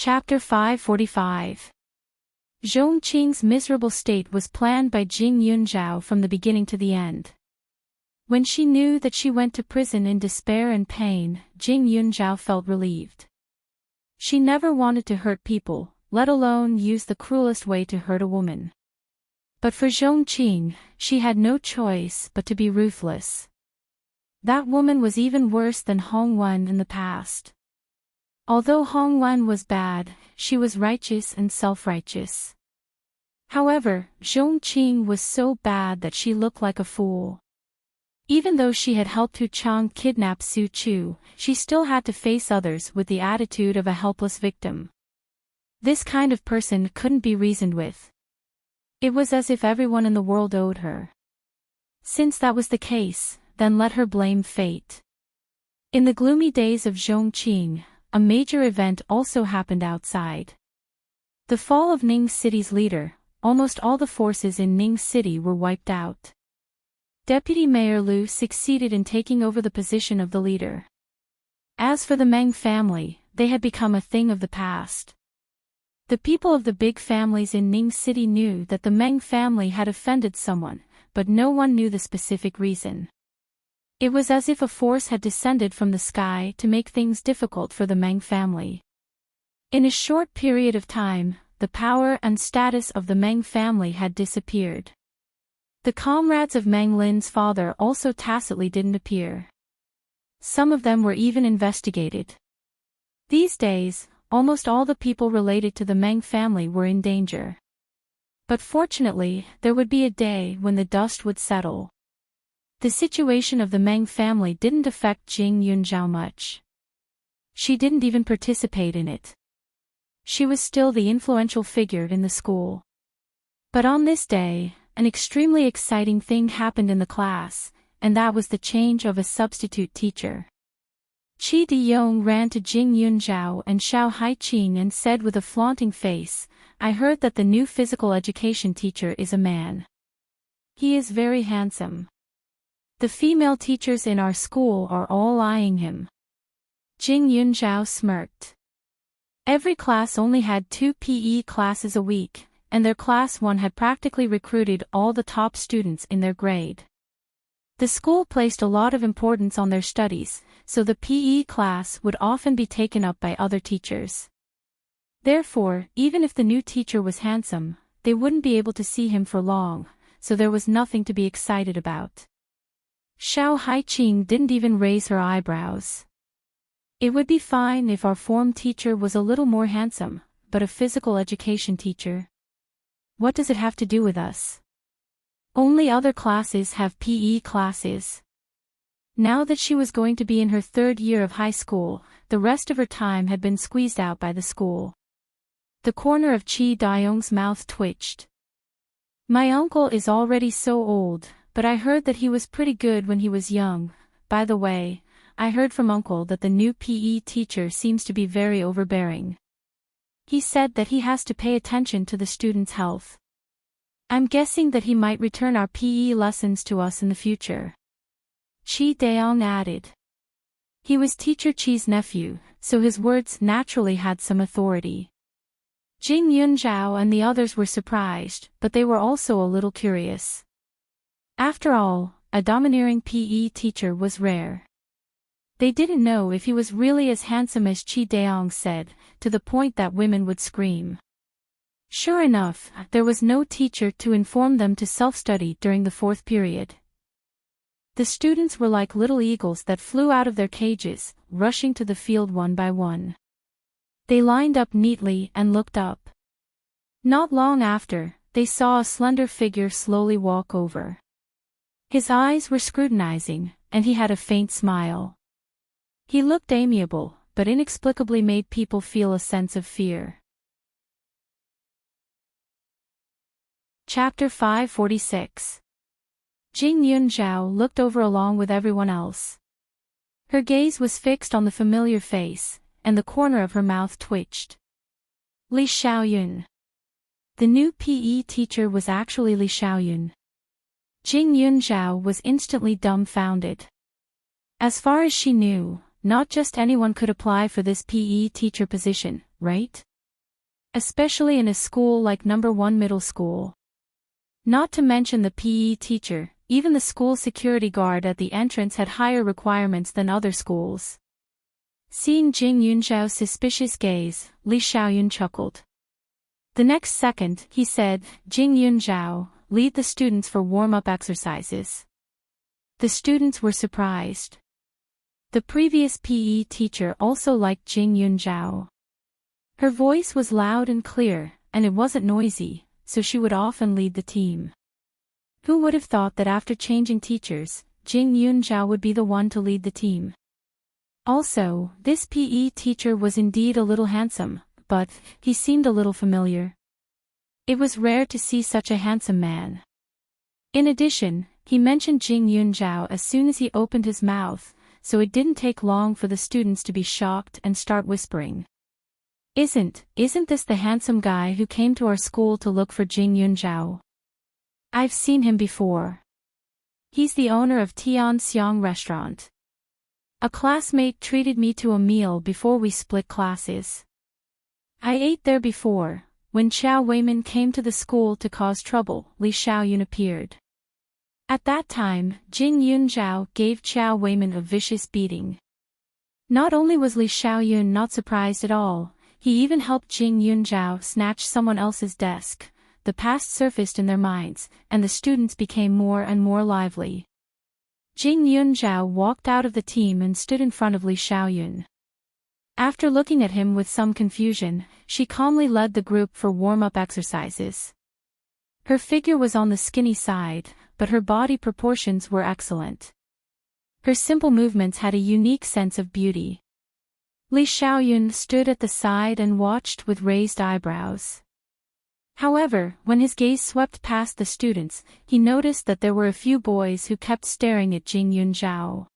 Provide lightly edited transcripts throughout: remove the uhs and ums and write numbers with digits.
Chapter 545. Zhong Qing's miserable state was planned by Jing Yunzhao from the beginning to the end. When she knew that she went to prison in despair and pain, Jing Yunzhao felt relieved. She never wanted to hurt people, let alone use the cruelest way to hurt a woman. But for Zhong Qing, she had no choice but to be ruthless. That woman was even worse than Hong Wen in the past. Although Hong Wen was bad, she was righteous and self-righteous. However, Zhong Qing was so bad that she looked like a fool. Even though she had helped Hu Chang kidnap Su Chu, she still had to face others with the attitude of a helpless victim. This kind of person couldn't be reasoned with. It was as if everyone in the world owed her. Since that was the case, then let her blame fate. In the gloomy days of Zhong Qing, a major event also happened outside. The fall of Ning City's leader. Almost all the forces in Ning City were wiped out. Deputy Mayor Liu succeeded in taking over the position of the leader. As for the Meng family, they had become a thing of the past. The people of the big families in Ning City knew that the Meng family had offended someone, but no one knew the specific reason. It was as if a force had descended from the sky to make things difficult for the Meng family. In a short period of time, the power and status of the Meng family had disappeared. The comrades of Meng Lin's father also tacitly didn't appear. Some of them were even investigated. These days, almost all the people related to the Meng family were in danger. But fortunately, there would be a day when the dust would settle. The situation of the Meng family didn't affect Jing Yunzhao much. She didn't even participate in it. She was still the influential figure in the school. But on this day, an extremely exciting thing happened in the class, and that was the change of a substitute teacher. Qi Diyong ran to Jing Yunzhao and Xiao Haiqing and said with a flaunting face, "I heard that the new physical education teacher is a man. He is very handsome. The female teachers in our school are all eyeing him." Jing Yunzhao smirked. Every class only had 2 PE classes a week, and their class 1 had practically recruited all the top students in their grade. The school placed a lot of importance on their studies, so the PE class would often be taken up by other teachers. Therefore, even if the new teacher was handsome, they wouldn't be able to see him for long, so there was nothing to be excited about. Xiao Haiqing didn't even raise her eyebrows. It would be fine if our form teacher was a little more handsome, but a physical education teacher? What does it have to do with us? Only other classes have PE classes. Now that she was going to be in her 3rd year of high school, the rest of her time had been squeezed out by the school. The corner of Qi Dayong's mouth twitched. "My uncle is already so old, but I heard that he was pretty good when he was young. By the way, I heard from Uncle that the new PE teacher seems to be very overbearing. He said that he has to pay attention to the students' health. I'm guessing that he might return our PE lessons to us in the future." Qi Dayong added. He was Teacher Qi's nephew, so his words naturally had some authority. Jing Yunzhao and the others were surprised, but they were also a little curious. After all, a domineering PE teacher was rare. They didn't know if he was really as handsome as Qi Dayong said, to the point that women would scream. Sure enough, there was no teacher to inform them to self-study during the 4th period. The students were like little eagles that flew out of their cages, rushing to the field one by one. They lined up neatly and looked up. Not long after, they saw a slender figure slowly walk over. His eyes were scrutinizing, and he had a faint smile. He looked amiable, but inexplicably made people feel a sense of fear. Chapter 546. Jing Yunzhao looked over along with everyone else. Her gaze was fixed on the familiar face, and the corner of her mouth twitched. Li Xiaoyun. The new PE teacher was actually Li Xiaoyun. Jing Yunzhao was instantly dumbfounded. As far as she knew, not just anyone could apply for this PE teacher position, right? especially in a school like number 1 middle school. Not to mention the PE teacher, even the school security guard at the entrance had higher requirements than other schools. Seeing Jing Yunzhao's suspicious gaze, Li Xiaoyun chuckled. The next second, he said, "Jing Yunzhao, lead the students for warm-up exercises." The students were surprised. The previous PE teacher also liked Jing Yunzhao. Her voice was loud and clear, and it wasn't noisy, so she would often lead the team. Who would have thought that after changing teachers, Jing Yunzhao would be the one to lead the team? Also, this PE teacher was indeed a little handsome, but he seemed a little familiar. It was rare to see such a handsome man. In addition, he mentioned Jing Yunzhao as soon as he opened his mouth, so it didn't take long for the students to be shocked and start whispering. Isn't this the handsome guy who came to our school to look for Jing Yunzhao? I've seen him before. He's the owner of Tianxiang restaurant. A classmate treated me to a meal before we split classes. I ate there before. When Qiao Weimin came to the school to cause trouble, Li Xiaoyun appeared. At that time, Jing Yunzhao gave Qiao Weimin a vicious beating. Not only was Li Xiaoyun not surprised at all, he even helped Jing Yunzhao snatch someone else's desk. The past surfaced in their minds, and the students became more and more lively. Jing Yunzhao walked out of the team and stood in front of Li Xiaoyun. After looking at him with some confusion, she calmly led the group for warm-up exercises. Her figure was on the skinny side, but her body proportions were excellent. Her simple movements had a unique sense of beauty. Li Xiaoyun stood at the side and watched with raised eyebrows. However, when his gaze swept past the students, he noticed that there were a few boys who kept staring at Jing Yunzhao.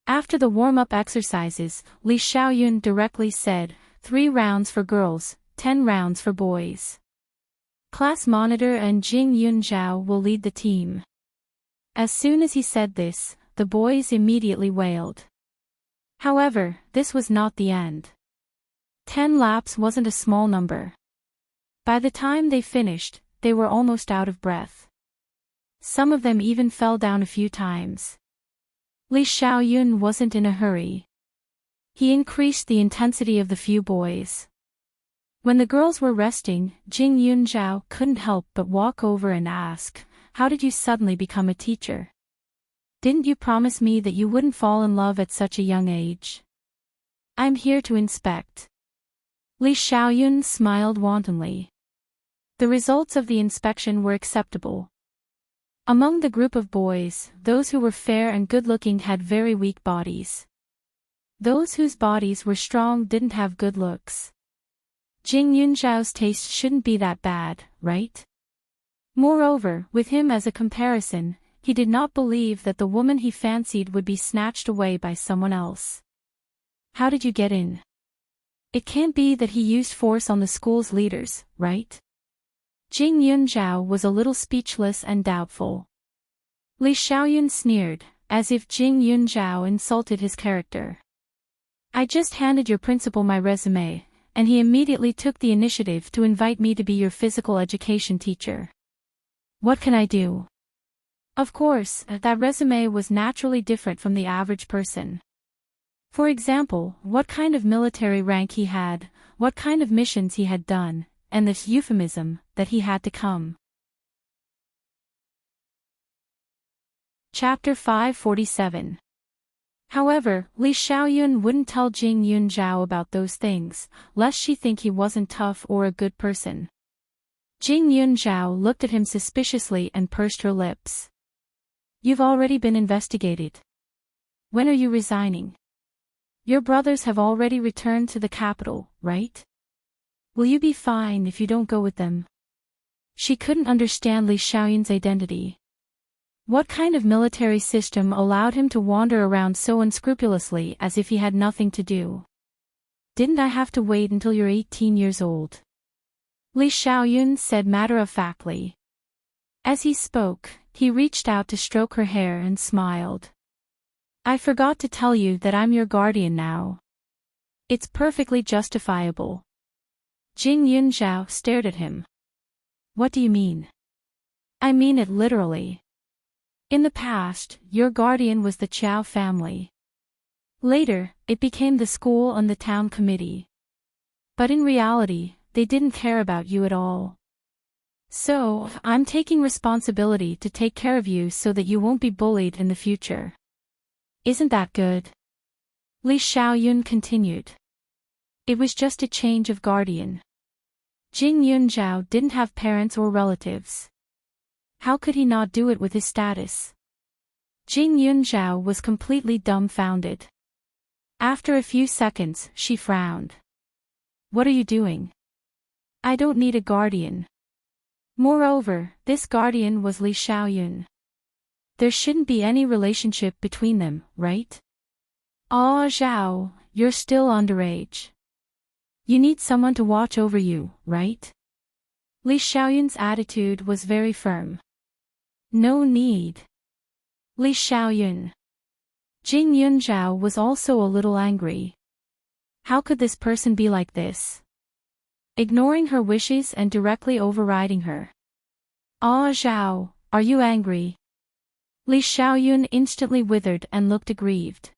After the warm-up exercises, Li Xiaoyun directly said, 3 rounds for girls, 10 rounds for boys. Class monitor and Jing Yunzhao will lead the team. As soon as he said this, the boys immediately wailed. However, this was not the end. 10 laps wasn't a small number. By the time they finished, they were almost out of breath. Some of them even fell down a few times. Li Xiaoyun wasn't in a hurry. He increased the intensity of the few boys. When the girls were resting, Jing Yunzhao couldn't help but walk over and ask, "How did you suddenly become a teacher? Didn't you promise me that you wouldn't fall in love at such a young age?" "I'm here to inspect." Li Xiaoyun smiled wantonly. The results of the inspection were acceptable. Among the group of boys, those who were fair and good-looking had very weak bodies. Those whose bodies were strong didn't have good looks. Jing Yunzhao's taste shouldn't be that bad, right? Moreover, with him as a comparison, he did not believe that the woman he fancied would be snatched away by someone else. How did you get in? It can't be that he used force on the school's leaders, right? Jing Yunzhao was a little speechless and doubtful. Li Xiaoyun sneered, as if Jing Yunzhao insulted his character. "I just handed your principal my resume, and he immediately took the initiative to invite me to be your physical education teacher. What can I do?" Of course, that resume was naturally different from the average person. For example, what kind of military rank he had, what kind of missions he had done, and this euphemism, that he had to come. Chapter 547. However, Li Xiaoyun wouldn't tell Jing Yunzhao about those things, lest she think he wasn't tough or a good person. Jing Yunzhao looked at him suspiciously and pursed her lips. "You've already been investigated. When are you resigning? Your brothers have already returned to the capital, right? Will you be fine if you don't go with them?" She couldn't understand Li Xiaoyun's identity. What kind of military system allowed him to wander around so unscrupulously as if he had nothing to do? "Didn't I have to wait until you're 18 years old?" Li Xiaoyun said matter-of-factly. As he spoke, he reached out to stroke her hair and smiled. "I forgot to tell you that I'm your guardian now. It's perfectly justifiable. Jing Yunzhao stared at him. What do you mean? I mean it literally. In the past, your guardian was the Qiao family. Later, it became the school and the town committee. But in reality, they didn't care about you at all. So, I'm taking responsibility to take care of you so that you won't be bullied in the future. Isn't that good? Li Xiaoyun continued. It was just a change of guardian. Jing Yunzhao didn't have parents or relatives. How could he not do it with his status? Jing Yunzhao was completely dumbfounded. After a few seconds, she frowned. What are you doing? I don't need a guardian. Moreover, this guardian was Li Xiaoyun. There shouldn't be any relationship between them, right? Ah, Zhao, you're still underage. You need someone to watch over you, right? Li Xiaoyun's attitude was very firm. No need. Li Xiaoyun. Jing Yunzhao was also a little angry. How could this person be like this? Ignoring her wishes and directly overriding her. Ah, Zhao, are you angry? Li Xiaoyun instantly withered and looked aggrieved.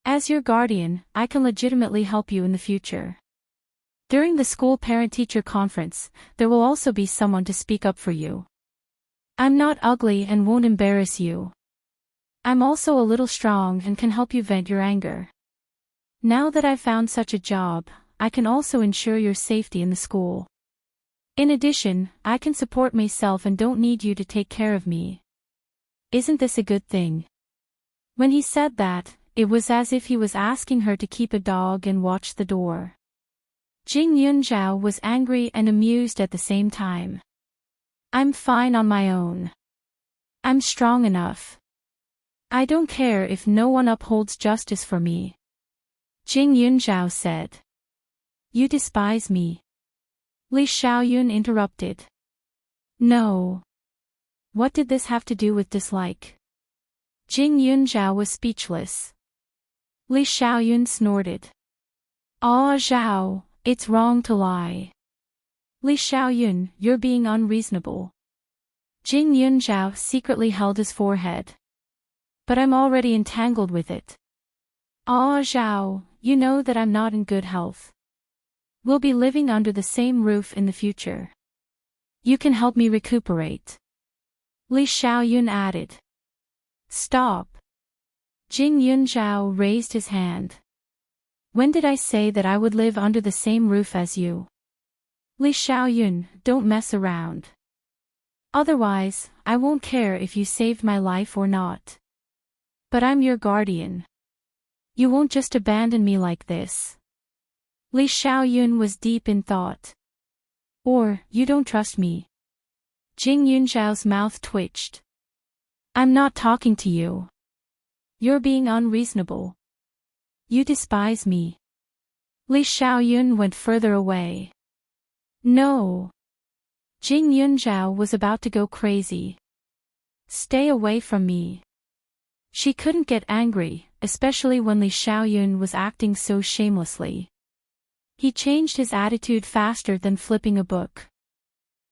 As your guardian, I can legitimately help you in the future. During the school parent-teacher conference, there will also be someone to speak up for you. I'm not ugly and won't embarrass you. I'm also a little strong and can help you vent your anger. Now that I've found such a job, I can also ensure your safety in the school. In addition, I can support myself and don't need you to take care of me. Isn't this a good thing? When he said that, it was as if he was asking her to keep a dog and watch the door. Jing Yunzhao was angry and amused at the same time. I'm fine on my own. I'm strong enough. I don't care if no one upholds justice for me. Jing Yunzhao said. You despise me. Li Xiaoyun interrupted. No. What did this have to do with dislike? Jing Yunzhao was speechless. Li Xiaoyun snorted. Ah, Zhao, it's wrong to lie. Li Xiaoyun, you're being unreasonable. Jing Yunzhao secretly held his forehead. But I'm already entangled with it. Ah, Zhao, you know that I'm not in good health. We'll be living under the same roof in the future. You can help me recuperate. Li Xiaoyun added. Stop. Jing Yunzhao raised his hand. When did I say that I would live under the same roof as you? Li Xiaoyun, don't mess around. Otherwise, I won't care if you saved my life or not. But I'm your guardian. You won't just abandon me like this. Li Xiaoyun was deep in thought. Or, you don't trust me. Jing Yunzhao's mouth twitched. I'm not talking to you. You're being unreasonable. You despise me. Li Xiaoyun went further away. No. Jing Yunzhao was about to go crazy. Stay away from me. She couldn't get angry, especially when Li Xiaoyun was acting so shamelessly. He changed his attitude faster than flipping a book.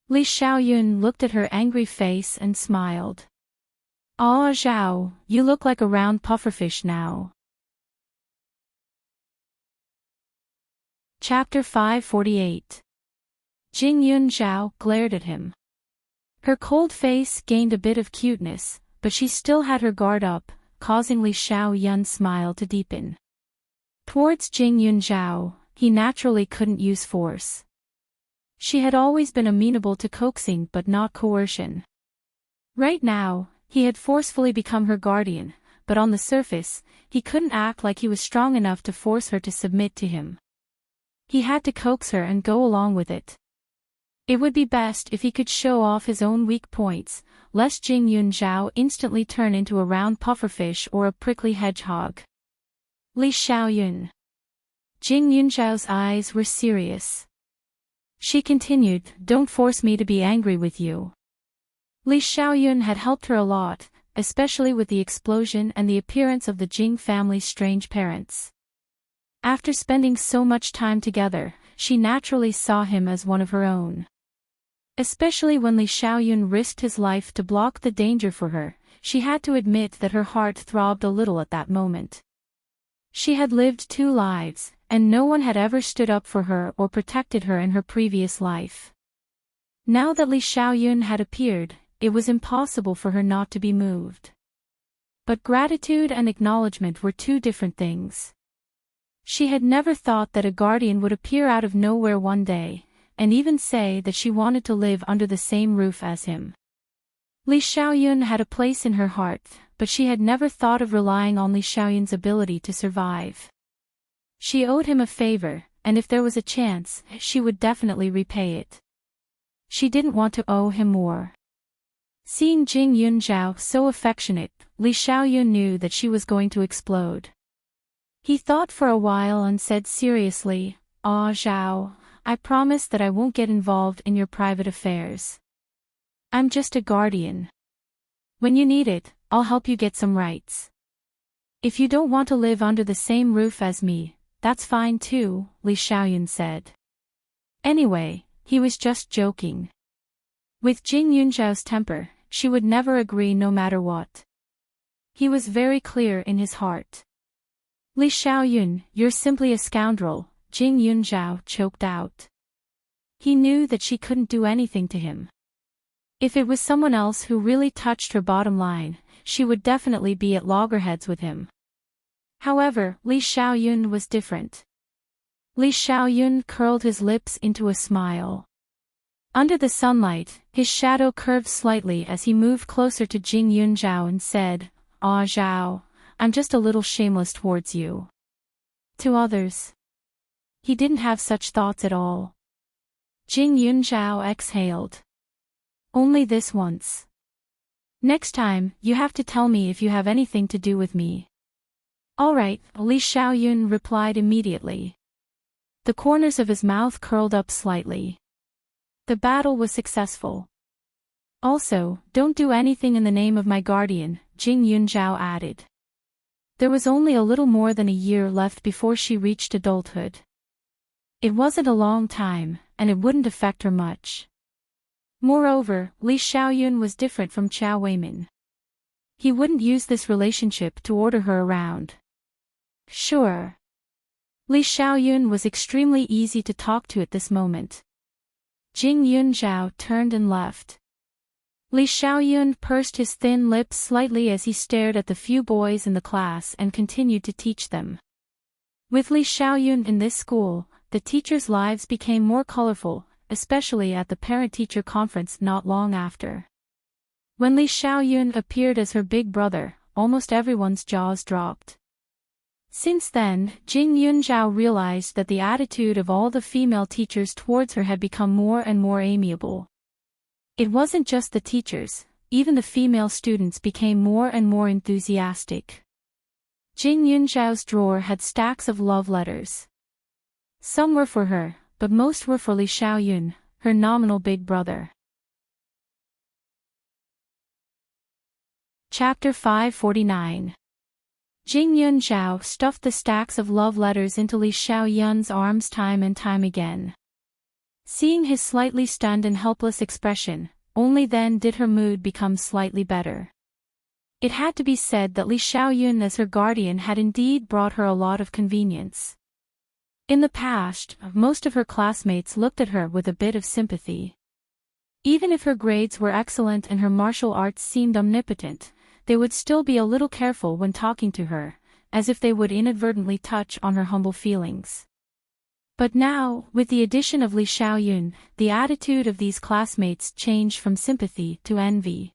Li Xiaoyun looked at her angry face and smiled. Ah, Zhao, you look like a round pufferfish now. Chapter 548. Jing Yunzhao glared at him. Her cold face gained a bit of cuteness, but she still had her guard up, causing Li Xiaoyun's smile to deepen. Towards Jing Yunzhao, he naturally couldn't use force. She had always been amenable to coaxing but not coercion. Right now, he had forcefully become her guardian, but on the surface, he couldn't act like he was strong enough to force her to submit to him. He had to coax her and go along with it. It would be best if he could show off his own weak points, lest Jing Yunzhao instantly turn into a round pufferfish or a prickly hedgehog. Li Xiaoyun. Jing Yunzhao's eyes were serious. She continued, don't force me to be angry with you. Li Xiaoyun had helped her a lot, especially with the explosion and the appearance of the Jing family's strange parents. After spending so much time together, she naturally saw him as one of her own. Especially when Li Xiaoyun risked his life to block the danger for her, she had to admit that her heart throbbed a little at that moment. She had lived 2 lives, and no one had ever stood up for her or protected her in her previous life. Now that Li Xiaoyun had appeared, it was impossible for her not to be moved. But gratitude and acknowledgement were 2 different things. She had never thought that a guardian would appear out of nowhere one day, and even say that she wanted to live under the same roof as him. Li Xiaoyun had a place in her heart, but she had never thought of relying on Li Xiaoyun's ability to survive. She owed him a favor, and if there was a chance, she would definitely repay it. She didn't want to owe him more. Seeing Jing Yunzhao so affectionate, Li Xiaoyun knew that she was going to explode. He thought for a while and said seriously, "Ah, Zhao, I promise that I won't get involved in your private affairs. I'm just a guardian. When you need it, I'll help you get some rights. If you don't want to live under the same roof as me, that's fine too," Li Xiaoyun said. Anyway, he was just joking. With Jing Yunzhao's temper, she would never agree no matter what. He was very clear in his heart. "Li Xiaoyun, you're simply a scoundrel," Jing Yunzhao choked out. He knew that she couldn't do anything to him. If it was someone else who really touched her bottom line, she would definitely be at loggerheads with him. However, Li Xiaoyun was different. Li Xiaoyun curled his lips into a smile. Under the sunlight, his shadow curved slightly as he moved closer to Jing Yunzhao and said, "Ah, Zhao, I'm just a little shameless towards you." To others, he didn't have such thoughts at all. Jing Yunzhao exhaled. "Only this once. Next time, you have to tell me if you have anything to do with me." "All right," Li Xiaoyun replied immediately. The corners of his mouth curled up slightly. The battle was successful. "Also, don't do anything in the name of my guardian," Jing Yunzhao added. There was only a little more than a year left before she reached adulthood. It wasn't a long time, and it wouldn't affect her much. Moreover, Li Xiaoyun was different from Qiao Weimin. He wouldn't use this relationship to order her around. Sure. Li Xiaoyun was extremely easy to talk to at this moment. Jing Yunzhao turned and left. Li Xiaoyun pursed his thin lips slightly as he stared at the few boys in the class and continued to teach them. With Li Xiaoyun in this school, the teachers' lives became more colorful, especially at the parent-teacher conference not long after. When Li Xiaoyun appeared as her big brother, almost everyone's jaws dropped. Since then, Jing Yunzhao realized that the attitude of all the female teachers towards her had become more and more amiable. It wasn't just the teachers, even the female students became more and more enthusiastic. Jing Yunzhao's drawer had stacks of love letters. Some were for her, but most were for Li Xiaoyun, her nominal big brother. Chapter 549. Jing Yunzhao stuffed the stacks of love letters into Li Xiaoyun's arms time and time again. Seeing his slightly stunned and helpless expression, only then did her mood become slightly better. It had to be said that Li Xiaoyun as her guardian had indeed brought her a lot of convenience. In the past, most of her classmates looked at her with a bit of sympathy. Even if her grades were excellent and her martial arts seemed omnipotent, they would still be a little careful when talking to her, as if they would inadvertently touch on her humble feelings. But now, with the addition of Li Xiaoyun, the attitude of these classmates changed from sympathy to envy.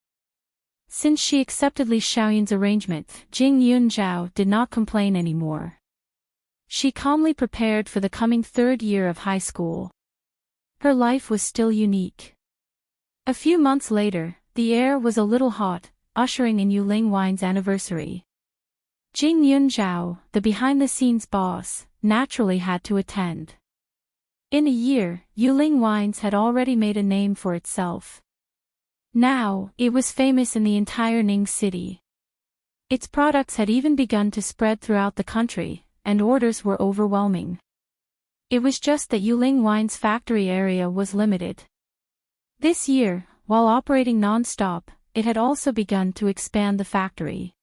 Since she accepted Li Xiaoyun's arrangement, Jing Yunzhao did not complain anymore. She calmly prepared for the coming 3rd year of high school. Her life was still unique. A few months later, the air was a little hot, ushering in Yuling Wine's anniversary. Jing Yunzhao, the behind-the-scenes boss, naturally had to attend. In a year, Yuling Wines had already made a name for itself. Now, it was famous in the entire Ning city. Its products had even begun to spread throughout the country, and orders were overwhelming. It was just that Yuling Wine's factory area was limited. This year, while operating non-stop, it had also begun to expand the factory.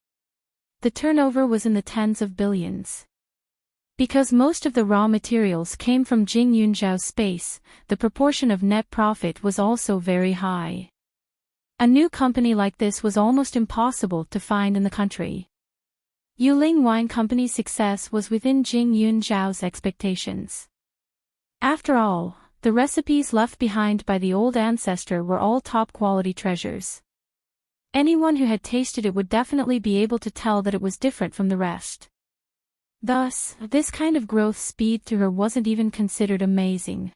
The turnover was in the tens of billions. Because most of the raw materials came from Jing Yunzhao's space, the proportion of net profit was also very high. A new company like this was almost impossible to find in the country. Yuling Wine Company's success was within Jing Yunzhao's expectations. After all, the recipes left behind by the old ancestor were all top-quality treasures. Anyone who had tasted it would definitely be able to tell that it was different from the rest. Thus, this kind of growth speed to her wasn't even considered amazing.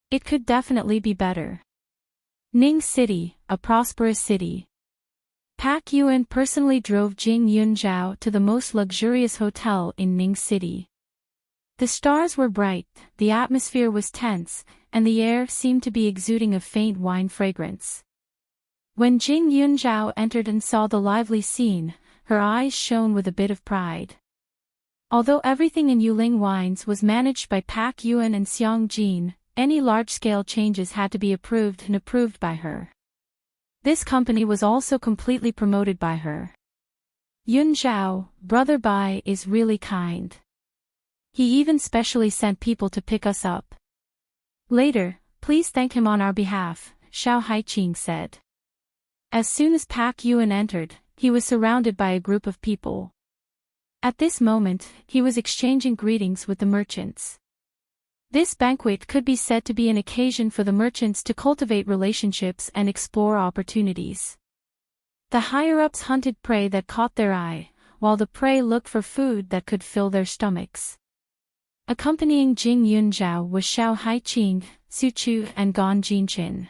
It could definitely be better. Ning City, a prosperous city. Pak Yuan personally drove Jing Yunzhao to the most luxurious hotel in Ning City. The stars were bright, the atmosphere was tense, and the air seemed to be exuding a faint wine fragrance. When Jing Yunzhao entered and saw the lively scene, her eyes shone with a bit of pride. Although everything in Yuling Wines was managed by Pak Yuan and Xiang Jin, any large-scale changes had to be approved by her. This company was also completely promoted by her. Yunzhao, Brother Bai, is really kind. He even specially sent people to pick us up. Later, please thank him on our behalf, Xiao Haiqing said. As soon as Pak Yuan entered, he was surrounded by a group of people. At this moment, he was exchanging greetings with the merchants. This banquet could be said to be an occasion for the merchants to cultivate relationships and explore opportunities. The higher-ups hunted prey that caught their eye, while the prey looked for food that could fill their stomachs. Accompanying Jing Yunzhao was Xiao Haiqing, Su Chu and Gan Jinqin.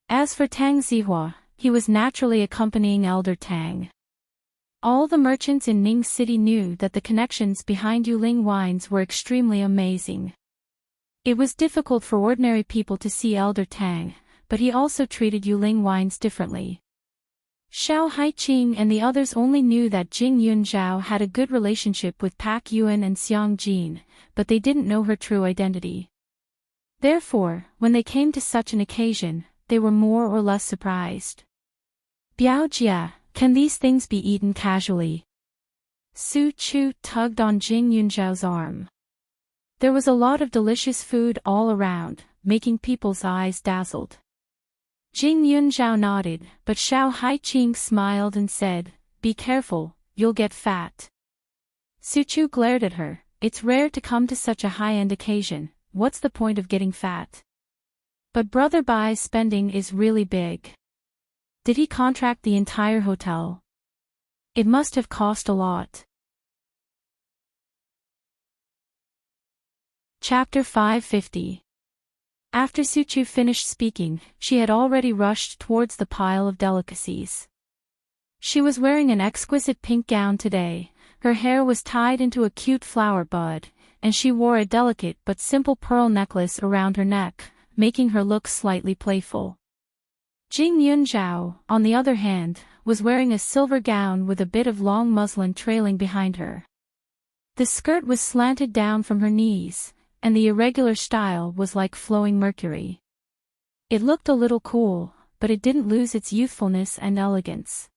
As for Tang Zihua, he was naturally accompanying Elder Tang. All the merchants in Ning City knew that the connections behind Yuling Wines were extremely amazing. It was difficult for ordinary people to see Elder Tang, but he also treated Yuling Wines differently. Xiao Haiqing and the others only knew that Jing Yunzhao had a good relationship with Pak Yuan and Xiang Jin, but they didn't know her true identity. Therefore, when they came to such an occasion, they were more or less surprised. Biaojia, can these things be eaten casually? Su Chu tugged on Jing Yunzhao's arm. There was a lot of delicious food all around, making people's eyes dazzled. Jing Yunzhao nodded, but Xiao Haiqing smiled and said, "Be careful, you'll get fat." Su Chu glared at her. It's rare to come to such a high-end occasion, what's the point of getting fat? But Brother Bai's spending is really big. Did he contract the entire hotel? It must have cost a lot. Chapter 550. After Su Chu finished speaking, she had already rushed towards the pile of delicacies. She was wearing an exquisite pink gown today, her hair was tied into a cute flower bud, and she wore a delicate but simple pearl necklace around her neck, making her look slightly playful. Jing Yunzhao, on the other hand, was wearing a silver gown with a bit of long muslin trailing behind her. The skirt was slanted down from her knees, and the irregular style was like flowing mercury. It looked a little cool, but it didn't lose its youthfulness and elegance.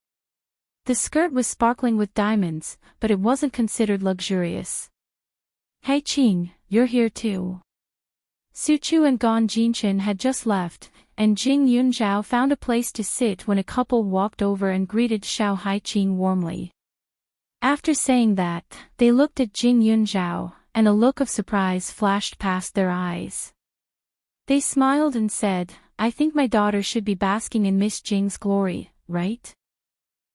The skirt was sparkling with diamonds, but it wasn't considered luxurious. "Hey Qing, you're here too." Su Chu and Gan Jinqin had just left, and Jing Yunzhao found a place to sit when a couple walked over and greeted Xiao Haiqing warmly. After saying that, they looked at Jing Yunzhao, and a look of surprise flashed past their eyes. They smiled and said, "I think my daughter should be basking in Miss Jing's glory, right?"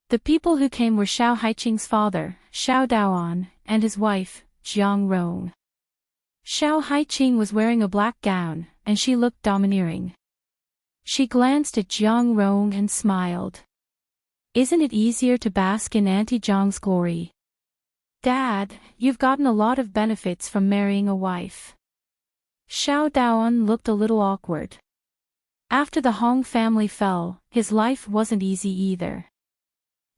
The people who came were Xiao Haiqing's father, Xiao Daoan, and his wife, Jiang Rong. Xiao Haiqing was wearing a black gown, and she looked domineering. She glanced at Jiang Rong and smiled. "Isn't it easier to bask in Auntie Jiang's glory? Dad, you've gotten a lot of benefits from marrying a wife." Xiao Daoan looked a little awkward. After the Hong family fell, his life wasn't easy either.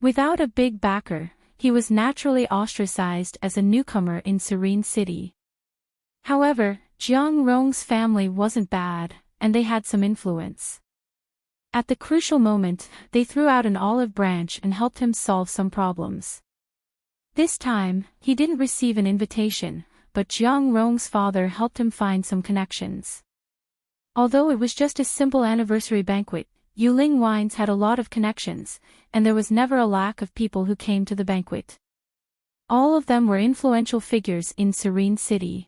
Without a big backer, he was naturally ostracized as a newcomer in Serene City. However, Jiang Rong's family wasn't bad, and they had some influence. At the crucial moment, they threw out an olive branch and helped him solve some problems. This time, he didn't receive an invitation, but Jiang Rong's father helped him find some connections. Although it was just a simple anniversary banquet, Yuling Wines had a lot of connections, and there was never a lack of people who came to the banquet. All of them were influential figures in Serene City.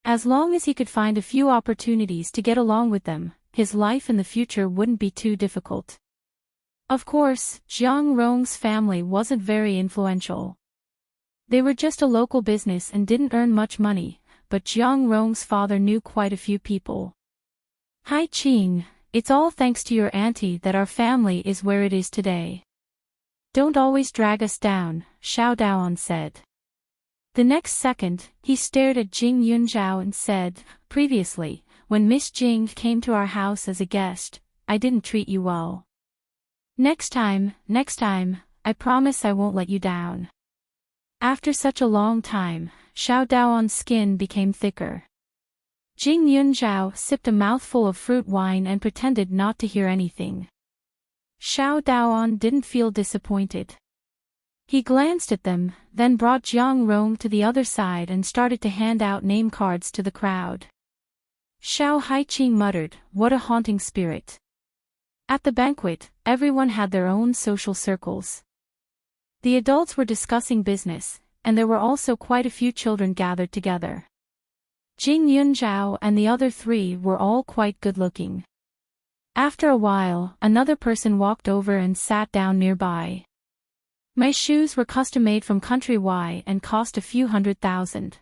As long as he could find a few opportunities to get along with them, his life in the future wouldn't be too difficult. Of course, Jiang Rong's family wasn't very influential. They were just a local business and didn't earn much money, but Jiang Rong's father knew quite a few people. Hai Qing, it's all thanks to your auntie that our family is where it is today. Don't always drag us down, Xiao Daoan said. The next second, he stared at Jing Yunzhao and said, previously, when Miss Jing came to our house as a guest, I didn't treat you well. Next time, I promise I won't let you down. After such a long time, Xiao Daoan's skin became thicker. Jing Yunzhao sipped a mouthful of fruit wine and pretended not to hear anything. Xiao Daoan didn't feel disappointed. He glanced at them, then brought Jiang Rong to the other side and started to hand out name cards to the crowd. Xiao Haiqing muttered, "What a haunting spirit." At the banquet, everyone had their own social circles. The adults were discussing business, and there were also quite a few children gathered together. Jing Yunzhao and the other three were all quite good-looking. After a while, another person walked over and sat down nearby. My shoes were custom-made from country Y and cost a few $100,000.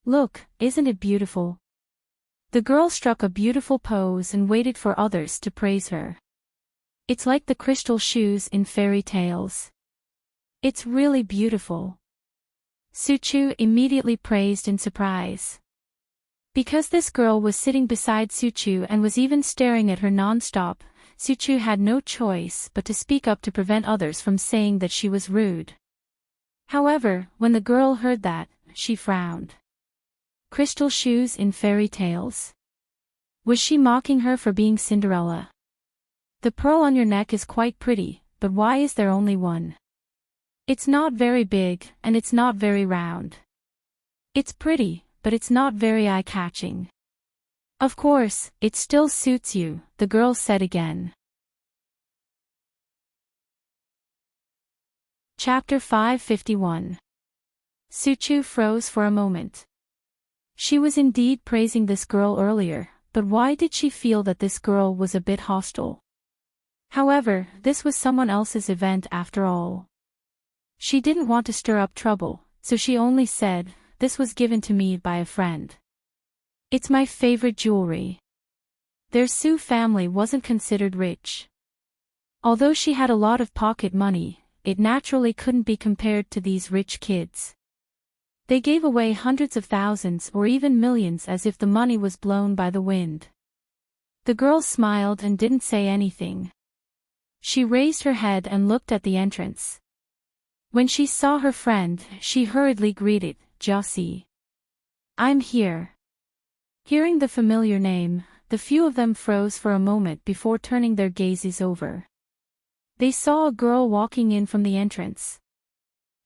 Look, isn't it beautiful? The girl struck a beautiful pose and waited for others to praise her. It's like the crystal shoes in fairy tales. It's really beautiful. Su Chu immediately praised in surprise. Because this girl was sitting beside Su Chu and was even staring at her non-stop, Su Chu had no choice but to speak up to prevent others from saying that she was rude. However, when the girl heard that, she frowned. Crystal shoes in fairy tales? Was she mocking her for being Cinderella? The pearl on your neck is quite pretty, but why is there only one? It's not very big, and it's not very round. It's pretty, but it's not very eye-catching. Of course, it still suits you, the girl said again. Chapter 551. Su Chu froze for a moment. She was indeed praising this girl earlier, but why did she feel that this girl was a bit hostile? However, this was someone else's event after all. She didn't want to stir up trouble, so she only said, "This was given to me by a friend. It's my favorite jewelry." Their Su family wasn't considered rich. Although she had a lot of pocket money, it naturally couldn't be compared to these rich kids. They gave away hundreds of thousands or even millions as if the money was blown by the wind. The girl smiled and didn't say anything. She raised her head and looked at the entrance. When she saw her friend, she hurriedly greeted, "Jossie. I'm here." Hearing the familiar name, the few of them froze for a moment before turning their gazes over. They saw a girl walking in from the entrance.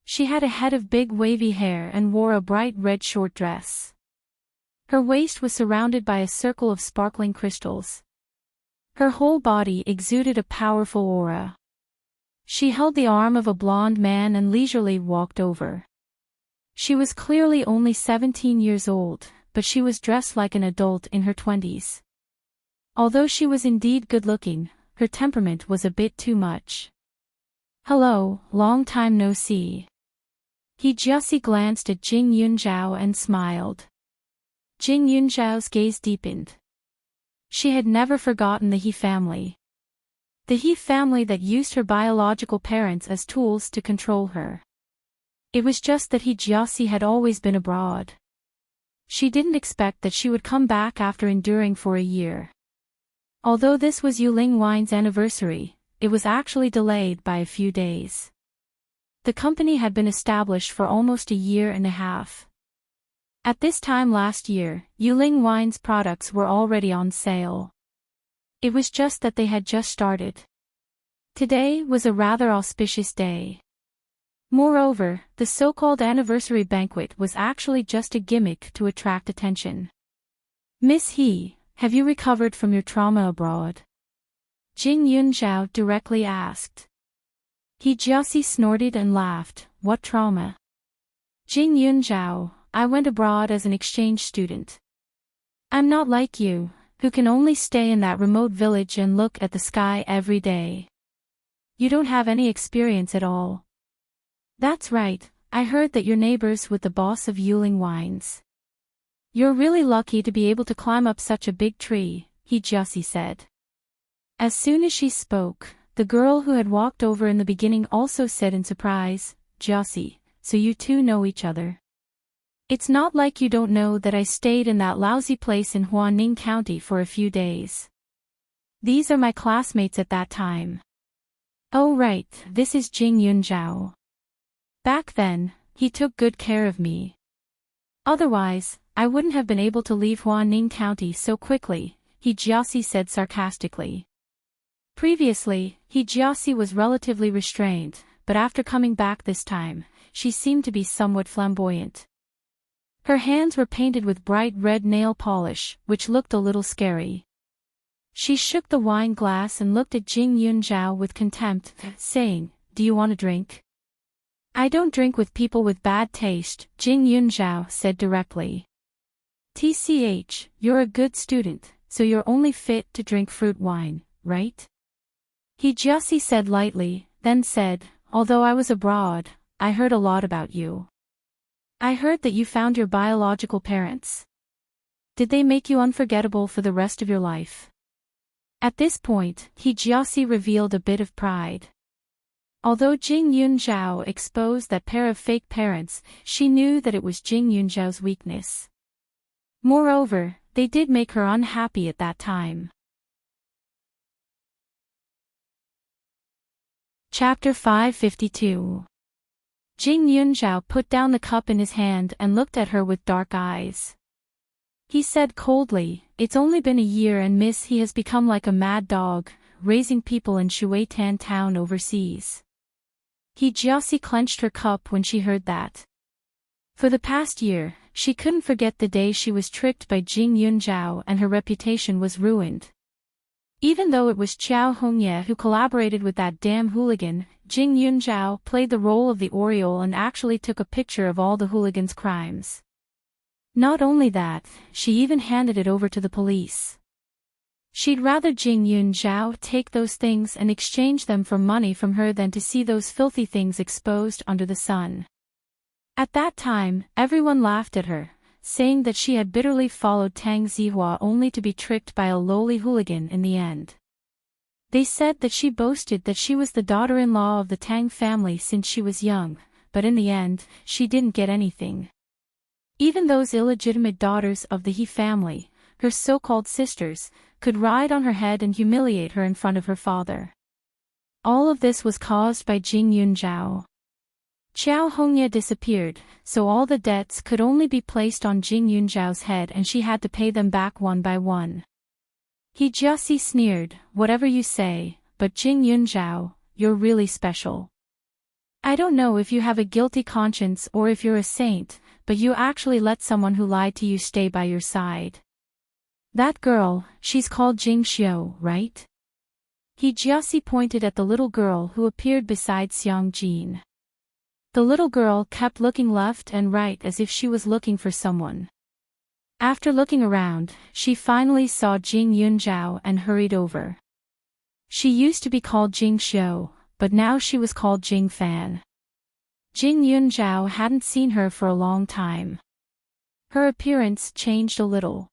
She had a head of big wavy hair and wore a bright red short dress. Her waist was surrounded by a circle of sparkling crystals. Her whole body exuded a powerful aura. She held the arm of a blonde man and leisurely walked over. She was clearly only 17 years old, but she was dressed like an adult in her 20s. Although she was indeed good-looking, her temperament was a bit too much. "Hello, long time no see." He just glanced at Jing Yunzhao and smiled. Jing Yunzhao's gaze deepened. She had never forgotten the He family. The He family that used her biological parents as tools to control her. It was just that He Jiaxi had always been abroad. She didn't expect that she would come back after enduring for a year. Although this was Yuling Wine's anniversary, it was actually delayed by a few days. The company had been established for almost a year and a half. At this time last year, Yuling Wine's products were already on sale. It was just that they had just started. Today was a rather auspicious day. Moreover, the so-called anniversary banquet was actually just a gimmick to attract attention. Miss He, have you recovered from your trauma abroad? Jing Yunzhao directly asked. He just snorted and laughed. What trauma? Jing Yunzhao, I went abroad as an exchange student. I'm not like you, who can only stay in that remote village and look at the sky every day. You don't have any experience at all. That's right, I heard that you're neighbors with the boss of Yuling Wines. You're really lucky to be able to climb up such a big tree, he just said. As soon as she spoke, the girl who had walked over in the beginning also said in surprise, Jussie, so you two know each other. It's not like you don't know that I stayed in that lousy place in Huaning County for a few days. These are my classmates at that time. Oh right, this is Jing Yunzhao. Back then, he took good care of me. Otherwise, I wouldn't have been able to leave Huaning County so quickly, he Jiaxi said sarcastically. Previously, he Jiaxi was relatively restrained, but after coming back this time, she seemed to be somewhat flamboyant. Her hands were painted with bright red nail polish, which looked a little scary. She shook the wine glass and looked at Jing Yunzhao with contempt, saying, Do you want a drink? I don't drink with people with bad taste, Jing Yunzhao said directly. TCH, you're a good student, so you're only fit to drink fruit wine, right? He just said lightly, then said, Although I was abroad, I heard a lot about you. I heard that you found your biological parents. Did they make you unforgettable for the rest of your life? At this point, he Jiaxi revealed a bit of pride. Although Jing Yunzhao exposed that pair of fake parents, she knew that it was Jing Yunzhao's weakness. Moreover, they did make her unhappy at that time. Chapter 552. Jing Yunzhao put down the cup in his hand and looked at her with dark eyes. He said coldly, It's only been a year and Miss He has become like a mad dog, raising people in Shuitan town overseas. He Jiaxi clenched her cup when she heard that. For the past year, she couldn't forget the day she was tricked by Jing Yunzhao and her reputation was ruined. Even though it was Qiao Hongye who collaborated with that damn hooligan, Jing Yunzhao played the role of the Oriole and actually took a picture of all the hooligan's crimes. Not only that, she even handed it over to the police. She'd rather Jing Yunzhao take those things and exchange them for money from her than to see those filthy things exposed under the sun. At that time, everyone laughed at her, saying that she had bitterly followed Tang Zihua only to be tricked by a lowly hooligan in the end. They said that she boasted that she was the daughter-in-law of the Tang family since she was young, but in the end, she didn't get anything. Even those illegitimate daughters of the He family, her so-called sisters, could ride on her head and humiliate her in front of her father. All of this was caused by Jing Yunzhao. Qiao Hongye disappeared, so all the debts could only be placed on Jing Yunzhao's head and she had to pay them back one by one. He just sneered, Whatever you say, but Jing Yunzhao, you're really special. I don't know if you have a guilty conscience or if you're a saint, but you actually let someone who lied to you stay by your side. That girl, she's called Jing Xiao, right? He just pointed at the little girl who appeared beside Xiang Jin. The little girl kept looking left and right as if she was looking for someone. After looking around, she finally saw Jing Yunzhao and hurried over. She used to be called Jing Xiao, but now she was called Jing Fan. Jing Yunzhao hadn't seen her for a long time. Her appearance changed a little.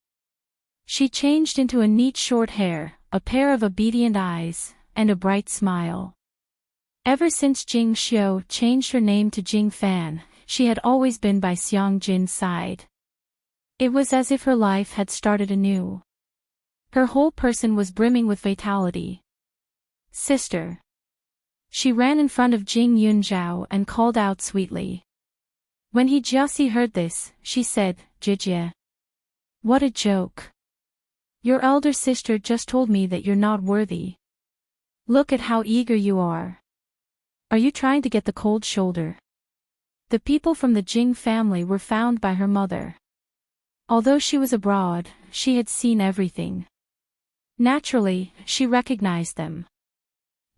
She changed into a neat short hair, a pair of obedient eyes, and a bright smile. Ever since Jing Xiao changed her name to Jing Fan, she had always been by Xiang Jin's side. It was as if her life had started anew. Her whole person was brimming with vitality. Sister. She ran in front of Jing Yunzhao and called out sweetly. When he just heard this, she said, Jijia. What a joke. Your elder sister just told me that you're not worthy. Look at how eager you are. Are you trying to get the cold shoulder? The people from the Jing family were found by her mother. Although she was abroad, she had seen everything. Naturally, she recognized them.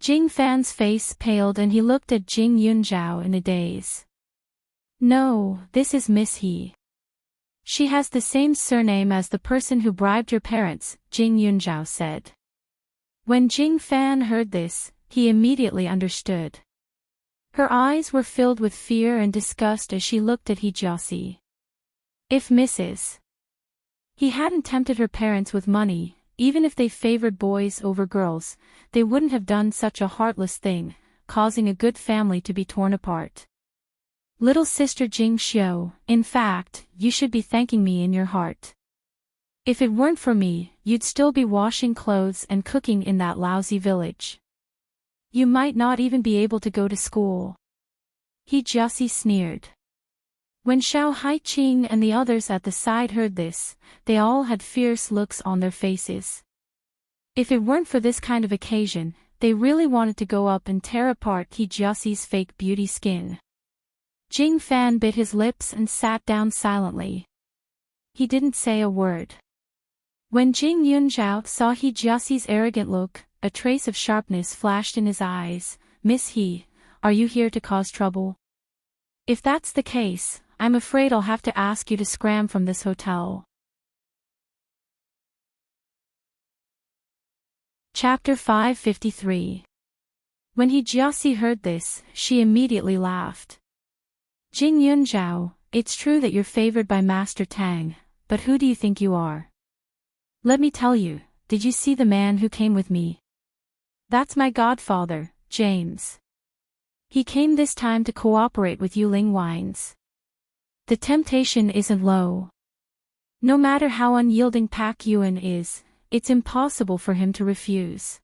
Jing Fan's face paled and he looked at Jing Yunzhao in a daze. No, this is Miss He. She has the same surname as the person who bribed your parents, Jing Yunzhao said. When Jing Fan heard this, he immediately understood. Her eyes were filled with fear and disgust as she looked at He Jiaxi. If Mrs. He hadn't tempted her parents with money, even if they favored boys over girls, they wouldn't have done such a heartless thing, causing a good family to be torn apart. Little sister Jing Xiu, in fact, you should be thanking me in your heart. If it weren't for me, you'd still be washing clothes and cooking in that lousy village. You might not even be able to go to school. He Jiaxi sneered. When Xiao Haiqing and the others at the side heard this, they all had fierce looks on their faces. If it weren't for this kind of occasion, they really wanted to go up and tear apart He Jiaxi's fake beauty skin. Jing Fan bit his lips and sat down silently. He didn't say a word. When Jing Yunzhao saw He Jiaxi's arrogant look, a trace of sharpness flashed in his eyes. Miss He, are you here to cause trouble? If that's the case, I'm afraid I'll have to ask you to scram from this hotel. Chapter 553. When He Jiaxi heard this, she immediately laughed. Jing Yunzhao, it's true that you're favored by Master Tang, but who do you think you are? Let me tell you, did you see the man who came with me? That's my godfather, James. He came this time to cooperate with Yuling Wines. The temptation isn't low. No matter how unyielding Pak Yuan is, it's impossible for him to refuse.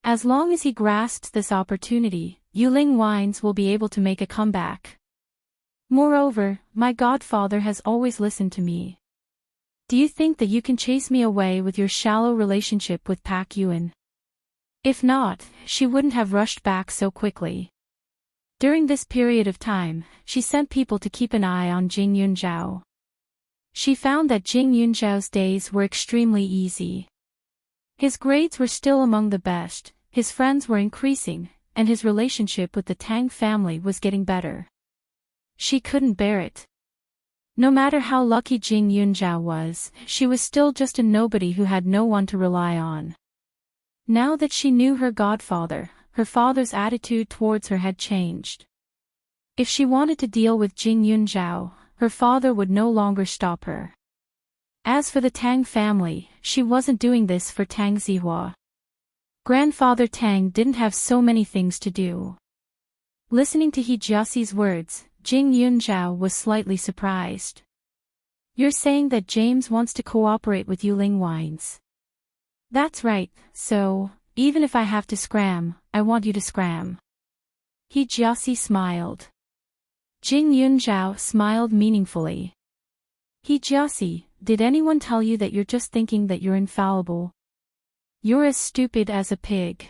As long as he grasps this opportunity, Yuling Wines will be able to make a comeback. Moreover, my godfather has always listened to me. Do you think that you can chase me away with your shallow relationship with Pak Yuan? If not, she wouldn't have rushed back so quickly. During this period of time, she sent people to keep an eye on Jing Yunzhao. She found that Jing Yunzhao's days were extremely easy. His grades were still among the best, his friends were increasing, and his relationship with the Tang family was getting better. She couldn't bear it. No matter how lucky Jing Yunzhao was, she was still just a nobody who had no one to rely on. Now that she knew her godfather, her father's attitude towards her had changed. If she wanted to deal with Jing Yunzhao, her father would no longer stop her. As for the Tang family, she wasn't doing this for Tang Zihua. Grandfather Tang didn't have so many things to do. Listening to He Jiaxi's words, Jing Yunzhao was slightly surprised. You're saying that James wants to cooperate with Yuling Wines. That's right, so, even if I have to scram, I want you to scram. He Jiaxi smiled. Jing Yunzhao smiled meaningfully. He Jiaxi, did anyone tell you that you're just thinking that you're infallible? You're as stupid as a pig.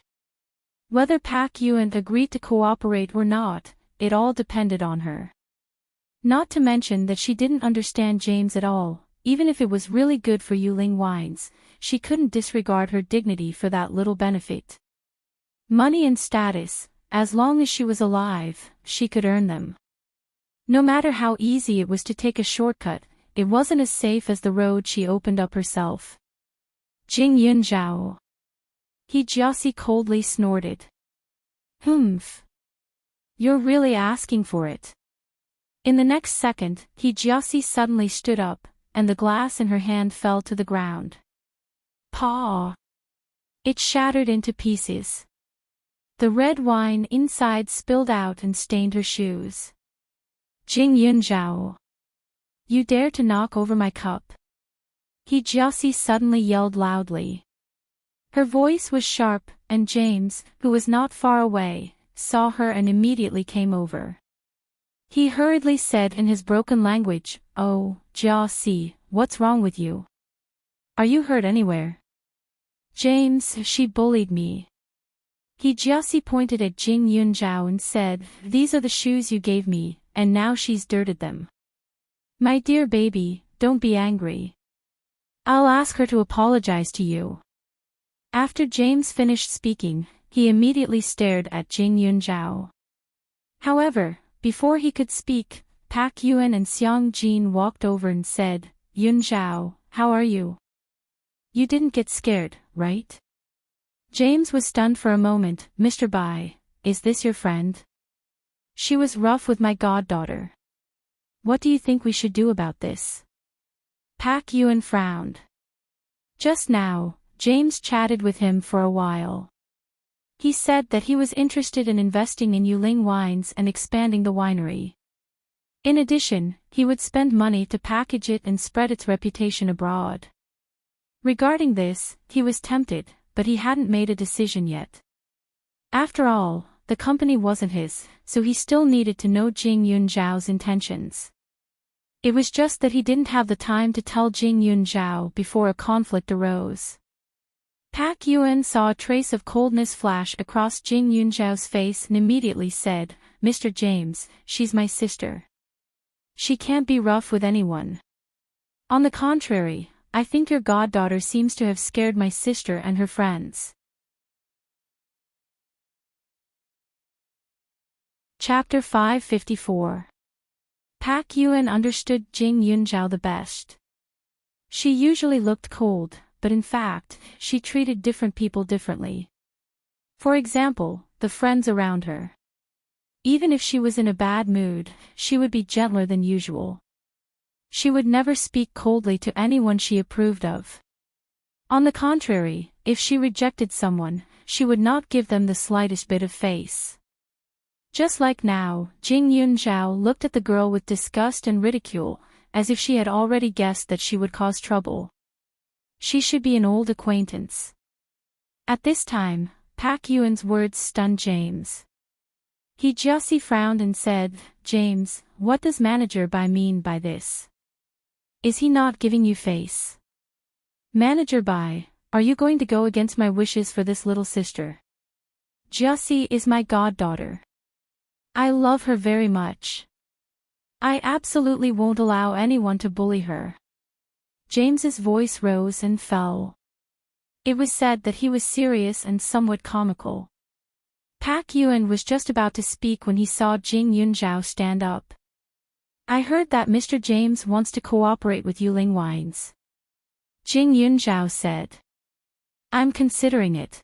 Whether Pak Yuan agreed to cooperate or not, it all depended on her. Not to mention that she didn't understand James at all. Even if it was really good for Yuling Wines, she couldn't disregard her dignity for that little benefit. Money and status, as long as she was alive, she could earn them. No matter how easy it was to take a shortcut, it wasn't as safe as the road she opened up herself. Jing Yunzhao. He Jiaxi coldly snorted. Humph. You're really asking for it. In the next second, He Jiaxi suddenly stood up, and the glass in her hand fell to the ground. Paw! It shattered into pieces. The red wine inside spilled out and stained her shoes. Jing Yunzhao. You dare to knock over my cup? He Jiaxi suddenly yelled loudly. Her voice was sharp, and James, who was not far away, saw her and immediately came over. He hurriedly said in his broken language, "Oh, Jia, what's wrong with you? Are you hurt anywhere?" "James, she bullied me." Jia pointed at Jing Yunzhao and said, "These are the shoes you gave me, and now she's dirted them." "My dear baby, don't be angry. I'll ask her to apologize to you." After James finished speaking, he immediately stared at Jing Yunzhao. However, before he could speak, Pak Yuan and Xiang Jin walked over and said, "Yunzhao, how are you? You didn't get scared, right?" James was stunned for a moment. "Mr. Bai, is this your friend? She was rough with my goddaughter. What do you think we should do about this?" Pak Yuan frowned. Just now, James chatted with him for a while. He said that he was interested in investing in Yuling wines and expanding the winery. In addition, he would spend money to package it and spread its reputation abroad. Regarding this, he was tempted, but he hadn't made a decision yet. After all, the company wasn't his, so he still needed to know Jing Yunzhao's intentions. It was just that he didn't have the time to tell Jing Yunzhao before a conflict arose. Pak Yuan saw a trace of coldness flash across Jing Yunzhao's face and immediately said, "Mr. James, she's my sister. She can't be rough with anyone. On the contrary, I think your goddaughter seems to have scared my sister and her friends." Chapter 554. Pak Yuan understood Jing Yunzhao the best. She usually looked cold, but in fact, she treated different people differently. For example, the friends around her. Even if she was in a bad mood, she would be gentler than usual. She would never speak coldly to anyone she approved of. On the contrary, if she rejected someone, she would not give them the slightest bit of face. Just like now, Jing Yunzhao looked at the girl with disgust and ridicule, as if she had already guessed that she would cause trouble. She should be an old acquaintance. At this time, Pak Yuan's words stunned James. He just frowned and said, "James, what does Manager Bai mean by this? Is he not giving you face? Manager Bai, are you going to go against my wishes for this little sister? Jia is my goddaughter. I love her very much. I absolutely won't allow anyone to bully her." James's voice rose and fell. It was said that he was serious and somewhat comical. Pak Yuan was just about to speak when he saw Jing Yunzhao stand up. "I heard that Mr. James wants to cooperate with Yuling Wines," Jing Yunzhao said. "I'm considering it.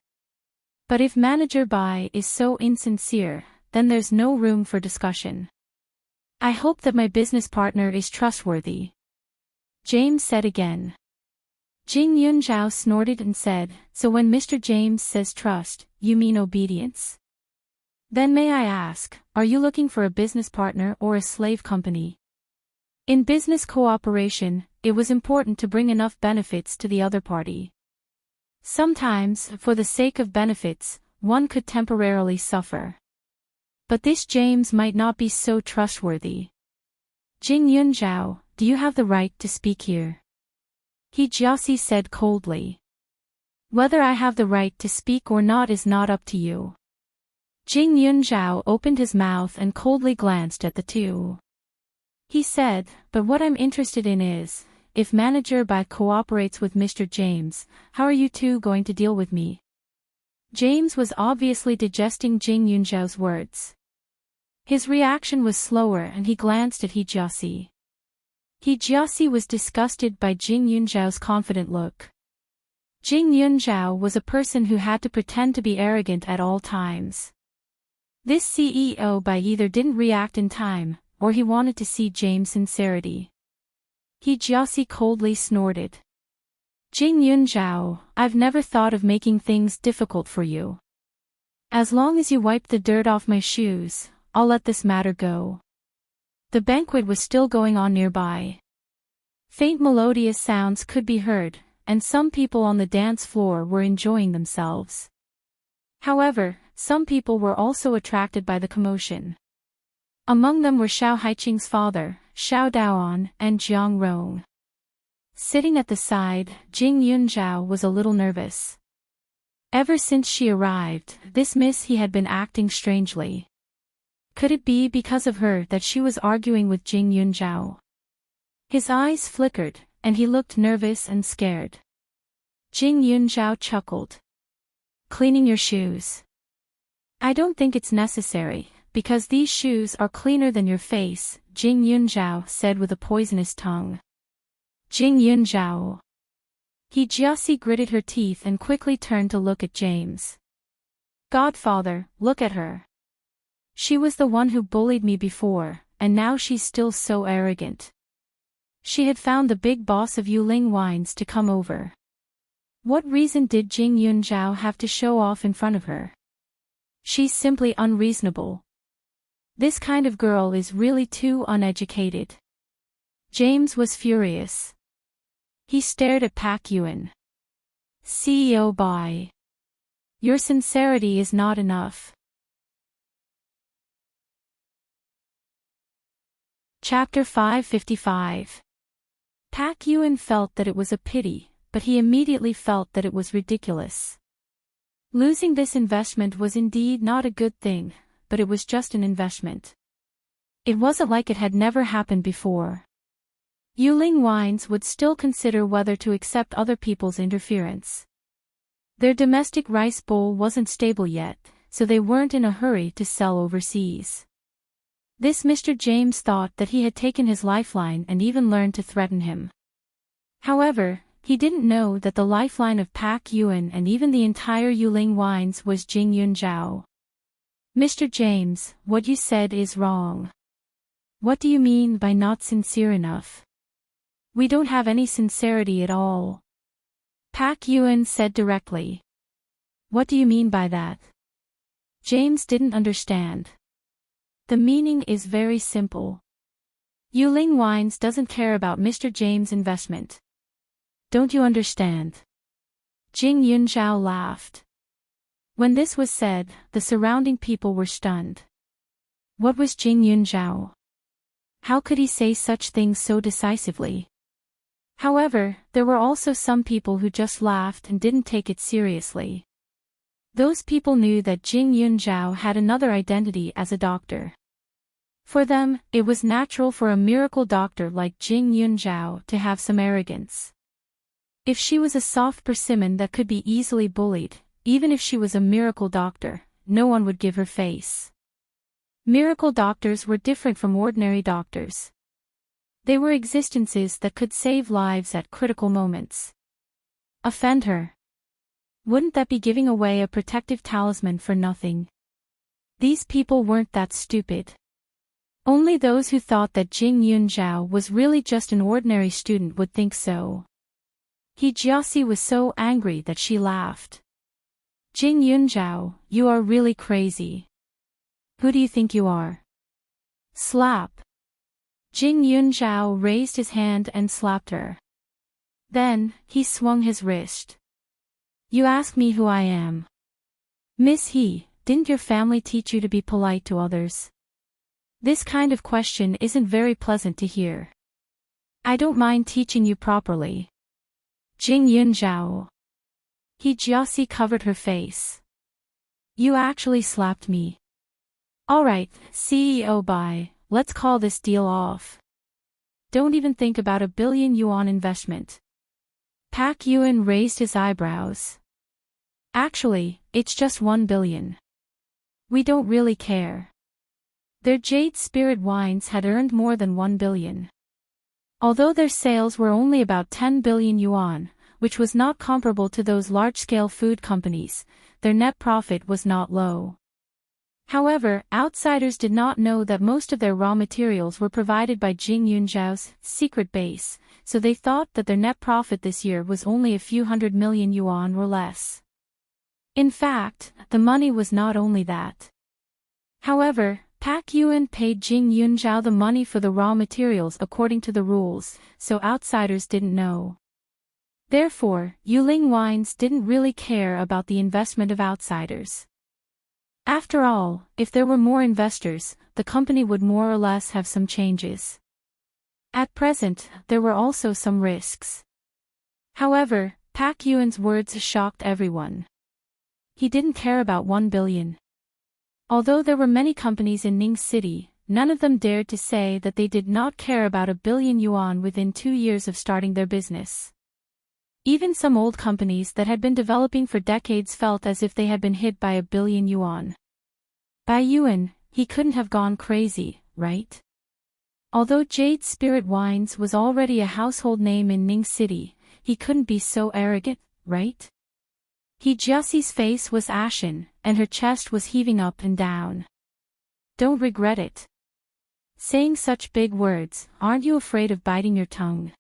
But if Manager Bai is so insincere, then there's no room for discussion. I hope that my business partner is trustworthy," James said again. Jing Yunzhao snorted and said, "So when Mr. James says trust, you mean obedience? Then may I ask, are you looking for a business partner or a slave company?" In business cooperation, it was important to bring enough benefits to the other party. Sometimes, for the sake of benefits, one could temporarily suffer. But this James might not be so trustworthy. "Jing Yunzhao, do you have the right to speak here?" Jia said coldly. "Whether I have the right to speak or not is not up to you." Jing Yunzhao opened his mouth and coldly glanced at the two. He said, "But what I'm interested in is, if Manager Bai cooperates with Mr. James, how are you two going to deal with me?" James was obviously digesting Jing Yunzhao's words. His reaction was slower and he glanced at Jia. Jia was disgusted by Jing Yunzhao's confident look. Jing Yunzhao was a person who had to pretend to be arrogant at all times. This CEO Bai either didn't react in time, or he wanted to see James' sincerity. Jia coldly snorted. "Jing Yunzhao, I've never thought of making things difficult for you. As long as you wipe the dirt off my shoes, I'll let this matter go." The banquet was still going on nearby. Faint melodious sounds could be heard, and some people on the dance floor were enjoying themselves. However, some people were also attracted by the commotion. Among them were Xiao Haiqing's father, Xiao Daoan, and Jiang Rong. Sitting at the side, Jing Yunzhao was a little nervous. Ever since she arrived, this miss he had been acting strangely. Could it be because of her that she was arguing with Jing Yunzhao? His eyes flickered, and he looked nervous and scared. Jing Yunzhao chuckled. Cleaning your shoes. I don't think it's necessary, because these shoes are cleaner than your face, Jing Yunzhao said with a poisonous tongue. Jing Yunzhao. He Jiaxi gritted her teeth and quickly turned to look at James. Godfather, look at her. She was the one who bullied me before, and now she's still so arrogant. She had found the big boss of Yuling Wines to come over. What reason did Jing Yunzhao have to show off in front of her? She's simply unreasonable. This kind of girl is really too uneducated. James was furious. He stared at Pak Yuan. CEO Bai. Your sincerity is not enough. Chapter 555. Pak Yuan felt that it was a pity, but he immediately felt that it was ridiculous. Losing this investment was indeed not a good thing, but it was just an investment. It wasn't like it had never happened before. Yuling Wines would still consider whether to accept other people's interference. Their domestic rice bowl wasn't stable yet, so they weren't in a hurry to sell overseas. This Mr. James thought that he had taken his lifeline and even learned to threaten him. However, he didn't know that the lifeline of Pak Yuan and even the entire Yuling Wines was Jing Yunzhao. Mr. James, what you said is wrong. What do you mean by not sincere enough? We don't have any sincerity at all. Pak Yuan said directly. What do you mean by that? James didn't understand. The meaning is very simple. Yuling Wines doesn't care about Mr. James' investment. Don't you understand? Jing Yunzhao laughed. When this was said, the surrounding people were stunned. What was Jing Yunzhao? How could he say such things so decisively? However, there were also some people who just laughed and didn't take it seriously. Those people knew that Jing Yunzhao had another identity as a doctor. For them, it was natural for a miracle doctor like Jing Yunzhao to have some arrogance. If she was a soft persimmon that could be easily bullied, even if she was a miracle doctor, no one would give her face. Miracle doctors were different from ordinary doctors. They were existences that could save lives at critical moments. Offend her? Wouldn't that be giving away a protective talisman for nothing? These people weren't that stupid. Only those who thought that Jing Yunzhao was really just an ordinary student would think so. He Jiaxi was so angry that she laughed. Jing Yunzhao, you are really crazy. Who do you think you are? Slap. Jing Yunzhao raised his hand and slapped her. Then, he swung his wrist. You ask me who I am. Miss He, didn't your family teach you to be polite to others? This kind of question isn't very pleasant to hear. I don't mind teaching you properly. Jing Yunzhao. He Jiaxi covered her face. You actually slapped me. Alright, CEO Bai, let's call this deal off. Don't even think about $1 billion yuan investment. Pak Yuan raised his eyebrows. Actually, it's just 1 billion. We don't really care. Their Jade Spirit wines had earned more than 1 billion. Although their sales were only about 10 billion yuan, which was not comparable to those large-scale food companies, their net profit was not low. However, outsiders did not know that most of their raw materials were provided by Jing Yunzhao's secret base, so they thought that their net profit this year was only a few 100 million yuan or less. In fact, the money was not only that. However, Pak Yuan paid Jing Yunzhao the money for the raw materials according to the rules, so outsiders didn't know. Therefore, Yuling Wines didn't really care about the investment of outsiders. After all, if there were more investors, the company would more or less have some changes. At present, there were also some risks. However, Pak Yuan's words shocked everyone. He didn't care about 1 billion. Although there were many companies in Ning City, none of them dared to say that they did not care about 1 billion yuan within 2 years of starting their business. Even some old companies that had been developing for decades felt as if they had been hit by 1 billion yuan. Bai Yuan, he couldn't have gone crazy, right? Although Jade Spirit Wines was already a household name in Ning City, he couldn't be so arrogant, right? He Jiaxi's face was ashen, and her chest was heaving up and down. Don't regret it. Saying such big words, aren't you afraid of biting your tongue?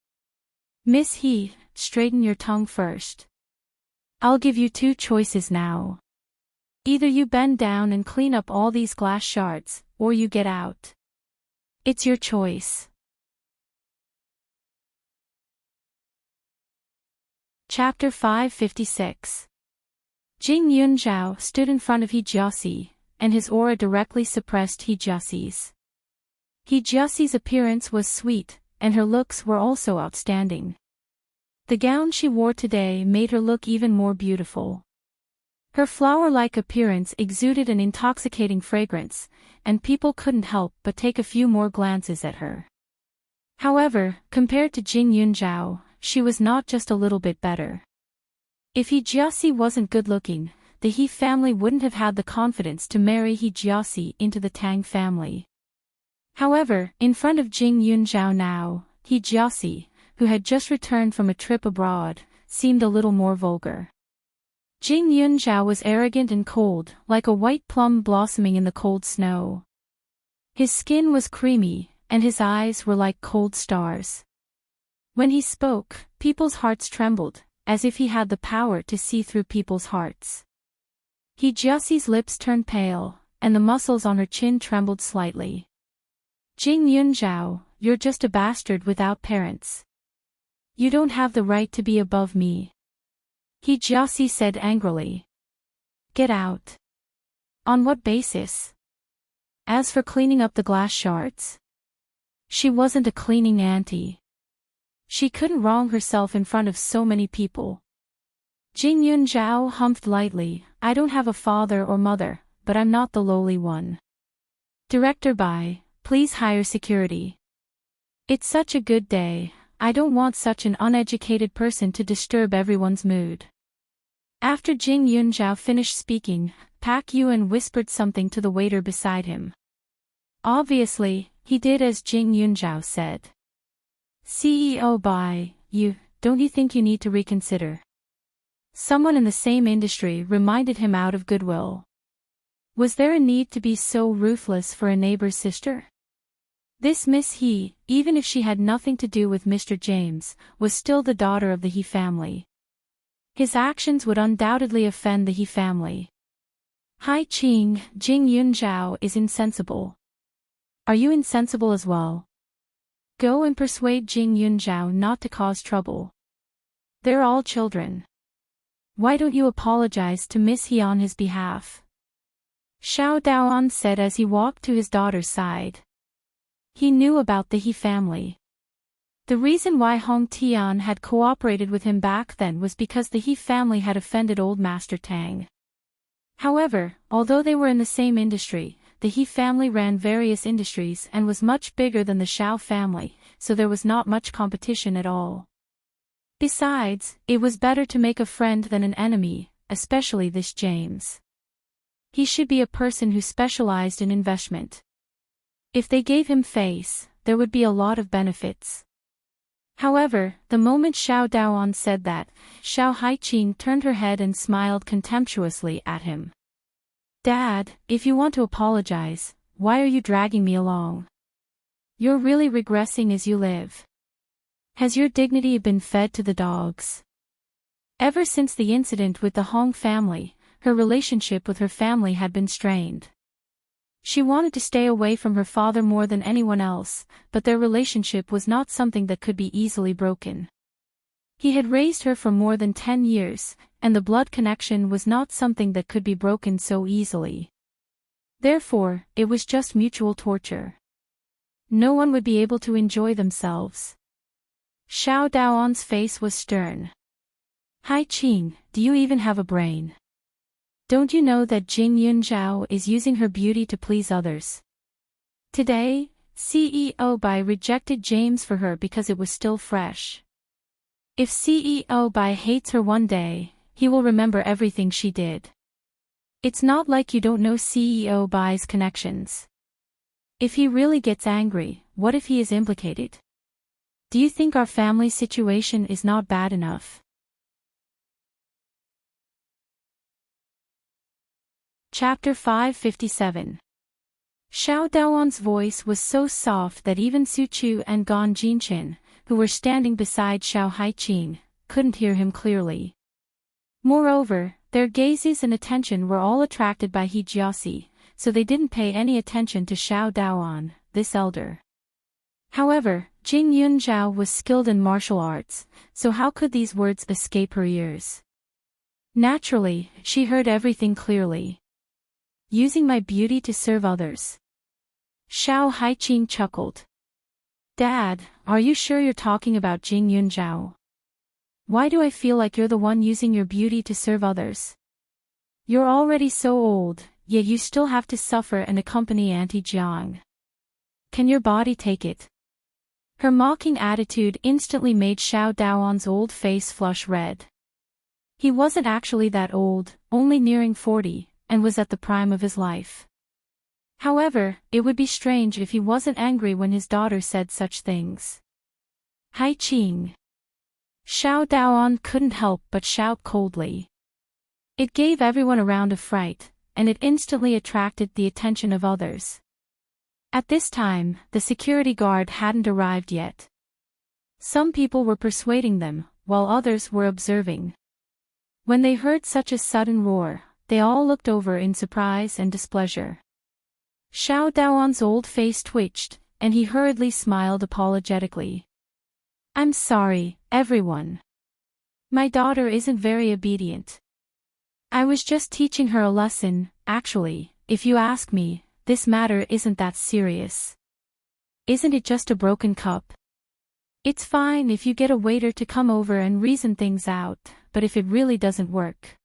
Miss He, straighten your tongue first. I'll give you 2 choices now. Either you bend down and clean up all these glass shards, or you get out. It's your choice. Chapter 556. Jing Yunzhao stood in front of He Jiaxi, and his aura directly suppressed He Jiaxi's. He Jiaxi's appearance was sweet, and her looks were also outstanding. The gown she wore today made her look even more beautiful. Her flower-like appearance exuded an intoxicating fragrance, and people couldn't help but take a few more glances at her. However, compared to Jing Yunzhao, she was not just a little bit better. If He Jiaxi wasn't good-looking, the He family wouldn't have had the confidence to marry He Jiaxi into the Tang family. However, in front of Jing Yunzhao now, He Jiaxi, who had just returned from a trip abroad, seemed a little more vulgar. Jing Yunzhao was arrogant and cold, like a white plum blossoming in the cold snow. His skin was creamy, and his eyes were like cold stars. When he spoke, people's hearts trembled, as if he had the power to see through people's hearts. He Jiaxi's lips turned pale, and the muscles on her chin trembled slightly. Jing Yunzhao, you're just a bastard without parents. You don't have the right to be above me. He Jiaxi said angrily. Get out. On what basis? As for cleaning up the glass shards? She wasn't a cleaning auntie. She couldn't wrong herself in front of so many people. Jing Yunzhao humphed lightly, I don't have a father or mother, but I'm not the lowly one. Director Bai, please hire security. It's such a good day, I don't want such an uneducated person to disturb everyone's mood. After Jing Yunzhao finished speaking, Pak Yuan whispered something to the waiter beside him. Obviously, he did as Jing Yunzhao said. CEO Bai, don't you think you need to reconsider? Someone in the same industry reminded him out of goodwill. Was there a need to be so ruthless for a neighbor's sister? This Miss He, even if she had nothing to do with Mr. James, was still the daughter of the He family. His actions would undoubtedly offend the He family. Hai Qing, Jing Yunzhao is insensible. Are you insensible as well? Go and persuade Jing Yunzhao not to cause trouble. They're all children. Why don't you apologize to Miss He on his behalf? Xiao Daoan said as he walked to his daughter's side. He knew about the He family. The reason why Hong Tian had cooperated with him back then was because the He family had offended old Master Tang. However, although they were in the same industry, the He family ran various industries and was much bigger than the Xiao family, so there was not much competition at all. Besides, it was better to make a friend than an enemy, especially this James. He should be a person who specialized in investment. If they gave him face, there would be a lot of benefits. However, the moment Xiao Daoan said that, Xiao Haiqing turned her head and smiled contemptuously at him. Dad, if you want to apologize, why are you dragging me along? You're really regressing as you live. Has your dignity been fed to the dogs? Ever since the incident with the Hong family, her relationship with her family had been strained. She wanted to stay away from her father more than anyone else, but their relationship was not something that could be easily broken. He had raised her for more than 10 years, and the blood connection was not something that could be broken so easily. Therefore, it was just mutual torture. No one would be able to enjoy themselves. Xiao Daoan's face was stern. Hai Qing, do you even have a brain? Don't you know that Jing Yunzhao is using her beauty to please others? Today, CEO Bai rejected James for her because it was still fresh. If CEO Bai hates her one day, he will remember everything she did. It's not like you don't know CEO Bai's connections. If he really gets angry, what if he is implicated? Do you think our family situation is not bad enough? Chapter 557. Xiao Daoan's voice was so soft that even Su Chu and Gan Jinqin, who were standing beside Xiao Haiqing, couldn't hear him clearly. Moreover, their gazes and attention were all attracted by He Jiaxi, so they didn't pay any attention to Xiao Daoan, this elder. However, Jing Yunzhao was skilled in martial arts, so how could these words escape her ears? Naturally, she heard everything clearly. Using my beauty to serve others. Xiao Haiqing chuckled. Dad, are you sure you're talking about Jing Yunzhao? Why do I feel like you're the one using your beauty to serve others? You're already so old, yet you still have to suffer and accompany Auntie Jiang. Can your body take it? Her mocking attitude instantly made Xiao Daoan's old face flush red. He wasn't actually that old, only nearing 40. And was at the prime of his life. However, it would be strange if he wasn't angry when his daughter said such things. Hai Qing. Xiao Daoan couldn't help but shout coldly. It gave everyone around a fright, and it instantly attracted the attention of others. At this time, the security guard hadn't arrived yet. Some people were persuading them, while others were observing. When they heard such a sudden roar, they all looked over in surprise and displeasure. Xiao Daoan's old face twitched, and he hurriedly smiled apologetically. I'm sorry, everyone. My daughter isn't very obedient. I was just teaching her a lesson. Actually, if you ask me, this matter isn't that serious. Isn't it just a broken cup? It's fine if you get a waiter to come over and reason things out, but if it really doesn't work.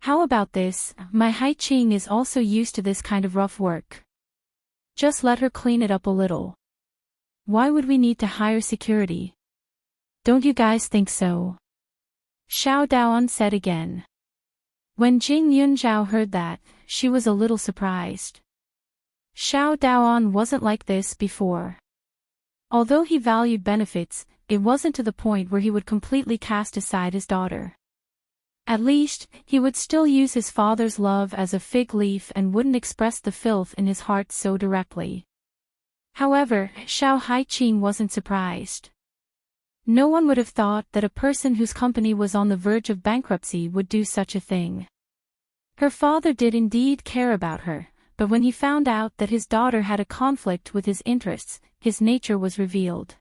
How about this? My Hai Qing is also used to this kind of rough work. Just let her clean it up a little. Why would we need to hire security? Don't you guys think so? Xiao Daoan said again. When Jing Yunzhao heard that, she was a little surprised. Xiao Daoan wasn't like this before. Although he valued benefits, it wasn't to the point where he would completely cast aside his daughter. At least, he would still use his father's love as a fig leaf and wouldn't express the filth in his heart so directly. However, Xiao Haiqing wasn't surprised. No one would have thought that a person whose company was on the verge of bankruptcy would do such a thing. Her father did indeed care about her, but when he found out that his daughter had a conflict with his interests, his nature was revealed.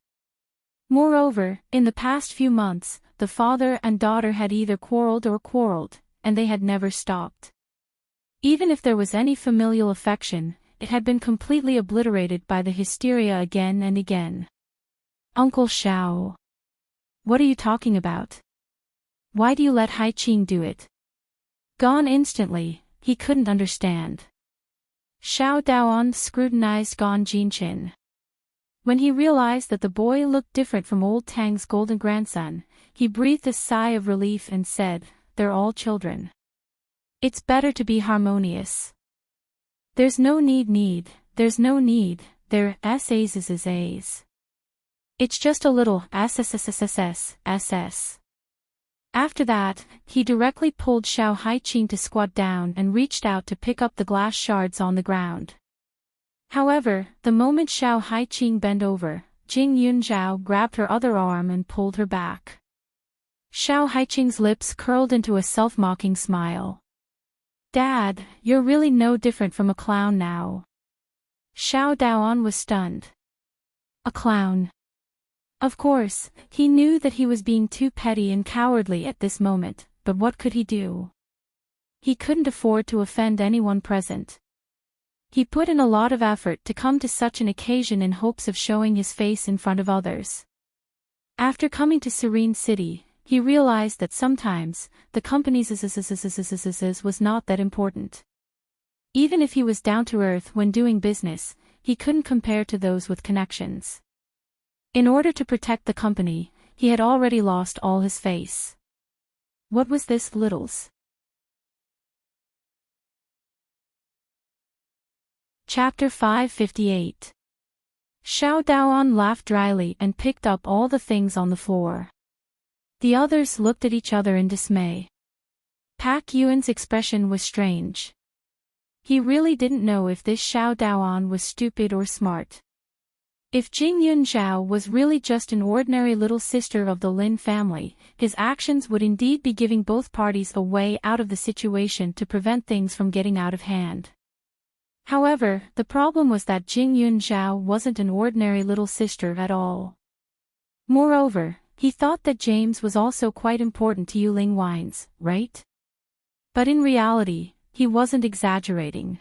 Moreover, in the past few months, the father and daughter had either quarreled, and they had never stopped. Even if there was any familial affection, it had been completely obliterated by the hysteria again and again. Uncle Xiao. What are you talking about? Why do you let Hai Qing do it? Gone instantly, he couldn't understand. Xiao Daoan scrutinized Gan Jinqin. When he realized that the boy looked different from old Tang's golden grandson, he breathed a sigh of relief and said, "They're all children. It's better to be harmonious. There's no need, there is. It's just a little ss. After that, he directly pulled Xiao Haiqing to squat down and reached out to pick up the glass shards on the ground. However, the moment Xiao Haiqing bent over, Jing Yunzhao grabbed her other arm and pulled her back. Xiao Haiqing's lips curled into a self-mocking smile. Dad, you're really no different from a clown now. Xiao Daoan was stunned. A clown. Of course, he knew that he was being too petty and cowardly at this moment, but what could he do? He couldn't afford to offend anyone present. He put in a lot of effort to come to such an occasion in hopes of showing his face in front of others. After coming to Serene City, he realized that sometimes, the company's was not that important. Even if he was down to earth when doing business, he couldn't compare to those with connections. In order to protect the company, he had already lost all his face. What was this, Littles? Chapter 558. Xiao Daoan laughed dryly and picked up all the things on the floor. The others looked at each other in dismay. Pak Yuan's expression was strange. He really didn't know if this Xiao Daoan was stupid or smart. If Jing Yunzhao was really just an ordinary little sister of the Lin family, his actions would indeed be giving both parties a way out of the situation to prevent things from getting out of hand. However, the problem was that Jing Yunzhao wasn't an ordinary little sister at all. Moreover, he thought that James was also quite important to Yuling Wines, right? But in reality, he wasn't exaggerating.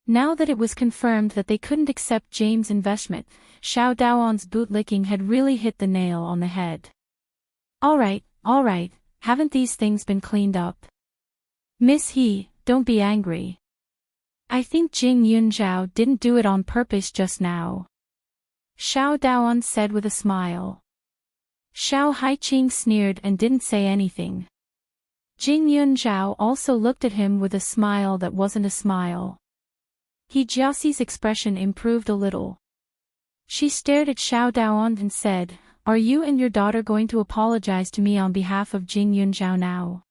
Now that it was confirmed that they couldn't accept James' investment, Xiao Daoan's bootlicking had really hit the nail on the head. All right, haven't these things been cleaned up? Miss He, don't be angry. I think Jing Yunzhao didn't do it on purpose just now. Xiao Daoan said with a smile. Xiao Haiqing sneered and didn't say anything. Jing Yunzhao also looked at him with a smile that wasn't a smile. He Jiaxi's expression improved a little. She stared at Xiao Daoan and said, "Are you and your daughter going to apologize to me on behalf of Jing Yunzhao now?"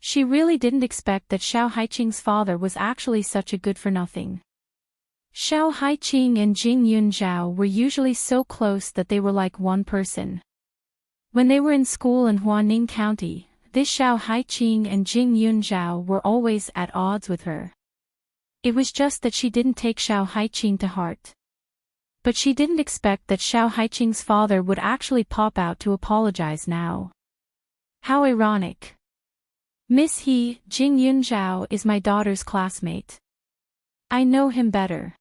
She really didn't expect that Xiao Haiqing's father was actually such a good-for-nothing. Xiao Haiqing and Jing Yunzhao were usually so close that they were like one person. When they were in school in Huaning County, this Xiao Haiqing and Jing Yunzhao were always at odds with her. It was just that she didn't take Xiao Haiqing to heart. But she didn't expect that Xiao Haiqing's father would actually pop out to apologize now. How ironic. Miss He, Jing Yunzhao is my daughter's classmate. I know him better.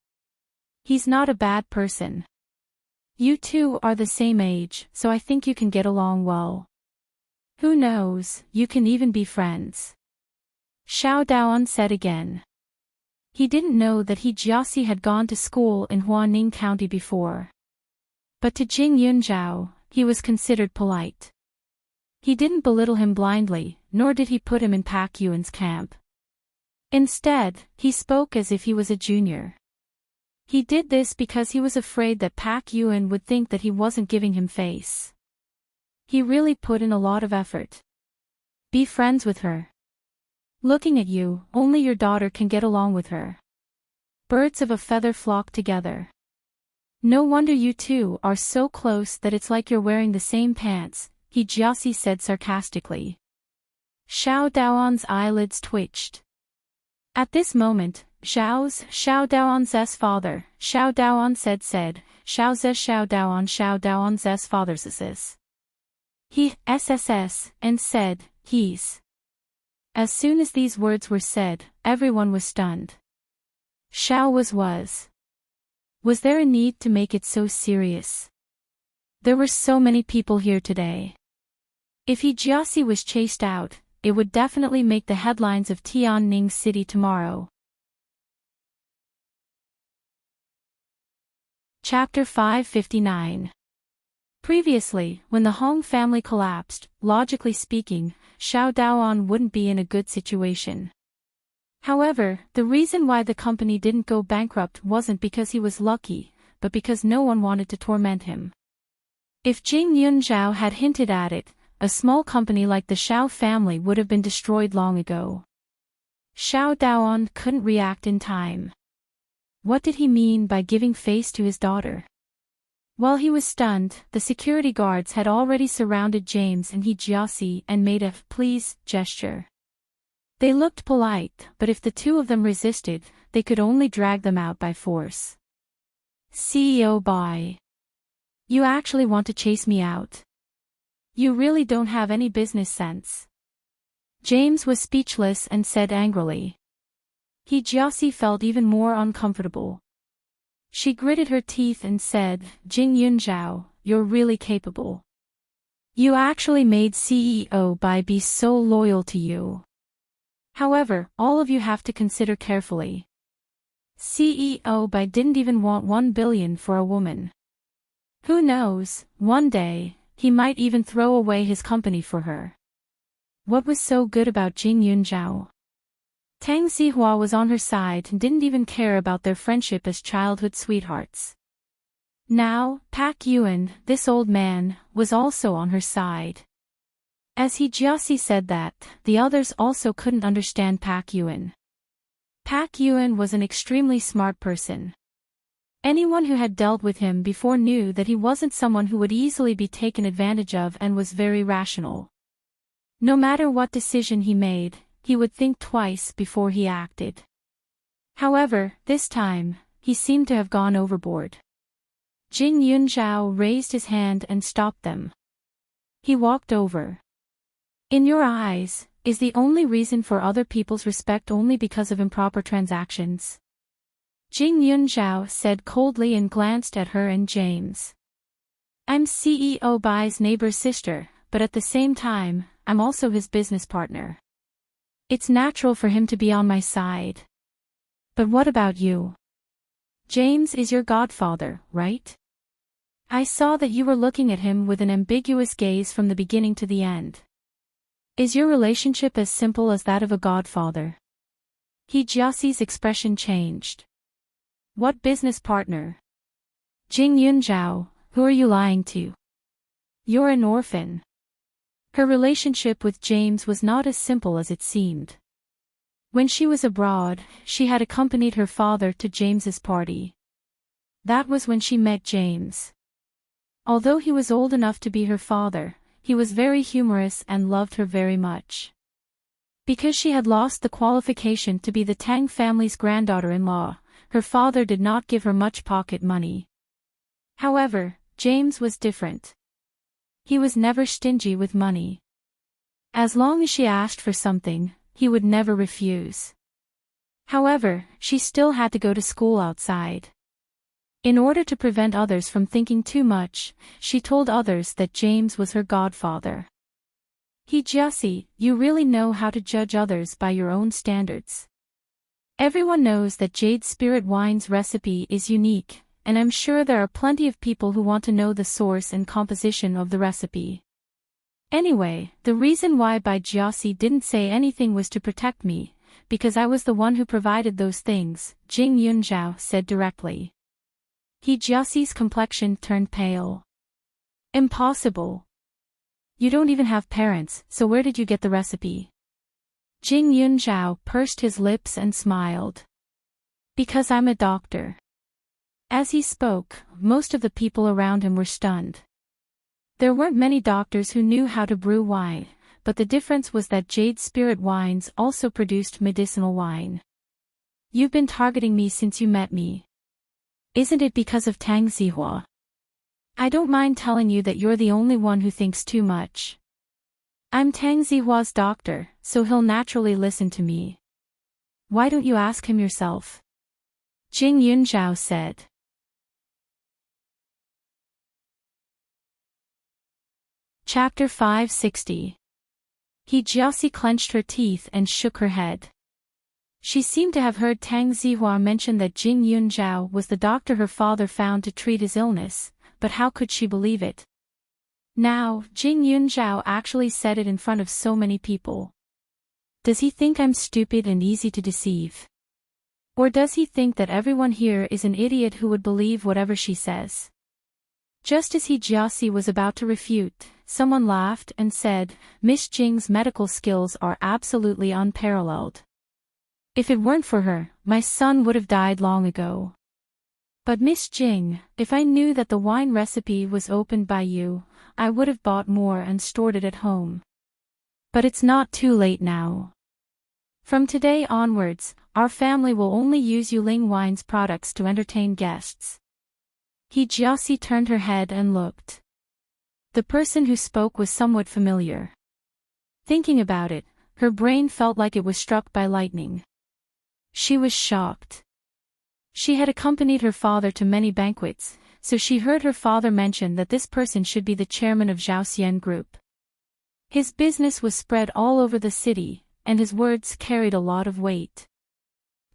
He's not a bad person. You two are the same age, so I think you can get along well. Who knows, you can even be friends. Xiao Daoan said again. He didn't know that He Jiaxi had gone to school in Huaning County before. But to Jing Yunzhao, he was considered polite. He didn't belittle him blindly, nor did he put him in Pak Yuan's camp. Instead, he spoke as if he was a junior. He did this because he was afraid that Pak Yuan would think that he wasn't giving him face. He really put in a lot of effort. Be friends with her. Looking at you, only your daughter can get along with her. Birds of a feather flock together. No wonder you two are so close that it's like you're wearing the same pants, He Jiaxi said sarcastically. Xiao Daoan's eyelids twitched. At this moment, Xiao Daoan's father, Xiao Daoan said, Xiao Daoan's father's He, SSS, and said, he's. As soon as these words were said, everyone was stunned. Xiao was. Was there a need to make it so serious? There were so many people here today. If He Jiaxi was chased out, it would definitely make the headlines of Tianning City tomorrow. Chapter 559. Previously, when the Hong family collapsed, logically speaking, Xiao Daoan wouldn't be in a good situation. However, the reason why the company didn't go bankrupt wasn't because he was lucky, but because no one wanted to torment him. If Jing Yunzhao had hinted at it, a small company like the Xiao family would have been destroyed long ago. Xiao Daoan couldn't react in time. What did he mean by giving face to his daughter? While he was stunned, the security guards had already surrounded James and He Jiaxi and made a "please" gesture. They looked polite, but if the two of them resisted, they could only drag them out by force. CEO Bai. You actually want to chase me out? You really don't have any business sense. James was speechless and said angrily. Jiaxi felt even more uncomfortable. She gritted her teeth and said, Jing Yunzhao, you're really capable. You actually made CEO Bai be so loyal to you. However, all of you have to consider carefully. CEO Bai didn't even want 1 billion for a woman. Who knows, one day, he might even throw away his company for her. What was so good about Jing Yunzhao? Tang Zihua was on her side and didn't even care about their friendship as childhood sweethearts. Now, Pak Yuan, this old man, was also on her side. As Jiaxi said that, the others also couldn't understand Pak Yuan. Pak Yuan was an extremely smart person. Anyone who had dealt with him before knew that he wasn't someone who would easily be taken advantage of and was very rational. No matter what decision he made, he would think twice before he acted. However, this time, he seemed to have gone overboard. Jing Yunzhao raised his hand and stopped them. He walked over. In your eyes, is the only reason for other people's respect only because of improper transactions? Jing Yunzhao said coldly and glanced at her and James. I'm CEO Bai's neighbor's sister, but at the same time, I'm also his business partner. It's natural for him to be on my side. But what about you? James is your godfather, right? I saw that you were looking at him with an ambiguous gaze from the beginning to the end. Is your relationship as simple as that of a godfather? Jiaxi's expression changed. What business partner? Jing Yunzhao, who are you lying to? You're an orphan. Her relationship with James was not as simple as it seemed. When she was abroad, she had accompanied her father to James's party. That was when she met James. Although he was old enough to be her father, he was very humorous and loved her very much. Because she had lost the qualification to be the Tang family's granddaughter-in-law, her father did not give her much pocket money. However, James was different. He was never stingy with money. As long as she asked for something, he would never refuse. However, she still had to go to school outside. In order to prevent others from thinking too much, she told others that James was her godfather. Jiaxi, you really know how to judge others by your own standards. Everyone knows that Jade Spirit Wine's recipe is unique, and I'm sure there are plenty of people who want to know the source and composition of the recipe. Anyway, the reason why Bai Jiaxi didn't say anything was to protect me, because I was the one who provided those things, Jing Yunzhao said directly. Jiaxi's complexion turned pale. Impossible. You don't even have parents, so where did you get the recipe? Jing Yunzhao pursed his lips and smiled. Because I'm a doctor. As he spoke, most of the people around him were stunned. There weren't many doctors who knew how to brew wine, but the difference was that Jade Spirit Wines also produced medicinal wine. You've been targeting me since you met me. Isn't it because of Tang Zihua? I don't mind telling you that you're the only one who thinks too much. I'm Tang Zihua's doctor, so he'll naturally listen to me. Why don't you ask him yourself? Jing Yunzhao said. Chapter 560. Jiaxi clenched her teeth and shook her head. She seemed to have heard Tang Zihua mention that Jing Yunzhao was the doctor her father found to treat his illness, but how could she believe it? Now, Jing Yunzhao actually said it in front of so many people. Does he think I'm stupid and easy to deceive? Or does he think that everyone here is an idiot who would believe whatever she says? Just as Jiaxi was about to refute, someone laughed and said, Miss Jing's medical skills are absolutely unparalleled. If it weren't for her, my son would have died long ago. But Miss Jing, if I knew that the wine recipe was opened by you, I would have bought more and stored it at home. But it's not too late now. From today onwards, our family will only use Yuling Wine's products to entertain guests. Jiaxi turned her head and looked. The person who spoke was somewhat familiar. Thinking about it, her brain felt like it was struck by lightning. She was shocked. She had accompanied her father to many banquets, so she heard her father mention that this person should be the chairman of Zhao Xian Group. His business was spread all over the city, and his words carried a lot of weight.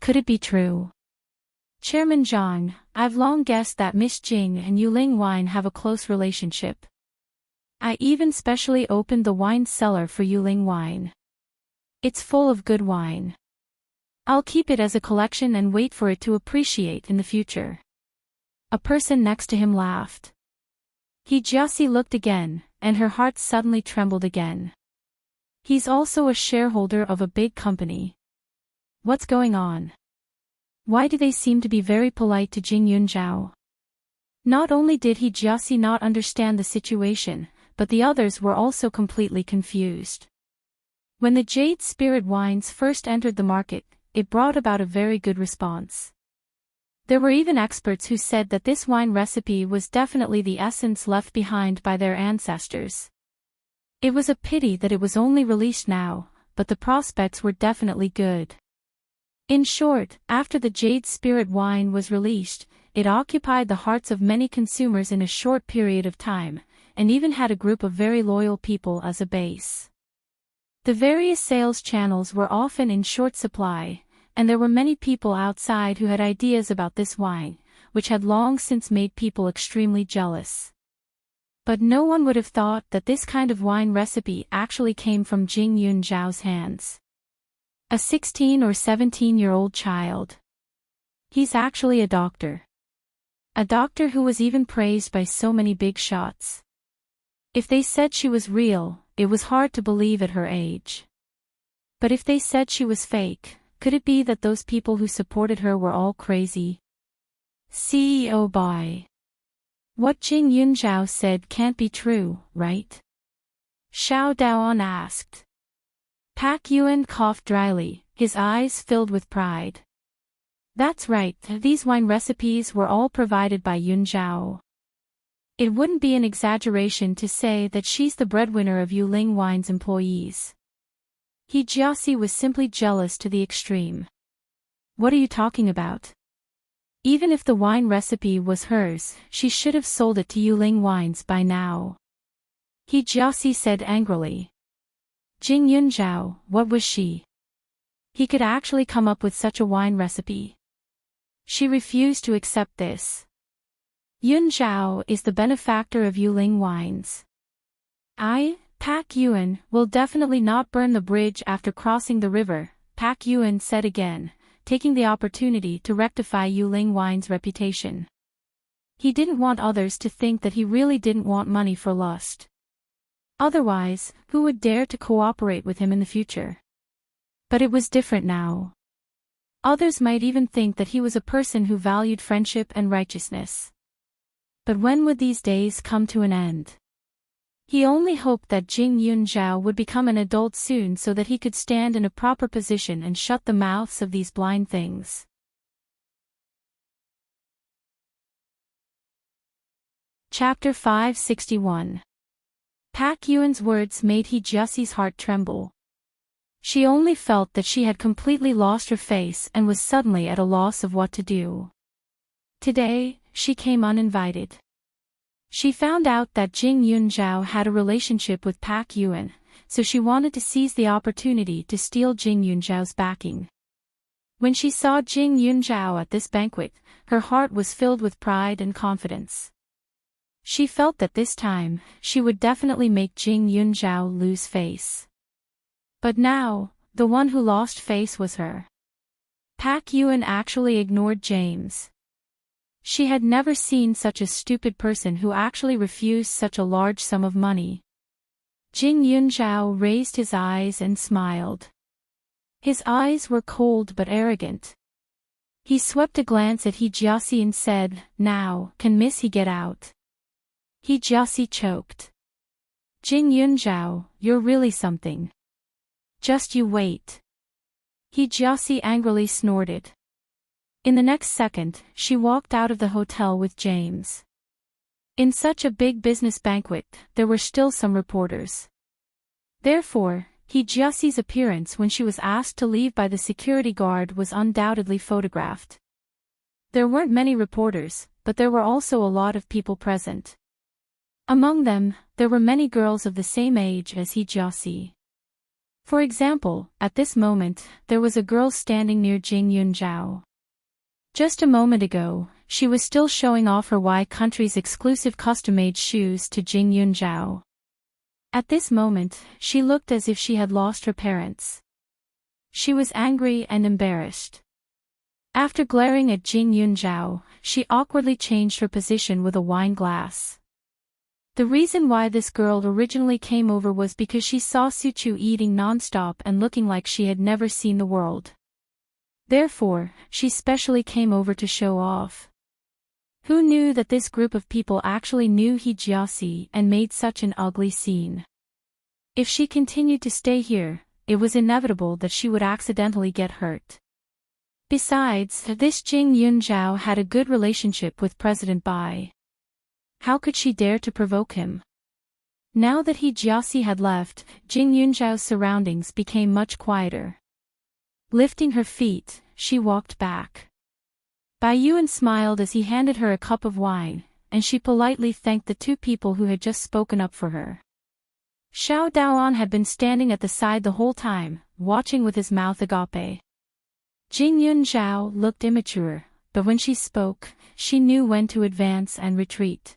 Could it be true? Chairman Zhang, I've long guessed that Miss Jing and Yuling Wine have a close relationship. I even specially opened the wine cellar for Yuling Wine. It's full of good wine. I'll keep it as a collection and wait for it to appreciate in the future. A person next to him laughed. He just looked again, and her heart suddenly trembled again. He's also a shareholder of a big company. What's going on? Why do they seem to be very polite to Jing Yunzhao? Not only did he just not understand the situation, but the others were also completely confused. When the Jade Spirit wines first entered the market, it brought about a very good response. There were even experts who said that this wine recipe was definitely the essence left behind by their ancestors. It was a pity that it was only released now, but the prospects were definitely good. In short, after the Jade Spirit wine was released, it occupied the hearts of many consumers in a short period of time, and even had a group of very loyal people as a base. The various sales channels were often in short supply, and there were many people outside who had ideas about this wine, which had long since made people extremely jealous. But no one would have thought that this kind of wine recipe actually came from Jing Yunzhao's hands. A 16 or 17-year-old child. He's actually a doctor. A doctor who was even praised by so many big shots. If they said she was real, it was hard to believe at her age. But if they said she was fake, could it be that those people who supported her were all crazy? CEO Bai. What Jing Yunzhao said can't be true, right? Xiao Daoan asked. Pak Yuan coughed dryly, his eyes filled with pride. That's right, these wine recipes were all provided by Yunzhao. It wouldn't be an exaggeration to say that she's the breadwinner of Yuling Wine's employees. He Jiaxi was simply jealous to the extreme. What are you talking about? Even if the wine recipe was hers, she should have sold it to Yuling Wines by now. He Jiaxi said angrily. Jing Yunzhao, what was she? He could actually come up with such a wine recipe. She refused to accept this. Yunzhao is the benefactor of Yuling Wines. Pak Yuan, will definitely not burn the bridge after crossing the river, Pak Yuan said again, taking the opportunity to rectify Yuling Wine's reputation. He didn't want others to think that he really didn't want money for lust. Otherwise, who would dare to cooperate with him in the future? But it was different now. Others might even think that he was a person who valued friendship and righteousness. But when would these days come to an end? He only hoped that Jing Yunzhao would become an adult soon so that he could stand in a proper position and shut the mouths of these blind things. Chapter 561. Pak Yuan's words made He Jiaxi's heart tremble. She only felt that she had completely lost her face and was suddenly at a loss of what to do. Today, she came uninvited. She found out that Jing Yunzhao had a relationship with Pak Yuan, so she wanted to seize the opportunity to steal Jing Yunzhao's backing. When she saw Jing Yunzhao at this banquet, her heart was filled with pride and confidence. She felt that this time, she would definitely make Jing Yunzhao lose face. But now, the one who lost face was her. Pak Yuan actually ignored James. She had never seen such a stupid person who actually refused such a large sum of money. Jing Yunzhao raised his eyes and smiled. His eyes were cold but arrogant. He swept a glance at He Jiaxi and said, "Now, can Miss He get out?" He Jiaxi choked. Jing Yunzhao, you're really something. Just you wait. He Jiaxi angrily snorted. In the next second, she walked out of the hotel with James. In such a big business banquet, there were still some reporters. Therefore, He Jiaxi's appearance when she was asked to leave by the security guard was undoubtedly photographed. There weren't many reporters, but there were also a lot of people present. Among them, there were many girls of the same age as He Jiaxi. For example, at this moment, there was a girl standing near Jing Yunzhao. Just a moment ago, she was still showing off her Y country's exclusive custom-made shoes to Jing Yunzhao. At this moment, she looked as if she had lost her parents. She was angry and embarrassed. After glaring at Jing Yunzhao, she awkwardly changed her position with a wine glass. The reason why this girl originally came over was because she saw Suchu eating non-stop and looking like she had never seen the world. Therefore, she specially came over to show off. Who knew that this group of people actually knew He Jiaxi and made such an ugly scene? If she continued to stay here, it was inevitable that she would accidentally get hurt. Besides, this Jing Yunzhao had a good relationship with President Bai. How could she dare to provoke him? Now that He Jiaxi had left, Jing Yunzhao's surroundings became much quieter. Lifting her feet, she walked back. Bai Yuan smiled as he handed her a cup of wine, and she politely thanked the two people who had just spoken up for her. Xiao Daoan had been standing at the side the whole time, watching with his mouth agape. Jing Yunzhao looked immature, but when she spoke, she knew when to advance and retreat.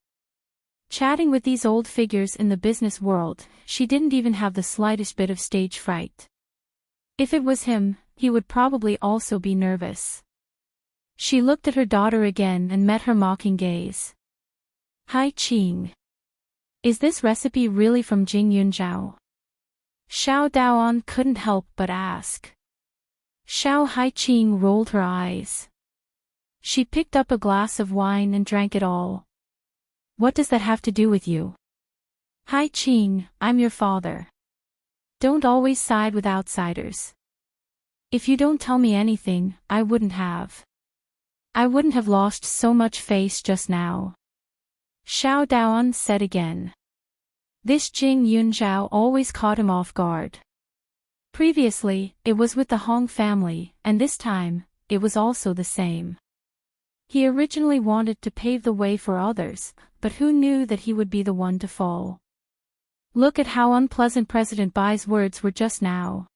Chatting with these old figures in the business world, she didn't even have the slightest bit of stage fright. If it was him, he would probably also be nervous. She looked at her daughter again and met her mocking gaze. Hai Qing. Is this recipe really from Jing Yunzhao? Xiao Daoan couldn't help but ask. Xiao Haiqing rolled her eyes. She picked up a glass of wine and drank it all. What does that have to do with you? Haiqing, I'm your father. Don't always side with outsiders. If you don't tell me anything, I wouldn't have lost so much face just now. Xiao Daoan said again. This Jing Yunzhao always caught him off guard. Previously, it was with the Hong family, and this time, it was also the same. He originally wanted to pave the way for others, but who knew that he would be the one to fall? Look at how unpleasant President Bai's words were just now.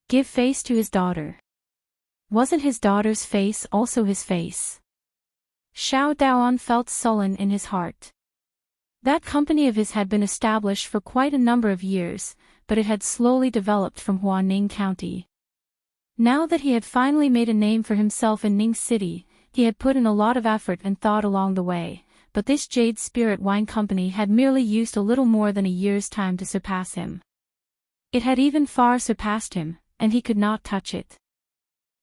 Give face to his daughter. Wasn't his daughter's face also his face? Xiao Daoan felt sullen in his heart. That company of his had been established for quite a number of years, but it had slowly developed from Huaning County. Now that he had finally made a name for himself in Ning City, he had put in a lot of effort and thought along the way, but this Jade Spirit Wine Company had merely used a little more than a year's time to surpass him. It had even far surpassed him, and he could not touch it.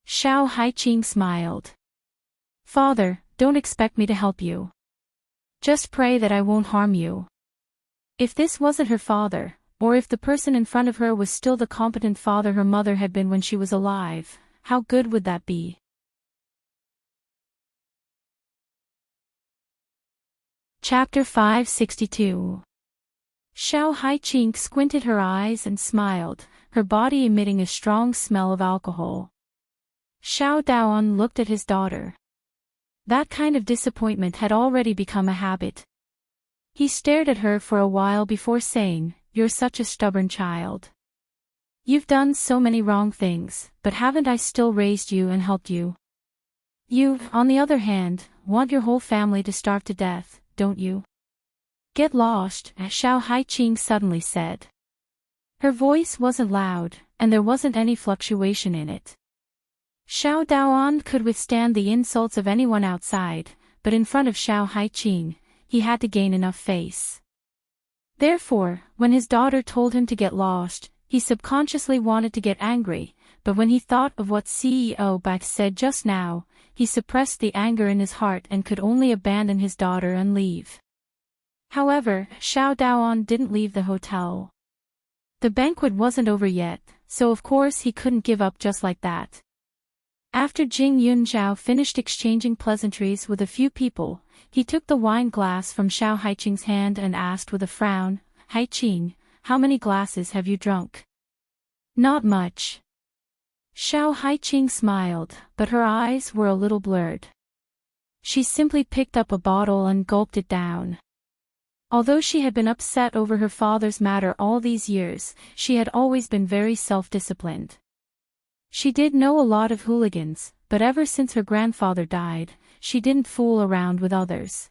Xiao Haiqing smiled. Father, don't expect me to help you. Just pray that I won't harm you. If this wasn't her father, or if the person in front of her was still the competent father her mother had been when she was alive, how good would that be? Chapter 562. Xiao Haiqing squinted her eyes and smiled, her body emitting a strong smell of alcohol. Xiao Daoan looked at his daughter. That kind of disappointment had already become a habit. He stared at her for a while before saying, You're such a stubborn child. You've done so many wrong things, but haven't I still raised you and helped you? You, on the other hand, want your whole family to starve to death, don't you? Get lost, Xiao Haiqing suddenly said. Her voice wasn't loud, and there wasn't any fluctuation in it. Xiao Daoan could withstand the insults of anyone outside, but in front of Xiao Haiqing, he had to gain enough face. Therefore, when his daughter told him to get lost, he subconsciously wanted to get angry, but when he thought of what CEO Bai said just now, he suppressed the anger in his heart and could only abandon his daughter and leave. However, Xiao Daoan didn't leave the hotel. The banquet wasn't over yet, so of course he couldn't give up just like that. After Jing Yunzhao finished exchanging pleasantries with a few people, he took the wine glass from Xiao Haiqing's hand and asked with a frown, Haiqing, how many glasses have you drunk? Not much. Xiao Haiqing smiled, but her eyes were a little blurred. She simply picked up a bottle and gulped it down. Although she had been upset over her father's matter all these years, she had always been very self-disciplined. She did know a lot of hooligans, but ever since her grandfather died, she didn't fool around with others.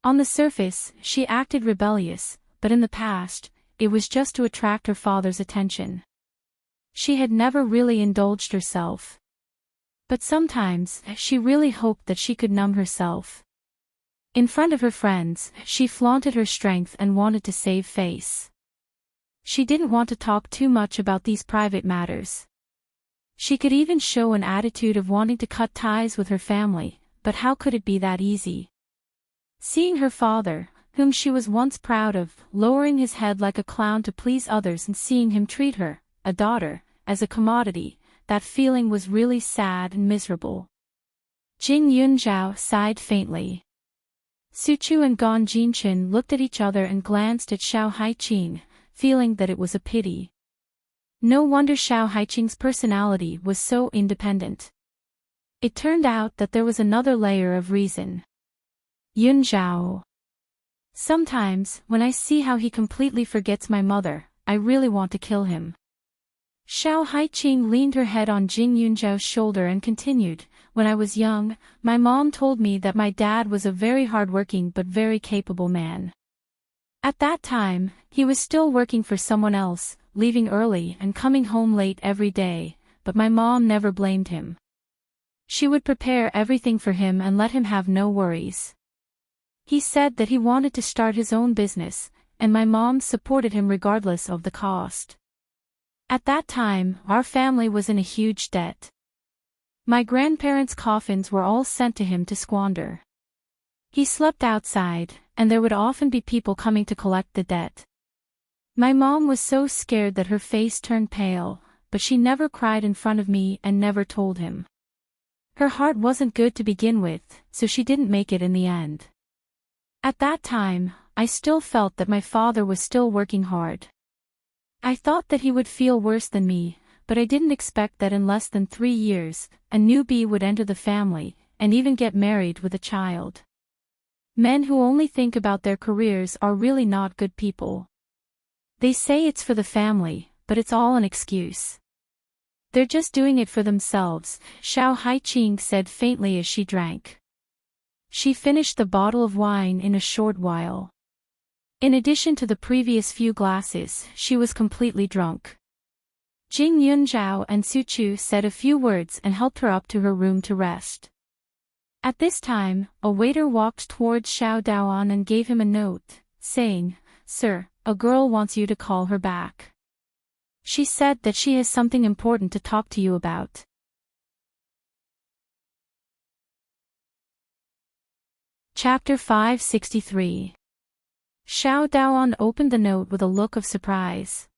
On the surface, she acted rebellious, but in the past, it was just to attract her father's attention. She had never really indulged herself. But sometimes, she really hoped that she could numb herself. In front of her friends, she flaunted her strength and wanted to save face. She didn't want to talk too much about these private matters. She could even show an attitude of wanting to cut ties with her family, but how could it be that easy? Seeing her father, whom she was once proud of, lowering his head like a clown to please others and seeing him treat her, a daughter, as a commodity, that feeling was really sad and miserable. Jing Yunzhao sighed faintly. Suchu and Gong Jinchen looked at each other and glanced at Xiao Haiqing, feeling that it was a pity. No wonder Xiao Haiqing's personality was so independent. It turned out that there was another layer of reason. Yunzhao. Sometimes, when I see how he completely forgets my mother, I really want to kill him. Xiao Haiqing leaned her head on Jing Yunzhao's shoulder and continued, when I was young, my mom told me that my dad was a very hardworking but very capable man. At that time, he was still working for someone else, leaving early and coming home late every day, but my mom never blamed him. She would prepare everything for him and let him have no worries. He said that he wanted to start his own business, and my mom supported him regardless of the cost. At that time, our family was in a huge debt. My grandparents' coffins were all sent to him to squander. He slept outside, and there would often be people coming to collect the debt. My mom was so scared that her face turned pale, but she never cried in front of me and never told him. Her heart wasn't good to begin with, so she didn't make it in the end. At that time, I still felt that my father was still working hard. I thought that he would feel worse than me, but I didn't expect that in less than 3 years, a newbie would enter the family, and even get married with a child. Men who only think about their careers are really not good people. They say it's for the family, but it's all an excuse. They're just doing it for themselves, Xiao Haiqing said faintly as she drank. She finished the bottle of wine in a short while. In addition to the previous few glasses, she was completely drunk. Jing Yunzhao and Suchu said a few words and helped her up to her room to rest. At this time, a waiter walked towards Xiao Daoan and gave him a note, saying, "Sir, a girl wants you to call her back. She said that she has something important to talk to you about." Chapter 563. Xiao Daoan opened the note with a look of surprise.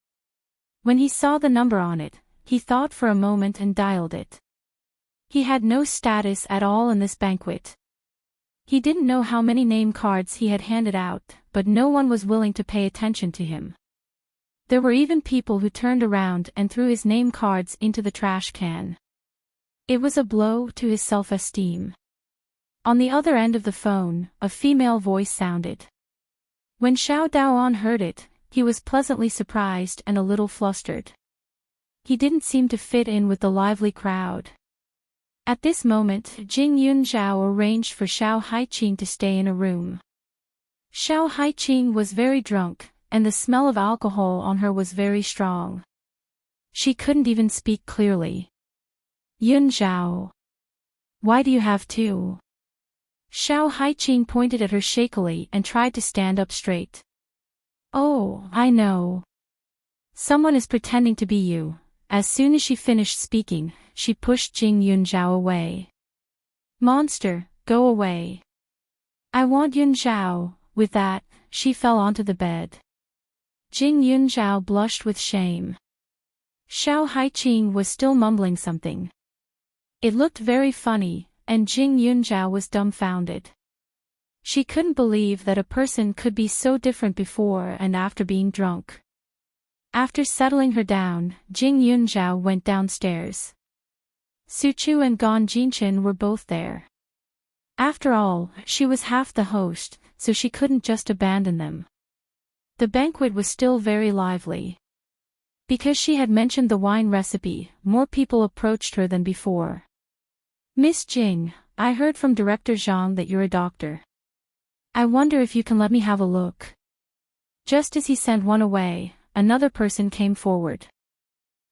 When he saw the number on it, he thought for a moment and dialed it. He had no status at all in this banquet. He didn't know how many name cards he had handed out, but no one was willing to pay attention to him. There were even people who turned around and threw his name cards into the trash can. It was a blow to his self-esteem. On the other end of the phone, a female voice sounded. When Xiao Daoan heard it, he was pleasantly surprised and a little flustered. He didn't seem to fit in with the lively crowd. At this moment, Jing Yunzhao arranged for Xiao Haiqing to stay in a room. Xiao Haiqing was very drunk, and the smell of alcohol on her was very strong. She couldn't even speak clearly. "Yunzhao. Why do you have two?" Xiao Haiqing pointed at her shakily and tried to stand up straight. "Oh, I know. Someone is pretending to be you." As soon as she finished speaking, she pushed Jing Yunzhao away. "Monster, go away. I want Yunzhao." With that, she fell onto the bed. Jing Yunzhao blushed with shame. Xiao Haiqing was still mumbling something. It looked very funny, and Jing Yunzhao was dumbfounded. She couldn't believe that a person could be so different before and after being drunk. After settling her down, Jing Yunzhao went downstairs. Suchu and Gon Jinshin were both there. After all, she was half the host, so she couldn't just abandon them. The banquet was still very lively. Because she had mentioned the wine recipe, more people approached her than before. Miss Jing, I heard from Director Zhang that you're a doctor. I wonder if you can let me have a look. Just as he sent one away, another person came forward.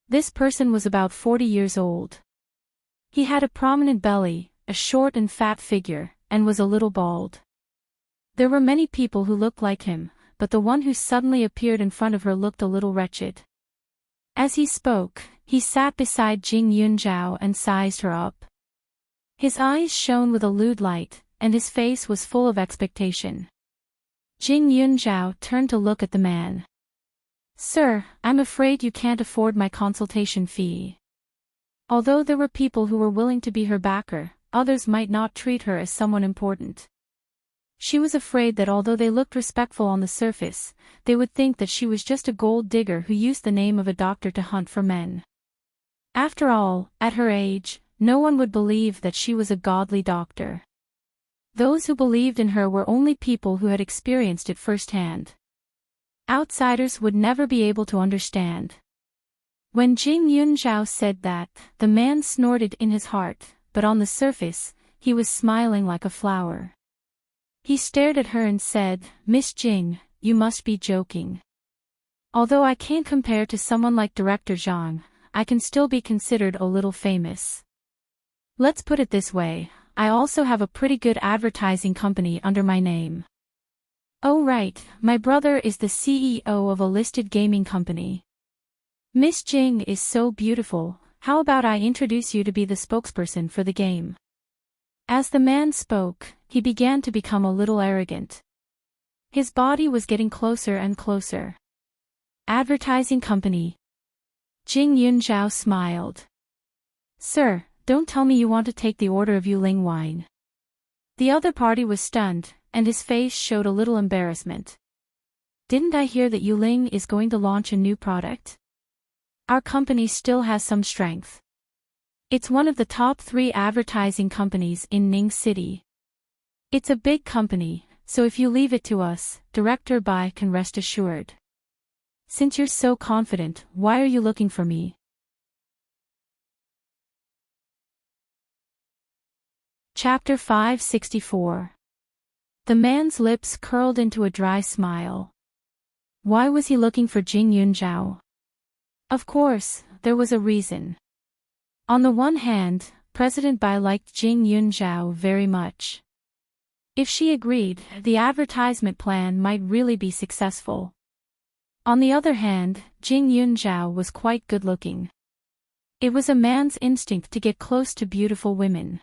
This person was about 40 years old. He had a prominent belly, a short and fat figure, and was a little bald. There were many people who looked like him, but the one who suddenly appeared in front of her looked a little wretched. As he spoke, he sat beside Jing Yunzhao and sized her up. His eyes shone with a lewd light, and his face was full of expectation. Jing Yunzhao turned to look at the man. Sir, I'm afraid you can't afford my consultation fee. Although there were people who were willing to be her backer, others might not treat her as someone important. She was afraid that although they looked respectful on the surface, they would think that she was just a gold digger who used the name of a doctor to hunt for men. After all, at her age, no one would believe that she was a godly doctor. Those who believed in her were only people who had experienced it firsthand. Outsiders would never be able to understand. When Jing Yunzhao said that, the man snorted in his heart, but on the surface, he was smiling like a flower. He stared at her and said, Miss Jing, you must be joking. Although I can't compare to someone like Director Zhang, I can still be considered a little famous. Let's put it this way, I also have a pretty good advertising company under my name. Oh right, my brother is the CEO of a listed gaming company. Miss Jing is so beautiful, how about I introduce you to be the spokesperson for the game? As the man spoke, he began to become a little arrogant. His body was getting closer and closer. Advertising company. Jing Yunzhao smiled. Sir, don't tell me you want to take the order of Yuling wine. The other party was stunned, and his face showed a little embarrassment. Didn't I hear that Yuling is going to launch a new product? Our company still has some strength. It's one of the top 3 advertising companies in Ning City. It's a big company, so if you leave it to us, Director Bai can rest assured. Since you're so confident, why are you looking for me? Chapter 564. The man's lips curled into a dry smile. Why was he looking for Jing Yunzhao? Of course, there was a reason. On the one hand, President Bai liked Jing Yunzhao very much. If she agreed, the advertisement plan might really be successful. On the other hand, Jing Yunzhao was quite good-looking. It was a man's instinct to get close to beautiful women.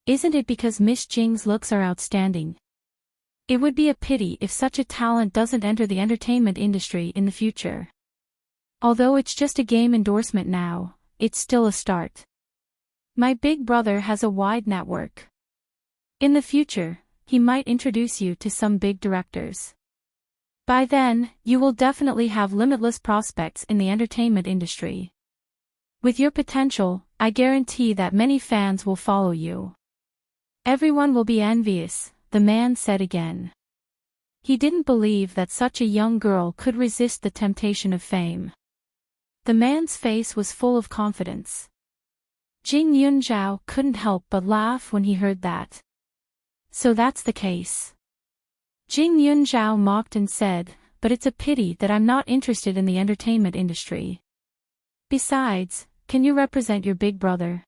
Isn't it because Miss Jing's looks are outstanding? It would be a pity if such a talent doesn't enter the entertainment industry in the future. Although it's just a game endorsement now, it's still a start. My big brother has a wide network. In the future, he might introduce you to some big directors. By then, you will definitely have limitless prospects in the entertainment industry. With your potential, I guarantee that many fans will follow you. Everyone will be envious, the man said again. He didn't believe that such a young girl could resist the temptation of fame. The man's face was full of confidence. Jing Yunzhao couldn't help but laugh when he heard that. So that's the case. Jing Yunzhao mocked and said, but it's a pity that I'm not interested in the entertainment industry. Besides, can you represent your big brother?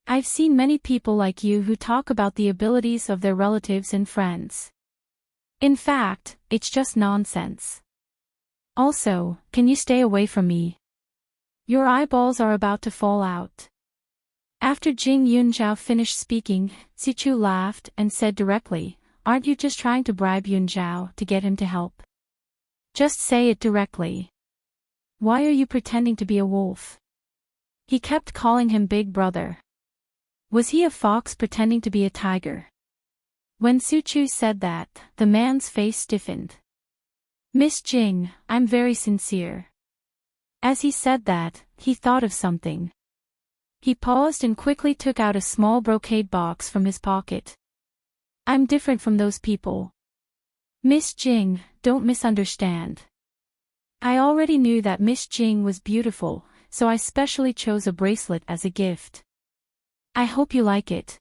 I've seen many people like you who talk about the abilities of their relatives and friends. In fact, it's just nonsense. Also, can you stay away from me? Your eyeballs are about to fall out. After Jing Yunzhao finished speaking, Sichu laughed and said directly, aren't you just trying to bribe Yunzhao to get him to help? Just say it directly. Why are you pretending to be a wolf? He kept calling him big brother. Was he a fox pretending to be a tiger? When Suchu said that, the man's face stiffened. Miss Jing, I'm very sincere. As he said that, he thought of something. He paused and quickly took out a small brocade box from his pocket. I'm different from those people. Miss Jing, don't misunderstand. I already knew that Miss Jing was beautiful, so I specially chose a bracelet as a gift. I hope you like it.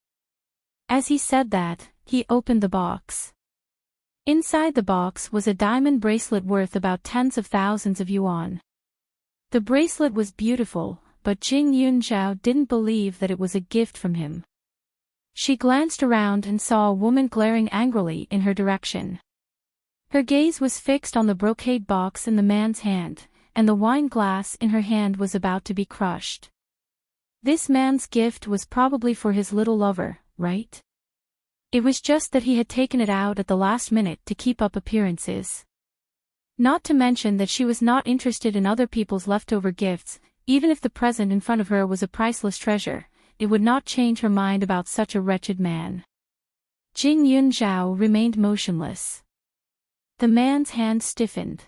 As he said that, he opened the box. Inside the box was a diamond bracelet worth about tens of thousands of yuan. The bracelet was beautiful, but Jing Yunzhao didn't believe that it was a gift from him. She glanced around and saw a woman glaring angrily in her direction. Her gaze was fixed on the brocade box in the man's hand, and the wine glass in her hand was about to be crushed. This man's gift was probably for his little lover, right? It was just that he had taken it out at the last minute to keep up appearances. Not to mention that she was not interested in other people's leftover gifts. Even if the present in front of her was a priceless treasure, it would not change her mind about such a wretched man. Jing Yunzhao remained motionless. The man's hand stiffened.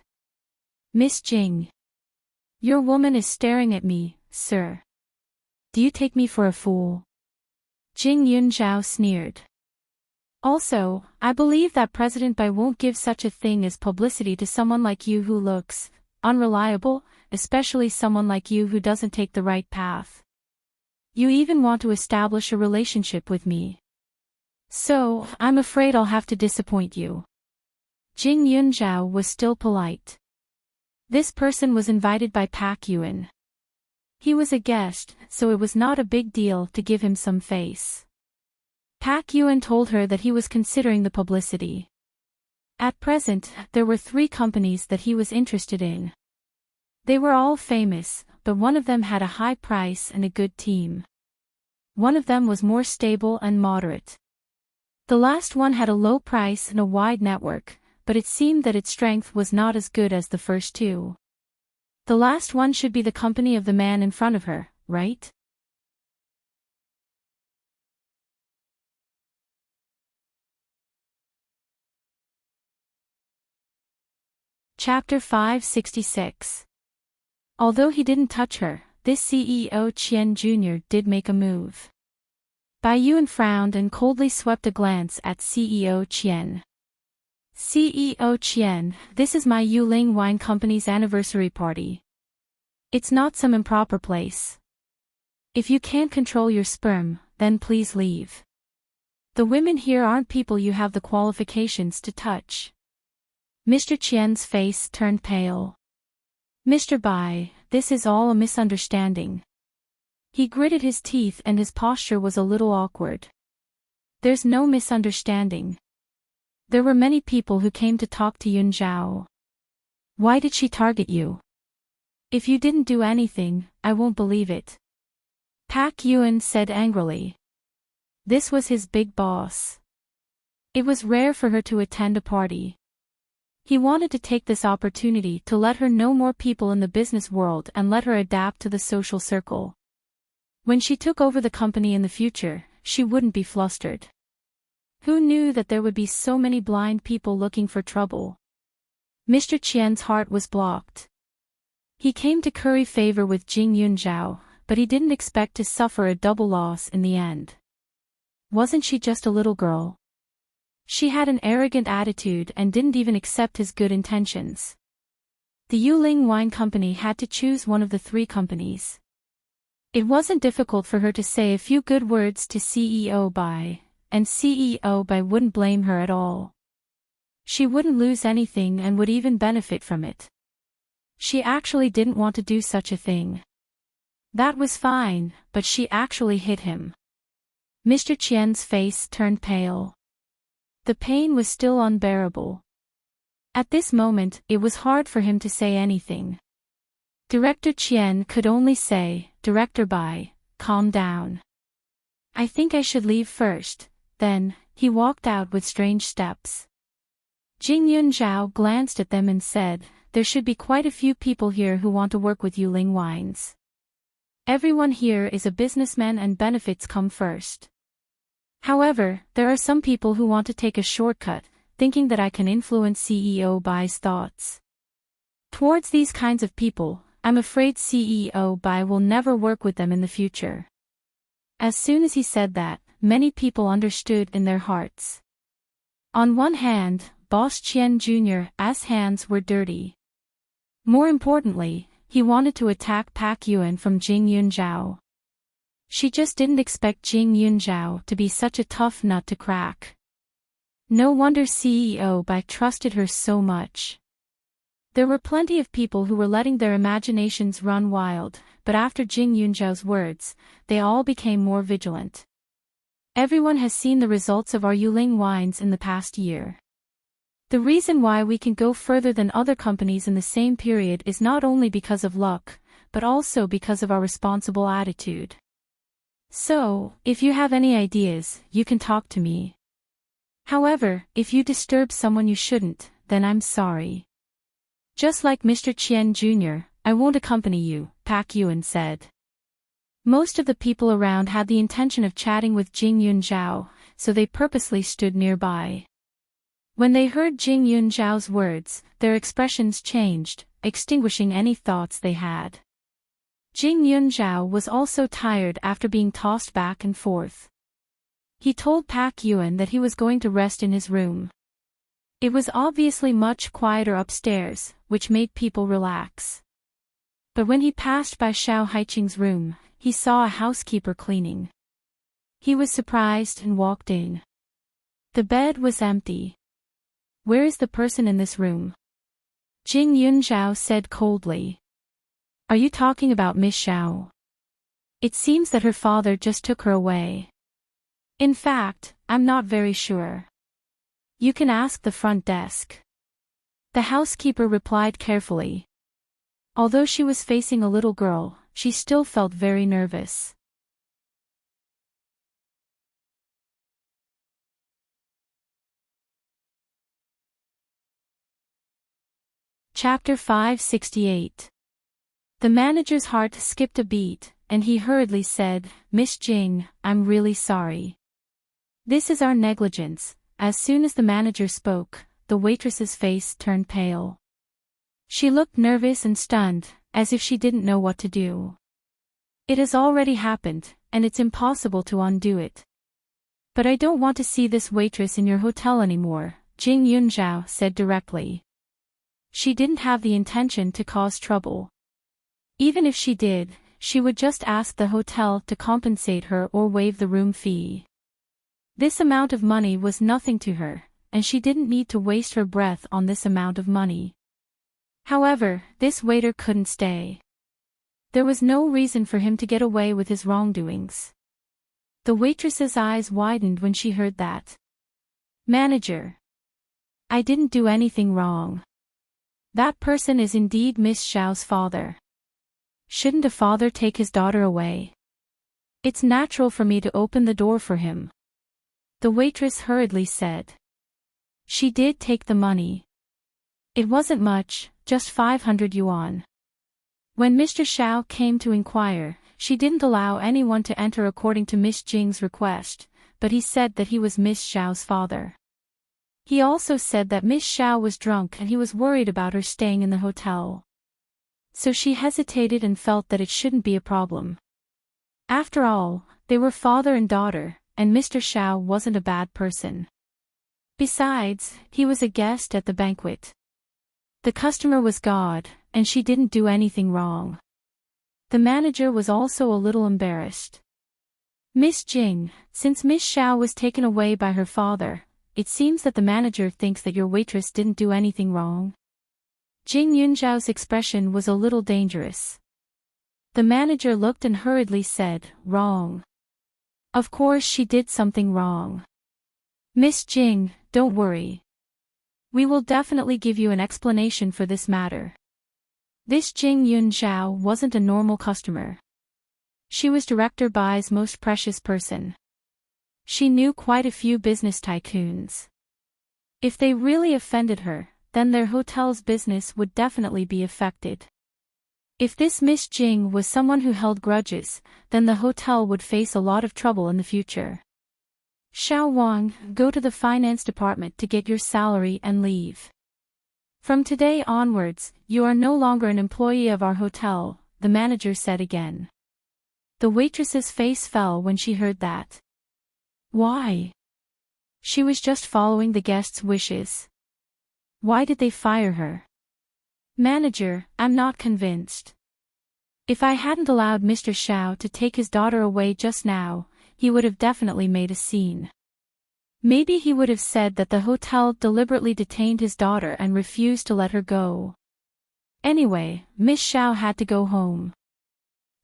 Miss Jing. Your woman is staring at me, sir. Do you take me for a fool? Jing Yunzhao sneered. Also, I believe that President Bai won't give such a thing as publicity to someone like you who looks unreliable, especially someone like you who doesn't take the right path. You even want to establish a relationship with me. So, I'm afraid I'll have to disappoint you. Jing Yunzhao was still polite. This person was invited by Pak Yuan. He was a guest, so it was not a big deal to give him some face. Pak Yuan told her that he was considering the publicity. At present, there were 3 companies that he was interested in. They were all famous, but one of them had a high price and a good team. One of them was more stable and moderate. The last one had a low price and a wide network, but it seemed that its strength was not as good as the first 2. The last one should be the company of the man in front of her, right? Chapter 566. Although he didn't touch her, this CEO Qian Jr. did make a move. Bai Yuan frowned and coldly swept a glance at CEO Qian. CEO Qian, this is my Yuling Wine Company's anniversary party. It's not some improper place. If you can't control your sperm, then please leave. The women here aren't people you have the qualifications to touch. Mr. Qian's face turned pale. Mr. Bai, this is all a misunderstanding. He gritted his teeth and his posture was a little awkward. There's no misunderstanding. There were many people who came to talk to Yun Zhao. Why did she target you? If you didn't do anything, I won't believe it. Pak Yuan said angrily. This was his big boss. It was rare for her to attend a party. He wanted to take this opportunity to let her know more people in the business world and let her adapt to the social circle. When she took over the company in the future, she wouldn't be flustered. Who knew that there would be so many blind people looking for trouble? Mr. Qian's heart was blocked. He came to curry favor with Jing Yunzhao, but he didn't expect to suffer a double loss in the end. Wasn't she just a little girl? She had an arrogant attitude and didn't even accept his good intentions. The Yuling Wine Company had to choose one of the 3 companies. It wasn't difficult for her to say a few good words to CEO Bai, and CEO Bai wouldn't blame her at all. She wouldn't lose anything and would even benefit from it. She actually didn't want to do such a thing. That was fine, but she actually hit him. Mr. Qian's face turned pale. The pain was still unbearable. At this moment, it was hard for him to say anything. Director Qian could only say, Director Bai, calm down. I think I should leave first. Then, he walked out with strange steps. Jing Yunzhao glanced at them and said, there should be quite a few people here who want to work with Yuling Wines. Everyone here is a businessman and benefits come first. However, there are some people who want to take a shortcut, thinking that I can influence CEO Bai's thoughts. Towards these kinds of people, I'm afraid CEO Bai will never work with them in the future. As soon as he said that, many people understood in their hearts. On one hand, Boss Chen Jr.'s hands were dirty. More importantly, he wanted to attack Pak Yuan from Jing Yunzhao. She just didn't expect Jing Yunzhao to be such a tough nut to crack. No wonder CEO Bai trusted her so much. There were plenty of people who were letting their imaginations run wild, but after Jing Yunzhao's words, they all became more vigilant. Everyone has seen the results of our Yuling wines in the past year. The reason why we can go further than other companies in the same period is not only because of luck, but also because of our responsible attitude. So, if you have any ideas, you can talk to me. However, if you disturb someone you shouldn't, then I'm sorry. Just like Mr. Chen Jr., I won't accompany you, Pak Yuan said. Most of the people around had the intention of chatting with Jing Yunzhao, so they purposely stood nearby. When they heard Jing Yunzhao's words, their expressions changed, extinguishing any thoughts they had. Jing Yunzhao was also tired after being tossed back and forth. He told Pak Yuan that he was going to rest in his room. It was obviously much quieter upstairs, which made people relax. But when he passed by Xiao Haiqing's room, he saw a housekeeper cleaning. He was surprised and walked in. The bed was empty. Where is the person in this room? Jing Yunzhao said coldly. Are you talking about Miss Xiao? It seems that her father just took her away. In fact, I'm not very sure. You can ask the front desk. The housekeeper replied carefully. Although she was facing a little girl, she still felt very nervous. Chapter 568. The manager's heart skipped a beat, and he hurriedly said, Miss Jing, I'm really sorry. This is our negligence. As soon as the manager spoke, the waitress's face turned pale. She looked nervous and stunned, as if she didn't know what to do. It has already happened, and it's impossible to undo it. But I don't want to see this waitress in your hotel anymore, Jing Yunzhao said directly. She didn't have the intention to cause trouble. Even if she did, she would just ask the hotel to compensate her or waive the room fee. This amount of money was nothing to her, and she didn't need to waste her breath on this amount of money. However, this waiter couldn't stay. There was no reason for him to get away with his wrongdoings. The waitress's eyes widened when she heard that. Manager. I didn't do anything wrong. That person is indeed Miss Xiao's father. Shouldn't a father take his daughter away? It's natural for me to open the door for him. The waitress hurriedly said. She did take the money. It wasn't much, just 500 yuan. When Mr. Xiao came to inquire, she didn't allow anyone to enter according to Miss Jing's request, but he said that he was Miss Xiao's father. He also said that Miss Xiao was drunk and he was worried about her staying in the hotel. So she hesitated and felt that it shouldn't be a problem. After all, they were father and daughter, and Mr. Xiao wasn't a bad person. Besides, he was a guest at the banquet. The customer was God, and she didn't do anything wrong. The manager was also a little embarrassed. Miss Jing, since Miss Xiao was taken away by her father, it seems that the manager thinks that your waitress didn't do anything wrong. Jing Yunzhao's expression was a little dangerous. The manager looked and hurriedly said, wrong. Of course she did something wrong. Miss Jing, don't worry. We will definitely give you an explanation for this matter. This Jing Yunzhao wasn't a normal customer. She was Director Bai's most precious person. She knew quite a few business tycoons. If they really offended her, then their hotel's business would definitely be affected. If this Miss Jing was someone who held grudges, then the hotel would face a lot of trouble in the future. Xiao Wang, go to the finance department to get your salary and leave. From today onwards, you are no longer an employee of our hotel, the manager said again. The waitress's face fell when she heard that. Why? She was just following the guests' wishes. Why did they fire her? Manager, I'm not convinced. If I hadn't allowed Mr. Xiao to take his daughter away just now, he would have definitely made a scene. Maybe he would have said that the hotel deliberately detained his daughter and refused to let her go. Anyway, Miss Xiao had to go home.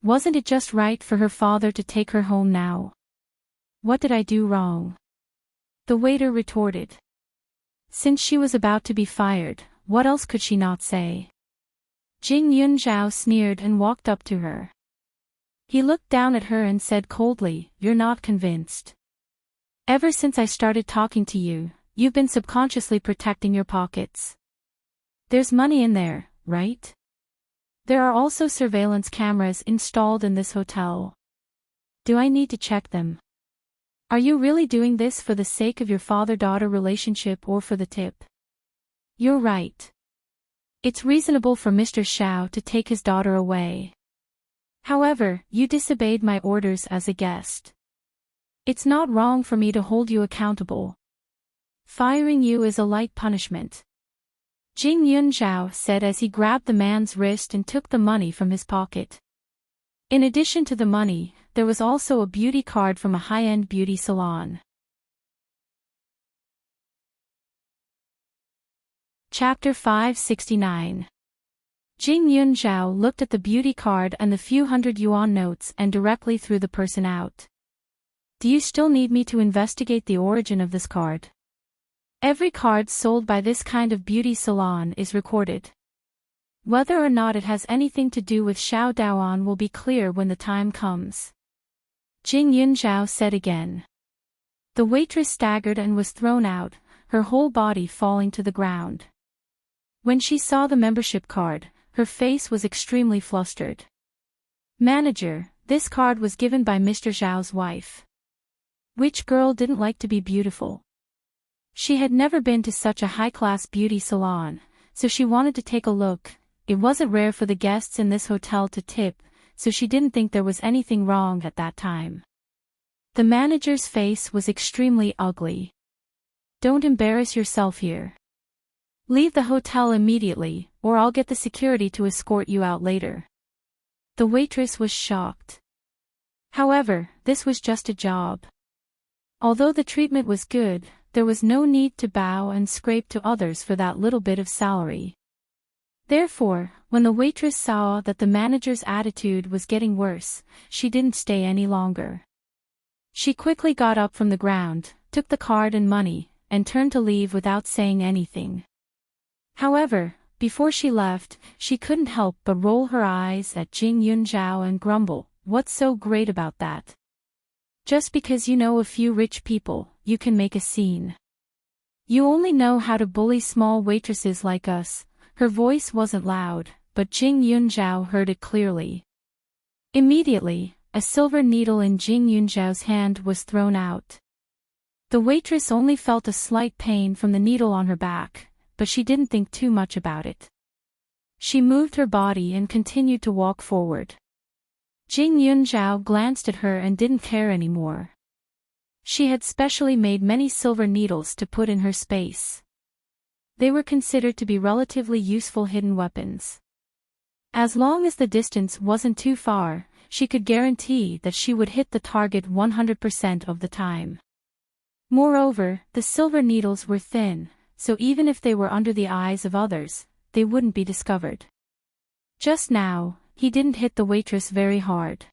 Wasn't it just right for her father to take her home now? What did I do wrong? The waiter retorted. Since she was about to be fired, what else could she not say? Jing Yunzhao sneered and walked up to her. He looked down at her and said coldly, "You're not convinced. Ever since I started talking to you, you've been subconsciously protecting your pockets. There's money in there, right? There are also surveillance cameras installed in this hotel. Do I need to check them? Are you really doing this for the sake of your father-daughter relationship or for the tip? You're right. It's reasonable for Mr. Xiao to take his daughter away. However, you disobeyed my orders as a guest. It's not wrong for me to hold you accountable. Firing you is a light punishment," Jing Yunzhao said as he grabbed the man's wrist and took the money from his pocket. In addition to the money, there was also a beauty card from a high-end beauty salon. Chapter 569. Jing Yunzhao looked at the beauty card and the few hundred yuan notes and directly threw the person out. Do you still need me to investigate the origin of this card? Every card sold by this kind of beauty salon is recorded. Whether or not it has anything to do with Xiao Daoan will be clear when the time comes. Jing Yunzhao said again. The waitress staggered and was thrown out, her whole body falling to the ground. When she saw the membership card, her face was extremely flustered. Manager, this card was given by Mr. Zhao's wife. Which girl didn't like to be beautiful? She had never been to such a high-class beauty salon, so she wanted to take a look. It wasn't rare for the guests in this hotel to tip, so she didn't think there was anything wrong at that time. The manager's face was extremely ugly. Don't embarrass yourself here. Leave the hotel immediately, or I'll get the security to escort you out later. The waitress was shocked. However, this was just a job. Although the treatment was good, there was no need to bow and scrape to others for that little bit of salary. Therefore, when the waitress saw that the manager's attitude was getting worse, she didn't stay any longer. She quickly got up from the ground, took the card and money, and turned to leave without saying anything. However, before she left, she couldn't help but roll her eyes at Jing Yunzhao and grumble, "What's so great about that? Just because you know a few rich people, you can make a scene. You only know how to bully small waitresses like us." Her voice wasn't loud, but Jing Yunzhao heard it clearly. Immediately, a silver needle in Jing Yunzhao's hand was thrown out. The waitress only felt a slight pain from the needle on her back, but she didn't think too much about it. She moved her body and continued to walk forward. Jing Yunzhao glanced at her and didn't care anymore. She had specially made many silver needles to put in her space. They were considered to be relatively useful hidden weapons. As long as the distance wasn't too far, she could guarantee that she would hit the target 100% of the time. Moreover, the silver needles were thin, so even if they were under the eyes of others, they wouldn't be discovered. Just now, he didn't hit the waitress very hard.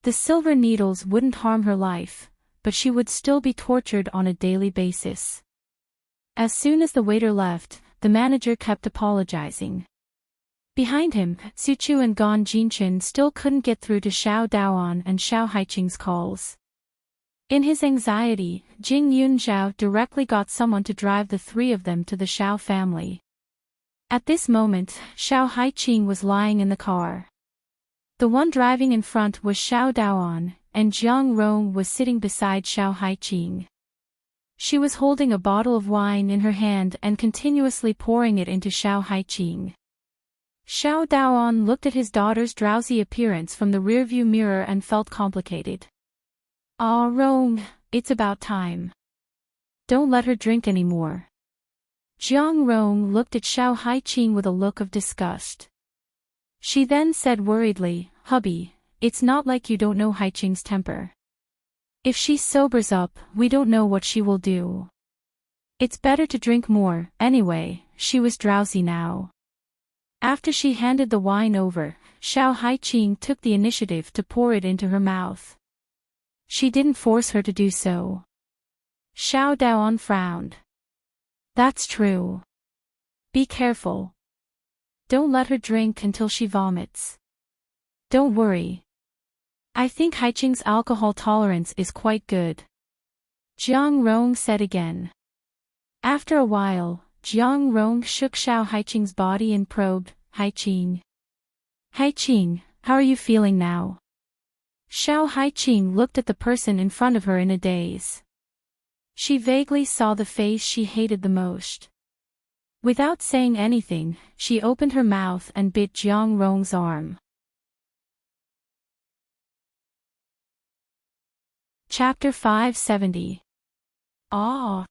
The silver needles wouldn't harm her life, but she would still be tortured on a daily basis. As soon as the waiter left, the manager kept apologizing. Behind him, Suchu and Gon Jinchen still couldn't get through to Xiao Daoan and Xiao Haiqing's calls. In his anxiety, Jing Yunzhao directly got someone to drive the three of them to the Xiao family. At this moment, Xiao Haiqing was lying in the car. The one driving in front was Xiao Daoan, and Jiang Rong was sitting beside Xiao Haiqing. She was holding a bottle of wine in her hand and continuously pouring it into Xiao Haiqing. Xiao Daoan looked at his daughter's drowsy appearance from the rearview mirror and felt complicated. "Ah, Rong, it's about time. Don't let her drink anymore." Jiang Rong looked at Xiao Haiqing with a look of disgust. She then said worriedly, "Hubby, it's not like you don't know Haiqing's temper. If she sobers up, we don't know what she will do. It's better to drink more, anyway." She was drowsy now. After she handed the wine over, Xiao Haiqing took the initiative to pour it into her mouth. She didn't force her to do so. Xiao Daoan frowned. "That's true. Be careful. Don't let her drink until she vomits. Don't worry. I think Haiqing's alcohol tolerance is quite good," Jiang Rong said again. After a while, Jiang Rong shook Xiao Haiqing's body and probed, "Haiqing. Haiqing, how are you feeling now?" Xiao Haiqing looked at the person in front of her in a daze. She vaguely saw the face she hated the most. Without saying anything, she opened her mouth and bit Jiang Rong's arm. Chapter 570. Ah!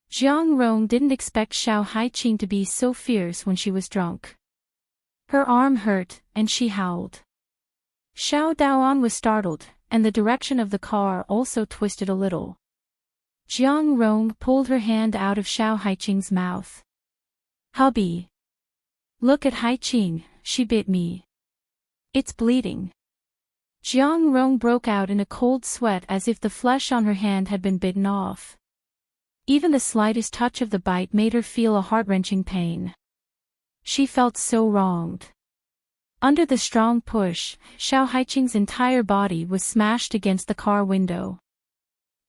Jiang Rong didn't expect Xiao Haiqing to be so fierce when she was drunk. Her arm hurt, and she howled. Xiao Daoan was startled, and the direction of the car also twisted a little. Jiang Rong pulled her hand out of Xiao Haiqing's mouth. "Hubby. Look at Haiqing, she bit me. It's bleeding." Jiang Rong broke out in a cold sweat as if the flesh on her hand had been bitten off. Even the slightest touch of the bite made her feel a heart-wrenching pain. She felt so wronged. Under the strong push, Xiao Haiqing's entire body was smashed against the car window.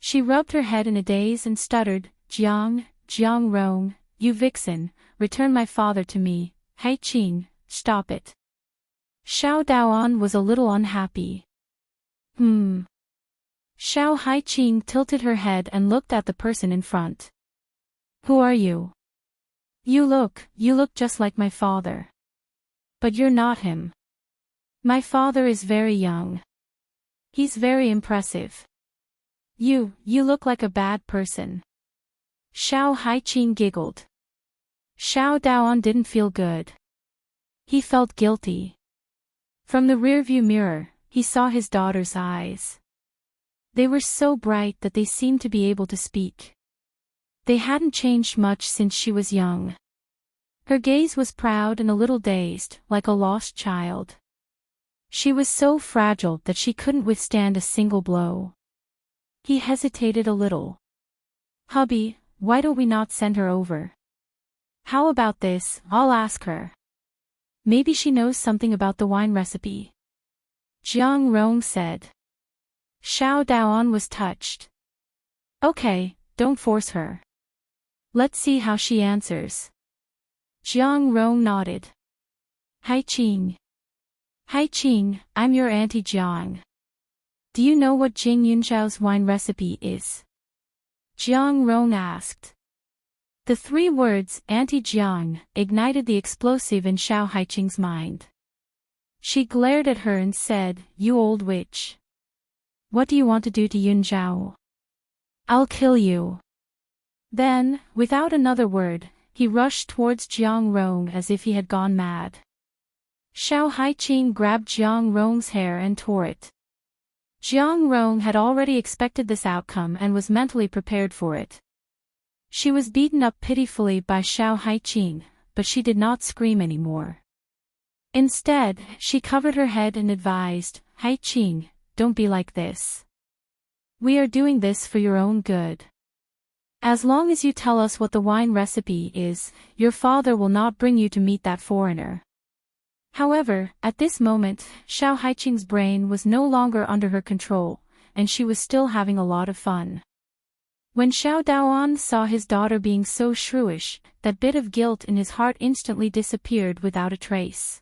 She rubbed her head in a daze and stuttered, Jiang Rong, you vixen, return my father to me. Haiqing, stop it." Xiao Daoan was a little unhappy. Xiao Haiqing tilted her head and looked at the person in front. "Who are you? You look just like my father. But you're not him. My father is very young. He's very impressive. You look like a bad person." Xiao Haiqing giggled. Xiao Daoan didn't feel good. He felt guilty. From the rearview mirror, he saw his daughter's eyes. They were so bright that they seemed to be able to speak. They hadn't changed much since she was young. Her gaze was proud and a little dazed, like a lost child. She was so fragile that she couldn't withstand a single blow. He hesitated a little. "Hubby, why don't we not send her over? How about this, I'll ask her. Maybe she knows something about the wine recipe." Jiang Rong said. Xiao Daoan was touched. "Okay, don't force her. Let's see how she answers." Jiang Rong nodded. Haiqing, I'm your Auntie Jiang. Do you know what Jing Yunzhao's wine recipe is?" Jiang Rong asked. The 3 words, Auntie Jiang, ignited the explosive in Xiao Haiqing's mind. She glared at her and said, "You old witch. What do you want to do to Yunzhao? I'll kill you." Then, without another word, he rushed towards Jiang Rong as if he had gone mad. Xiao Haiqing grabbed Jiang Rong's hair and tore it. Jiang Rong had already expected this outcome and was mentally prepared for it. She was beaten up pitifully by Xiao Haiqing, but she did not scream anymore. Instead, she covered her head and advised, "Haiqing, don't be like this. We are doing this for your own good. As long as you tell us what the wine recipe is, your father will not bring you to meet that foreigner." However, at this moment, Xiao Haiqing's brain was no longer under her control, and she was still having a lot of fun. When Xiao Daoan saw his daughter being so shrewish, that bit of guilt in his heart instantly disappeared without a trace.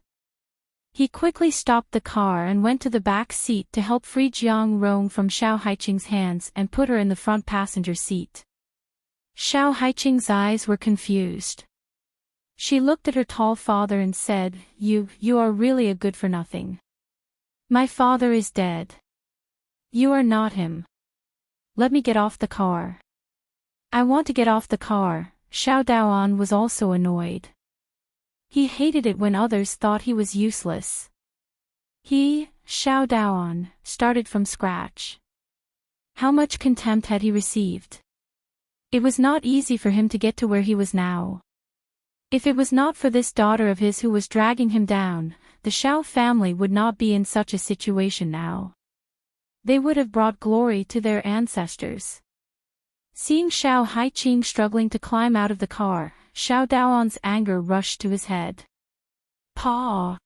He quickly stopped the car and went to the back seat to help free Jiang Rong from Xiao Haiqing's hands and put her in the front passenger seat. Xiao Haiqing's eyes were confused. She looked at her tall father and said, You are really a good-for-nothing. My father is dead. You are not him. Let me get off the car. I want to get off the car. Xiao Daoan was also annoyed. He hated it when others thought he was useless. He, Xiao Daoan, started from scratch. How much contempt had he received? It was not easy for him to get to where he was now. If it was not for this daughter of his who was dragging him down, the Xiao family would not be in such a situation now. They would have brought glory to their ancestors. Seeing Xiao Haiqing struggling to climb out of the car, Xiao Daoan's anger rushed to his head. Paw!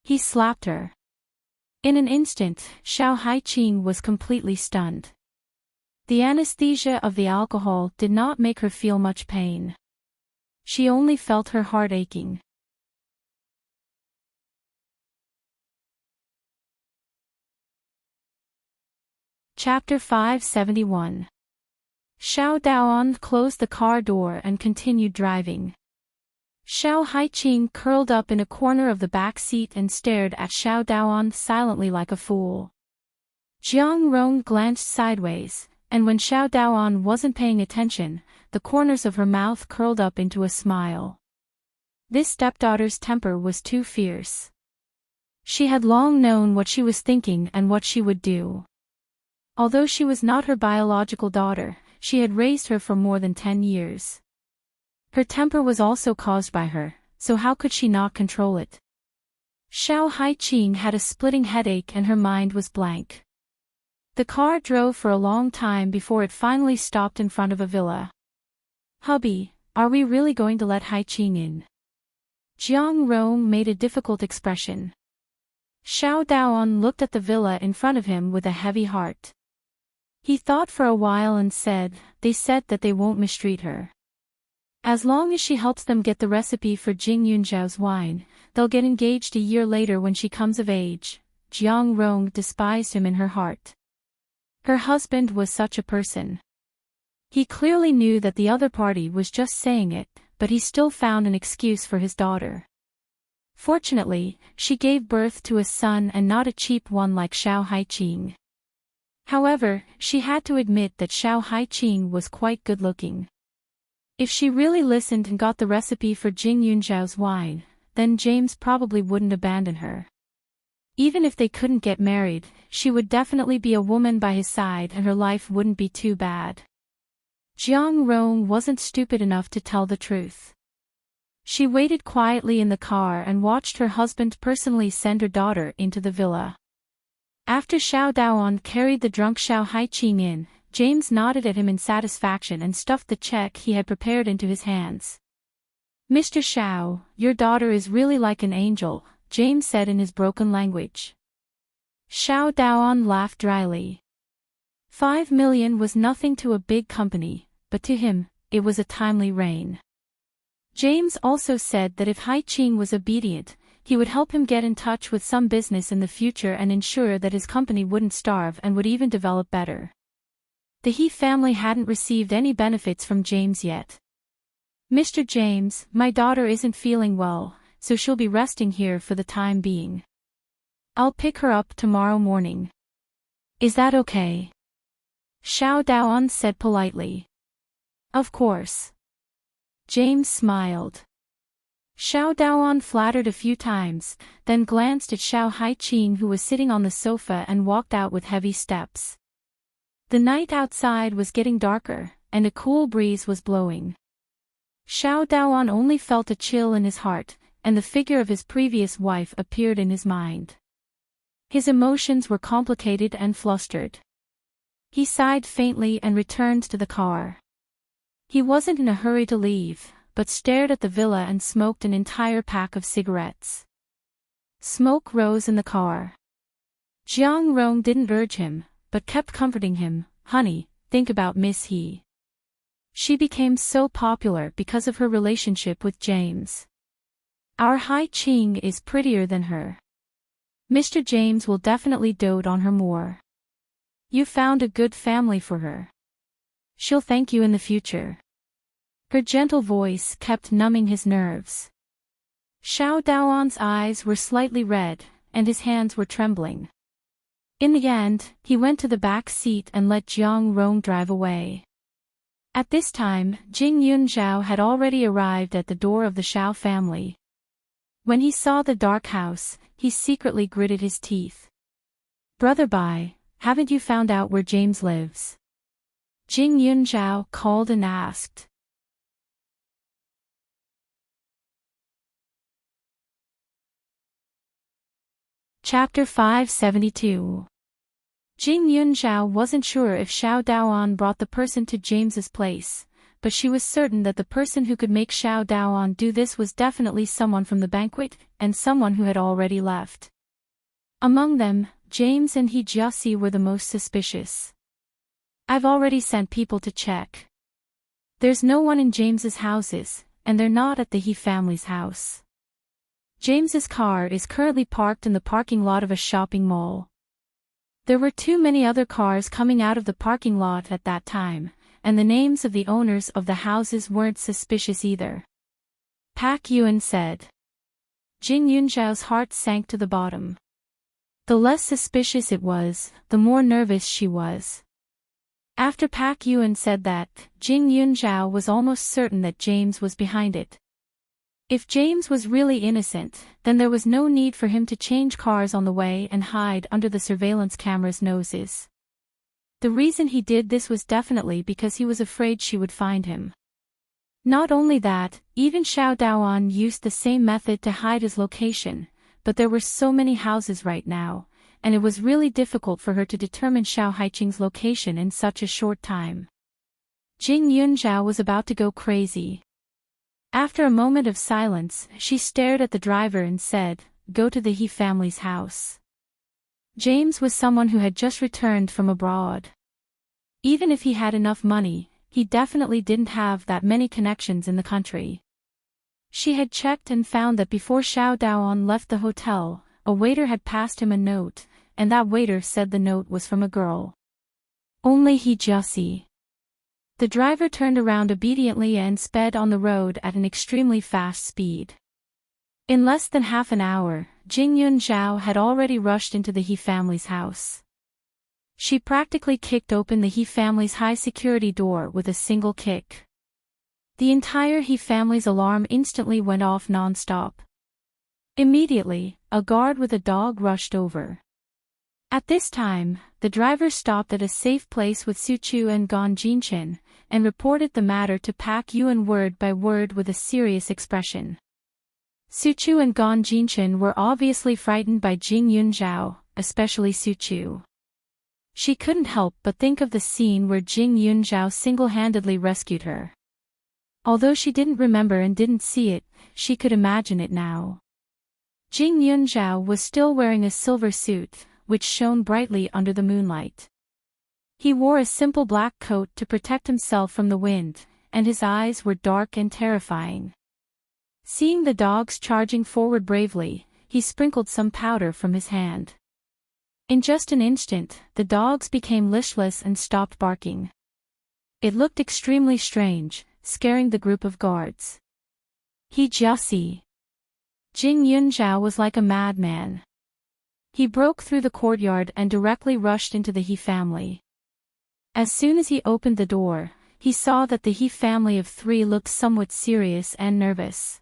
He slapped her. In an instant, Xiao Haiqing was completely stunned. The anesthesia of the alcohol did not make her feel much pain. She only felt her heart aching. Chapter 571. Xiao Daoan closed the car door and continued driving. Xiao Haiqing curled up in a corner of the back seat and stared at Xiao Daoan silently like a fool. Jiang Rong glanced sideways, and when Xiao Daoan wasn't paying attention, the corners of her mouth curled up into a smile. This stepdaughter's temper was too fierce. She had long known what she was thinking and what she would do. Although she was not her biological daughter, she had raised her for more than 10 years. Her temper was also caused by her, so how could she not control it? Xiao Haiqing had a splitting headache and her mind was blank. The car drove for a long time before it finally stopped in front of a villa. Hubby, are we really going to let Haiqing in? Jiang Rong made a difficult expression. Xiao Daoan looked at the villa in front of him with a heavy heart. He thought for a while and said, They said that they won't mistreat her. As long as she helps them get the recipe for Jing Yunzhao's wine, they'll get engaged a year later when she comes of age. Jiang Rong despised him in her heart. Her husband was such a person. He clearly knew that the other party was just saying it, but he still found an excuse for his daughter. Fortunately, she gave birth to a son and not a cheap one like Xiao Haiqing. However, she had to admit that Xiao Haiqing was quite good-looking. If she really listened and got the recipe for Jing Yunzhao's wine, then James probably wouldn't abandon her. Even if they couldn't get married, she would definitely be a woman by his side and her life wouldn't be too bad. Jiang Rong wasn't stupid enough to tell the truth. She waited quietly in the car and watched her husband personally send her daughter into the villa. After Xiao Daoan carried the drunk Xiao Haiqing in, James nodded at him in satisfaction and stuffed the check he had prepared into his hands. Mr. Xiao, your daughter is really like an angel, James said in his broken language. Xiao Daoan laughed dryly. 5 million was nothing to a big company, but to him, it was a timely reign. James also said that if Haiqing was obedient, he would help him get in touch with some business in the future and ensure that his company wouldn't starve and would even develop better. The He family hadn't received any benefits from James yet. Mr. James, my daughter isn't feeling well, so she'll be resting here for the time being. I'll pick her up tomorrow morning. Is that okay? Xiao Daoan said politely. Of course. James smiled. Xiao Daoan flattered a few times, then glanced at Xiao Haiqing who was sitting on the sofa and walked out with heavy steps. The night outside was getting darker, and a cool breeze was blowing. Xiao Daoan only felt a chill in his heart, and the figure of his previous wife appeared in his mind. His emotions were complicated and flustered. He sighed faintly and returned to the car. He wasn't in a hurry to leave, but stared at the villa and smoked an entire pack of cigarettes. Smoke rose in the car. Jiang Rong didn't urge him, but kept comforting him, "Honey, think about Miss He. She became so popular because of her relationship with James. Our Haiqing is prettier than her. Mr. James will definitely dote on her more. You found a good family for her. She'll thank you in the future." Her gentle voice kept numbing his nerves. Xiao Daoan's eyes were slightly red, and his hands were trembling. In the end, he went to the back seat and let Jiang Rong drive away. At this time, Jing Yunzhao had already arrived at the door of the Xiao family. When he saw the dark house, he secretly gritted his teeth. "Brother Bai, haven't you found out where James lives?" Jing Yunzhao called and asked. Chapter 572. Jing Yunzhao wasn't sure if Xiao Daoan brought the person to James's place, but she was certain that the person who could make Xiao Daoan do this was definitely someone from the banquet, and someone who had already left. Among them, James and He Jiaxi were the most suspicious. "I've already sent people to check. There's no one in James's houses, and they're not at the He family's house. James's car is currently parked in the parking lot of a shopping mall. There were too many other cars coming out of the parking lot at that time, and the names of the owners of the houses weren't suspicious either," Pak Yuan said. Jing Yunzhao's heart sank to the bottom. The less suspicious it was, the more nervous she was. After Pak Yuan said that, Jing Yunzhao was almost certain that James was behind it. If James was really innocent, then there was no need for him to change cars on the way and hide under the surveillance cameras' noses. The reason he did this was definitely because he was afraid she would find him. Not only that, even Xiao Daoan used the same method to hide his location, but there were so many houses right now, and it was really difficult for her to determine Xiao Haiqing's location in such a short time. Jing Yunzhao was about to go crazy. After a moment of silence, she stared at the driver and said, "Go to the He family's house." James was someone who had just returned from abroad. Even if he had enough money, he definitely didn't have that many connections in the country. She had checked and found that before Xiao Daoan left the hotel, a waiter had passed him a note, and that waiter said the note was from a girl. Only He Jiaxi. The driver turned around obediently and sped on the road at an extremely fast speed. In less than half an hour, Jing Yunzhao had already rushed into the He family's house. She practically kicked open the He family's high-security door with a single kick. The entire He family's alarm instantly went off non-stop. Immediately, a guard with a dog rushed over. At this time, the driver stopped at a safe place with Su Chu and Gan Jinchen, and reported the matter to Pak Yuan word by word with a serious expression. Su Chu and Gan Jinchen were obviously frightened by Jing Yunzhao, especially Su Chu. She couldn't help but think of the scene where Jing Yunzhao single-handedly rescued her. Although she didn't remember and didn't see it, she could imagine it now. Jing Yunzhao was still wearing a silver suit, which shone brightly under the moonlight. He wore a simple black coat to protect himself from the wind, and his eyes were dark and terrifying. Seeing the dogs charging forward bravely, he sprinkled some powder from his hand. In just an instant, the dogs became listless and stopped barking. It looked extremely strange, scaring the group of guards. He Jiaxi. Jing Yunzhao was like a madman. He broke through the courtyard and directly rushed into the He family. As soon as he opened the door, he saw that the He family of three looked somewhat serious and nervous.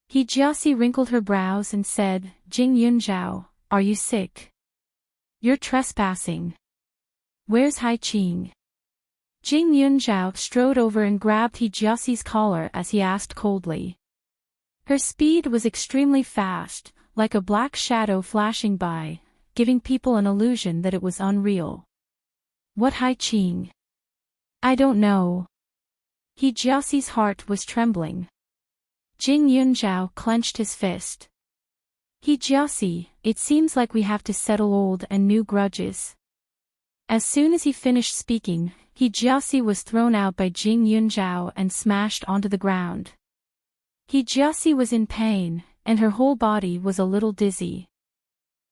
He Jiaxi wrinkled her brows and said, "Jing Yunzhao, are you sick? You're trespassing. Where's Haiqing?" Jing Yunzhao strode over and grabbed He Jiaxi's collar as he asked coldly. Her speed was extremely fast, like a black shadow flashing by, giving people an illusion that it was unreal. "What Haiqing?" "I don't know." He Jiaxi's heart was trembling. Jing Yunzhao clenched his fist. "He Jiaxi, it seems like we have to settle old and new grudges." As soon as he finished speaking, He Jiaxi was thrown out by Jing Yunzhao and smashed onto the ground. He Jiaxi was in pain, and her whole body was a little dizzy.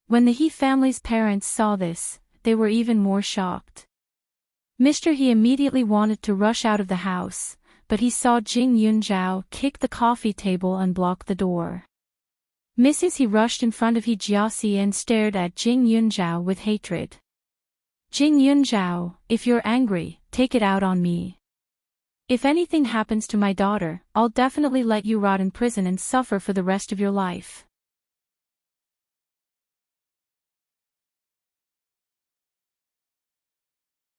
When the He family's parents saw this, they were even more shocked. Mr. He immediately wanted to rush out of the house, but he saw Jing Yunzhao kick the coffee table and block the door. Mrs. He rushed in front of He Jiaxi and stared at Jing Yunzhao with hatred. Jing Yunzhao, if you're angry, take it out on me. If anything happens to my daughter, I'll definitely let you rot in prison and suffer for the rest of your life.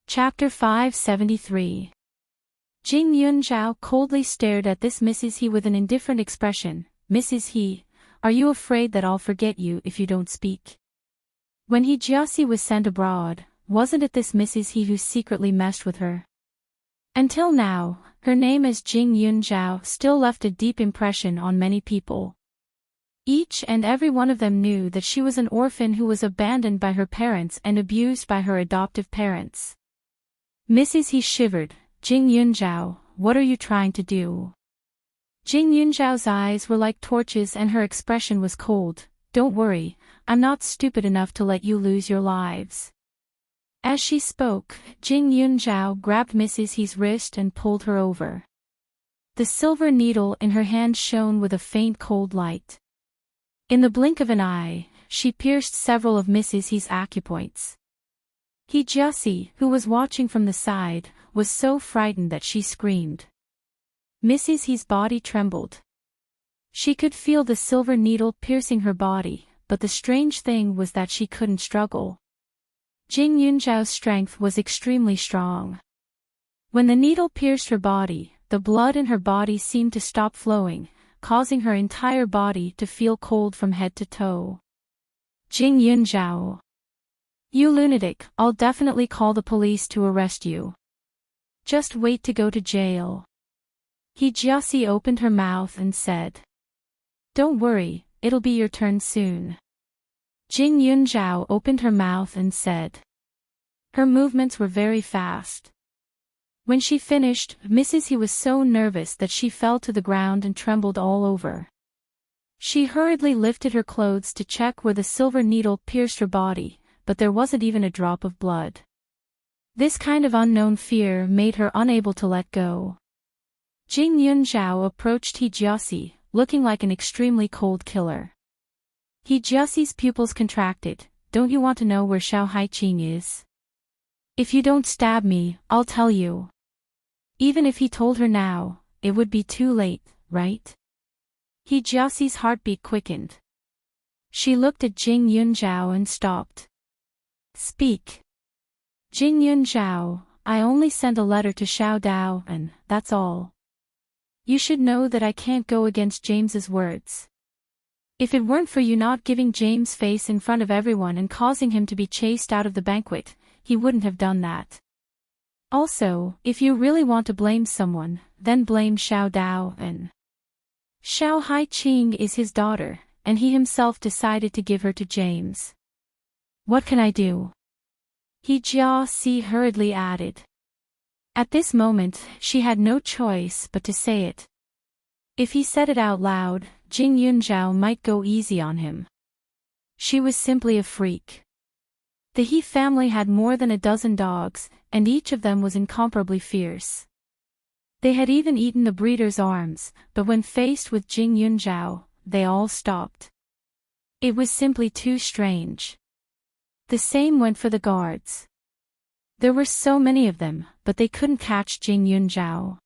Chapter 573. Jing Yunzhao coldly stared at this Mrs. He with an indifferent expression. Mrs. He, are you afraid that I'll forget you if you don't speak? When He Jiaxi was sent abroad, wasn't it this Mrs. He who secretly messed with her? Until now, her name as Jing Yunzhao still left a deep impression on many people. Each and every one of them knew that she was an orphan who was abandoned by her parents and abused by her adoptive parents. Mrs. He shivered. Jing Yunzhao, what are you trying to do? Jing Yunzhao's eyes were like torches and her expression was cold. Don't worry, I'm not stupid enough to let you lose your lives. As she spoke, Jing Yunzhao grabbed Mrs. He's wrist and pulled her over. The silver needle in her hand shone with a faint cold light. In the blink of an eye, she pierced several of Mrs. He's acupoints. He Jiaxi, who was watching from the side, was so frightened that she screamed. Mrs. He's body trembled. She could feel the silver needle piercing her body, but the strange thing was that she couldn't struggle. Jing Yunzhao's strength was extremely strong. When the needle pierced her body, the blood in her body seemed to stop flowing, causing her entire body to feel cold from head to toe. Jing Yunzhao. You lunatic, I'll definitely call the police to arrest you. Just wait to go to jail. He Jiaxi opened her mouth and said. Don't worry, it'll be your turn soon. Jing Yunzhao opened her mouth and said. Her movements were very fast. When she finished, Mrs. He was so nervous that she fell to the ground and trembled all over. She hurriedly lifted her clothes to check where the silver needle pierced her body, but there wasn't even a drop of blood. This kind of unknown fear made her unable to let go. Jing Yunzhao approached He Jiaxi, looking like an extremely cold killer. He Jiaxi's pupils contracted. Don't you want to know where Xiao Haiqing is? If you don't stab me, I'll tell you. Even if he told her now, it would be too late, right? He Jiaxi's heartbeat quickened. She looked at Jing Yunzhao and stopped. Speak. Jing Yunzhao, I only sent a letter to Xiao Dao and that's all. You should know that I can't go against James's words. If it weren't for you not giving James face in front of everyone and causing him to be chased out of the banquet, he wouldn't have done that. Also, if you really want to blame someone, then blame Xiao Dao and Xiao Haiqing is his daughter, and he himself decided to give her to James. What can I do? He Jiaxi hurriedly added. At this moment, she had no choice but to say it. If he said it out loud, Jing Yunzhao might go easy on him. She was simply a freak. The He family had more than a dozen dogs, and each of them was incomparably fierce. They had even eaten the breeder's arms, but when faced with Jing Yunzhao, they all stopped. It was simply too strange. The same went for the guards. There were so many of them, but they couldn't catch Jing Yunzhao.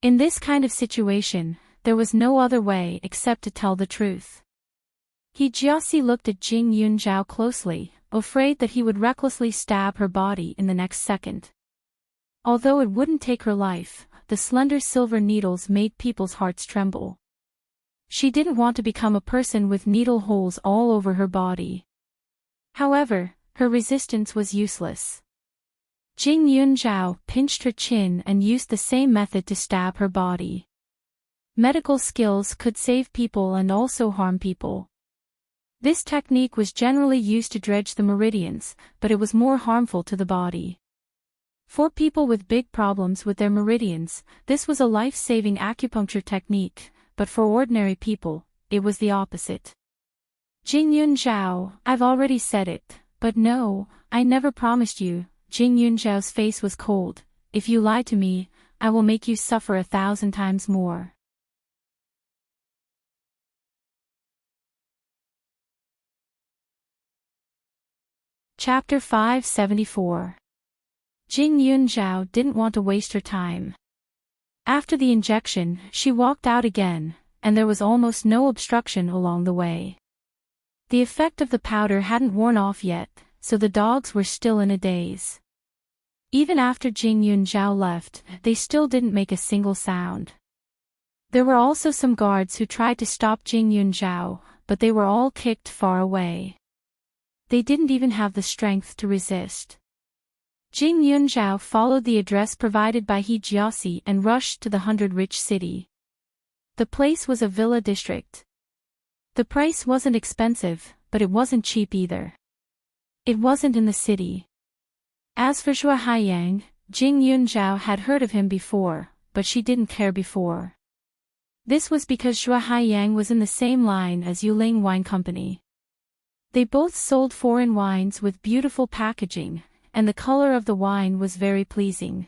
In this kind of situation, there was no other way except to tell the truth. He Jiaxi looked at Jing Yunzhao closely, afraid that he would recklessly stab her body in the next second. Although it wouldn't take her life, the slender silver needles made people's hearts tremble. She didn't want to become a person with needle holes all over her body. However, her resistance was useless. Jing Yunzhao pinched her chin and used the same method to stab her body. Medical skills could save people and also harm people. This technique was generally used to dredge the meridians, but it was more harmful to the body. For people with big problems with their meridians, this was a life-saving acupuncture technique, but for ordinary people, it was the opposite. Jing Yunzhao, I've already said it, but no, I never promised you. Jing Yunzhao's face was cold. If you lie to me, I will make you suffer 1,000 times more. Chapter 574. Jing Yunzhao didn't want to waste her time. After the injection, she walked out again, and there was almost no obstruction along the way. The effect of the powder hadn't worn off yet, so the dogs were still in a daze. Even after Jing Yunzhao left, they still didn't make a single sound. There were also some guards who tried to stop Jing Yunzhao, but they were all kicked far away. They didn't even have the strength to resist. Jing Yunzhao followed the address provided by He Jiaxi and rushed to the 100-rich city. The place was a villa district. The price wasn't expensive, but it wasn't cheap either. It wasn't in the city. As for Xue Haiyang, Jing Yunzhao had heard of him before, but she didn't care before. This was because Xue Haiyang was in the same line as Yuling Wine Company. They both sold foreign wines with beautiful packaging, and the color of the wine was very pleasing.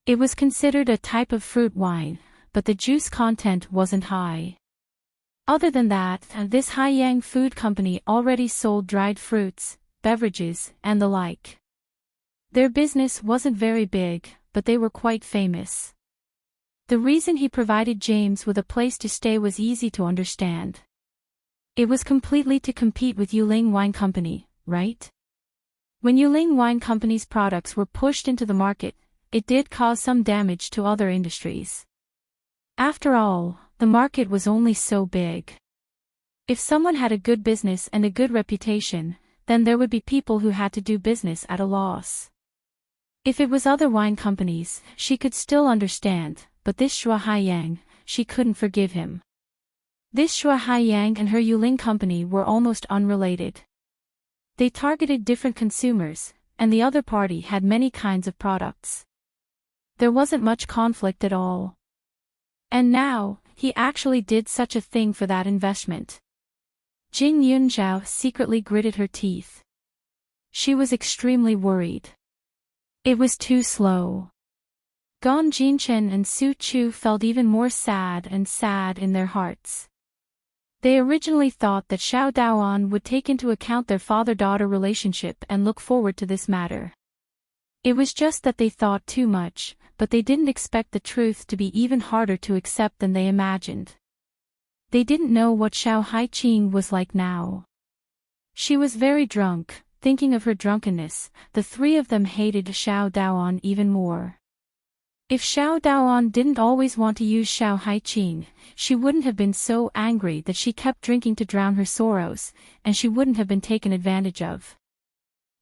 It was considered a type of fruit wine, but the juice content wasn't high. Other than that, this Haiyang Food Company already sold dried fruits, beverages, and the like. Their business wasn't very big, but they were quite famous. The reason he provided James with a place to stay was easy to understand. It was completely to compete with Yuling Wine Company, right? When Yuling Wine Company's products were pushed into the market, it did cause some damage to other industries. After all, the market was only so big. If someone had a good business and a good reputation, then there would be people who had to do business at a loss. If it was other wine companies, she could still understand, but this Xue Haiyang, she couldn't forgive him. This Xue Haiyang and her Yuling Company were almost unrelated. They targeted different consumers, and the other party had many kinds of products. There wasn't much conflict at all. And now, he actually did such a thing for that investment. Jing Yunzhao secretly gritted her teeth. She was extremely worried. It was too slow. Gong Jinchen and Su Chu felt even more sad in their hearts. They originally thought that Xiao Daoan would take into account their father-daughter relationship and look forward to this matter. It was just that they thought too much, but they didn't expect the truth to be even harder to accept than they imagined. They didn't know what Xiao Haiqing was like now. She was very drunk. Thinking of her drunkenness, the three of them hated Xiao Daoan even more. If Xiao Daoan didn't always want to use Xiao Haiqing, she wouldn't have been so angry that she kept drinking to drown her sorrows, and she wouldn't have been taken advantage of.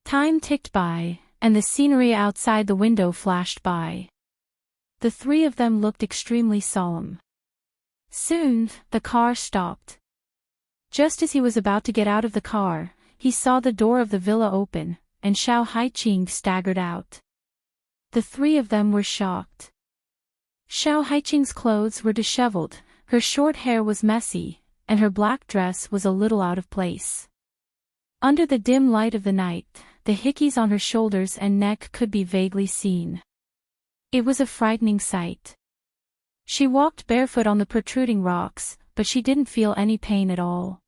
Time ticked by, and the scenery outside the window flashed by. The three of them looked extremely solemn. Soon, the car stopped. Just as he was about to get out of the car, he saw the door of the villa open, and Xiao Haiqing staggered out. The three of them were shocked. Xiao Haiqing's clothes were disheveled, her short hair was messy, and her black dress was a little out of place. Under the dim light of the night, the hickeys on her shoulders and neck could be vaguely seen. It was a frightening sight. She walked barefoot on the protruding rocks, but she didn't feel any pain at all.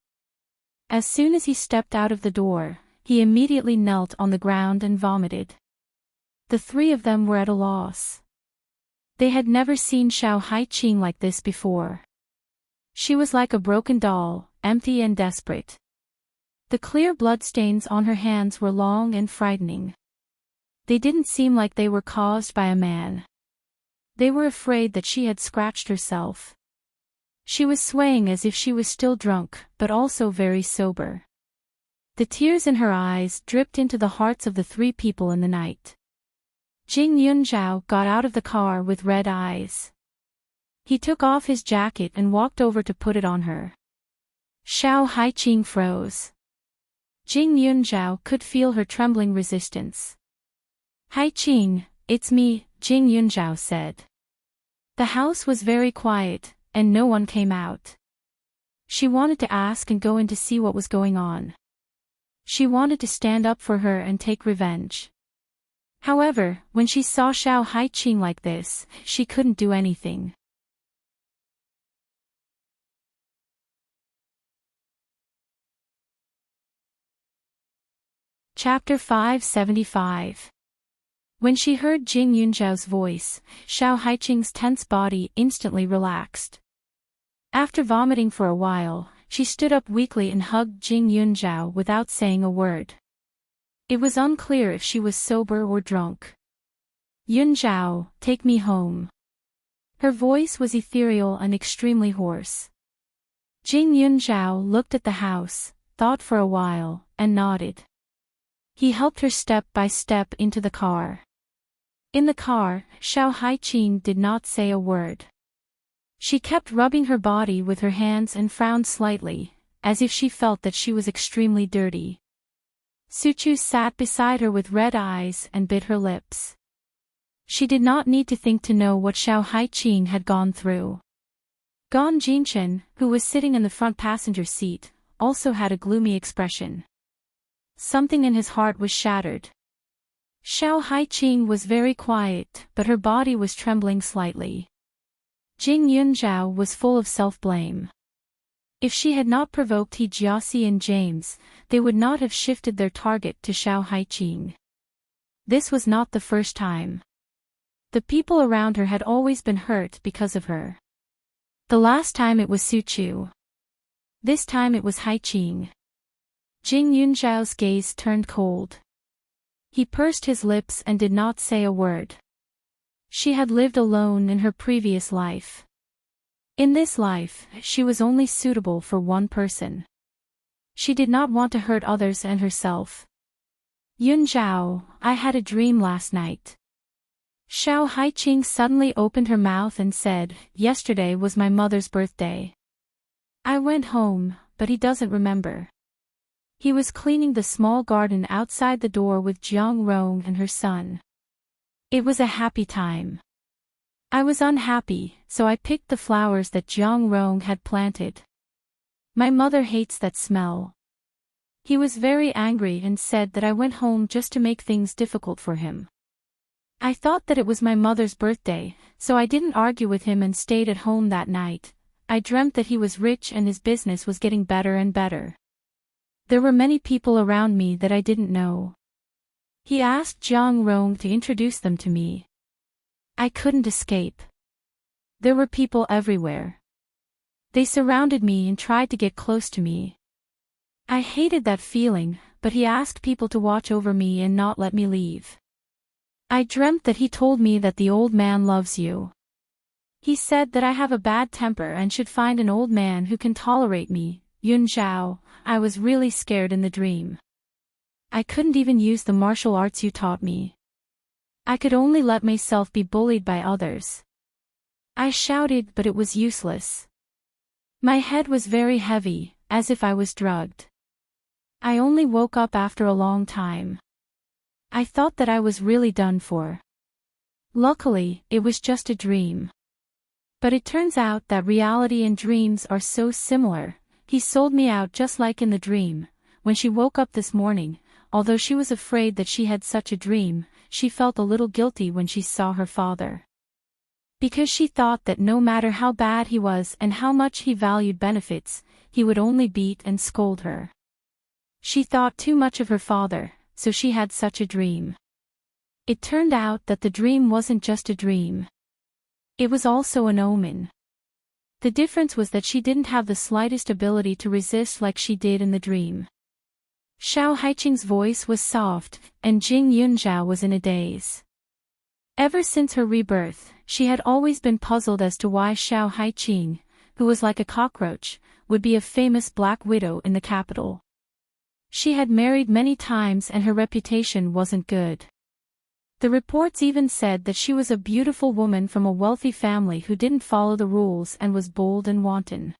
As soon as he stepped out of the door, he immediately knelt on the ground and vomited. The three of them were at a loss. They had never seen Xiao Haiqing like this before. She was like a broken doll, empty and desperate. The clear bloodstains on her hands were long and frightening. They didn't seem like they were caused by a man. They were afraid that she had scratched herself. She was swaying as if she was still drunk, but also very sober. The tears in her eyes dripped into the hearts of the three people in the night. Jing Yunzhao got out of the car with red eyes. He took off his jacket and walked over to put it on her. Xiao Haiqing froze. Jing Yunzhao could feel her trembling resistance. Haiqing, it's me, Jing Yunzhao said. The house was very quiet, and no one came out. She wanted to ask and go in to see what was going on. She wanted to stand up for her and take revenge. However, when she saw Xiao Haiqing like this, she couldn't do anything. Chapter 575. When she heard Jing Yunzhao's voice, Xiao Haiqing's tense body instantly relaxed. After vomiting for a while, she stood up weakly and hugged Jing Yunzhao without saying a word. It was unclear if she was sober or drunk. Yunzhao, take me home. Her voice was ethereal and extremely hoarse. Jing Yunzhao looked at the house, thought for a while, and nodded. He helped her step by step into the car. In the car, Xiao Haiqing did not say a word. She kept rubbing her body with her hands and frowned slightly, as if she felt that she was extremely dirty. Suchu sat beside her with red eyes and bit her lips. She did not need to think to know what Xiao Haiqing had gone through. Gan Jinchen, who was sitting in the front passenger seat, also had a gloomy expression. Something in his heart was shattered. Xiao Haiqing was very quiet, but her body was trembling slightly. Jing Yunzhao was full of self-blame. If she had not provoked He Jiaxi and James, they would not have shifted their target to Xiao Haiqing. This was not the first time. The people around her had always been hurt because of her. The last time it was Suchu. This time it was Haiqing. Jing Yunzhao's gaze turned cold. He pursed his lips and did not say a word. She had lived alone in her previous life. In this life, she was only suitable for one person. She did not want to hurt others and herself. Yunzhao, I had a dream last night. Xiao Haiqing suddenly opened her mouth and said, yesterday was my mother's birthday. I went home, but he doesn't remember. He was cleaning the small garden outside the door with Jiang Rong and her son. It was a happy time. I was unhappy, so I picked the flowers that Jiang Rong had planted. My mother hates that smell. He was very angry and said that I went home just to make things difficult for him. I thought that it was my mother's birthday, so I didn't argue with him and stayed at home that night. I dreamt that he was rich and his business was getting better and better. There were many people around me that I didn't know. He asked Jiang Rong to introduce them to me. I couldn't escape. There were people everywhere. They surrounded me and tried to get close to me. I hated that feeling, but he asked people to watch over me and not let me leave. I dreamt that he told me that the old man loves you. He said that I have a bad temper and should find an old man who can tolerate me. Yunzhao, I was really scared in the dream. I couldn't even use the martial arts you taught me. I could only let myself be bullied by others. I shouted, but it was useless. My head was very heavy, as if I was drugged. I only woke up after a long time. I thought that I was really done for. Luckily, it was just a dream. But it turns out that reality and dreams are so similar. He sold me out just like in the dream. When she woke up this morning, although she was afraid that she had such a dream, she felt a little guilty when she saw her father. Because she thought that no matter how bad he was and how much he valued benefits, he would only beat and scold her. She thought too much of her father, so she had such a dream. It turned out that the dream wasn't just a dream. It was also an omen. The difference was that she didn't have the slightest ability to resist like she did in the dream. Xiao Haiqing's voice was soft, and Jing Yunzhao was in a daze. Ever since her rebirth, she had always been puzzled as to why Xiao Haiqing, who was like a cockroach, would be a famous black widow in the capital. She had married many times and her reputation wasn't good. The reports even said that she was a beautiful woman from a wealthy family who didn't follow the rules and was bold and wanton.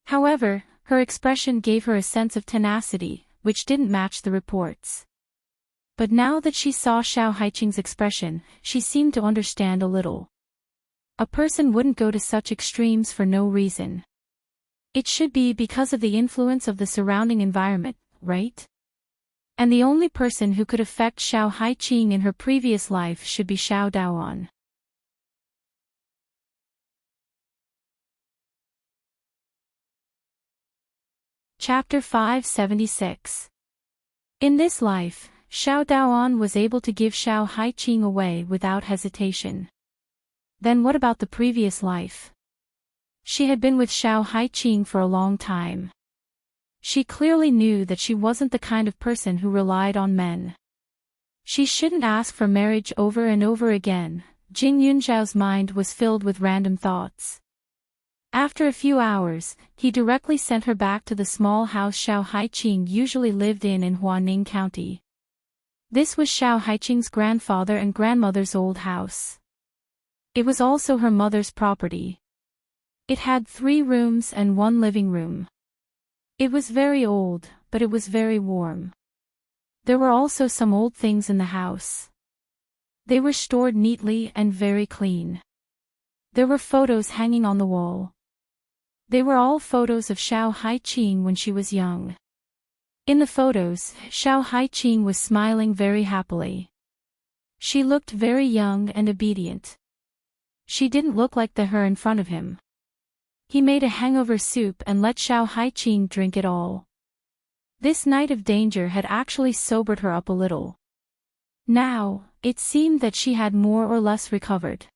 However, her expression gave her a sense of tenacity, which didn't match the reports. But now that she saw Xiao Haiqing's expression, she seemed to understand a little. A person wouldn't go to such extremes for no reason. It should be because of the influence of the surrounding environment, right? And the only person who could affect Xiao Haiqing in her previous life should be Xiao Daoan. Chapter 576. In this life, Xiao Daoan was able to give Xiao Haiqing away without hesitation. Then what about the previous life? She had been with Xiao Haiqing for a long time. She clearly knew that she wasn't the kind of person who relied on men. She shouldn't ask for marriage over and over again. Jing Yunzhao's mind was filled with random thoughts. After a few hours, he directly sent her back to the small house Xiao Haiqing usually lived in Huaning County. This was Xiao Haiqing's grandfather and grandmother's old house. It was also her mother's property. It had 3 rooms and 1 living room. It was very old, but it was very warm. There were also some old things in the house. They were stored neatly and very clean. There were photos hanging on the wall. They were all photos of Xiao Haiqing when she was young. In the photos, Xiao Haiqing was smiling very happily. She looked very young and obedient. She didn't look like her in front of him. He made a hangover soup and let Xiao Haiqing drink it all. This night of danger had actually sobered her up a little. Now, it seemed that she had more or less recovered.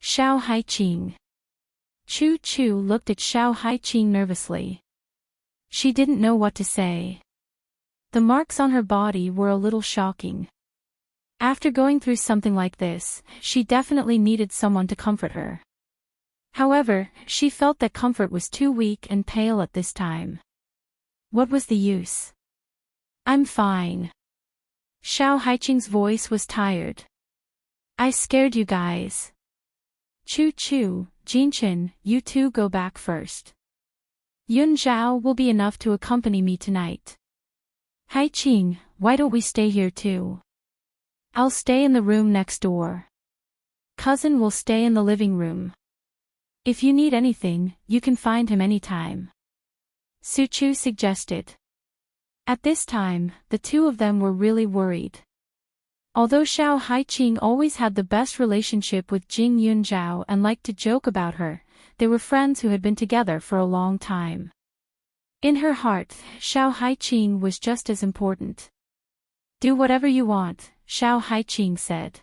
Xiao Haiqing. Chu Chu looked at Xiao Haiqing nervously. She didn't know what to say. The marks on her body were a little shocking. After going through something like this, she definitely needed someone to comfort her. However, she felt that comfort was too weak and pale at this time. What was the use? I'm fine. Xiao Haiqing's voice was tired. I scared you guys. Chu Chu, Jinchen, you two go back first. Yun Zhao will be enough to accompany me tonight. Haiqing, why don't we stay here too? I'll stay in the room next door. Cousin will stay in the living room. If you need anything, you can find him anytime. Su Chu suggested. At this time, the two of them were really worried. Although Xiao Haiqing always had the best relationship with Jing Yunzhao and liked to joke about her, they were friends who had been together for a long time. In her heart, Xiao Haiqing was just as important. Do whatever you want, Xiao Haiqing said.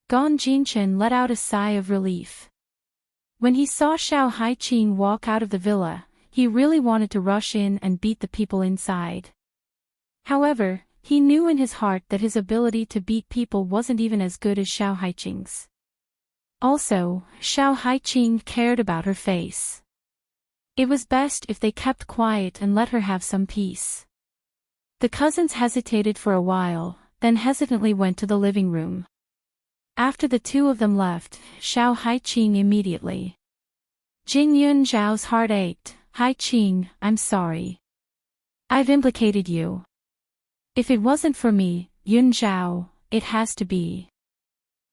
Gong Jinchen let out a sigh of relief. When he saw Xiao Haiqing walk out of the villa, he really wanted to rush in and beat the people inside. However, he knew in his heart that his ability to beat people wasn't even as good as Xiao Haiqing's. Also, Xiao Haiqing cared about her face. It was best if they kept quiet and let her have some peace. The cousins hesitated for a while, then hesitantly went to the living room. After the two of them left, Xiao Haiqing immediately. Jing Yunzhao's heart ached. Haiqing, I'm sorry. I've implicated you. If it wasn't for me, Yunzhao, it has to be.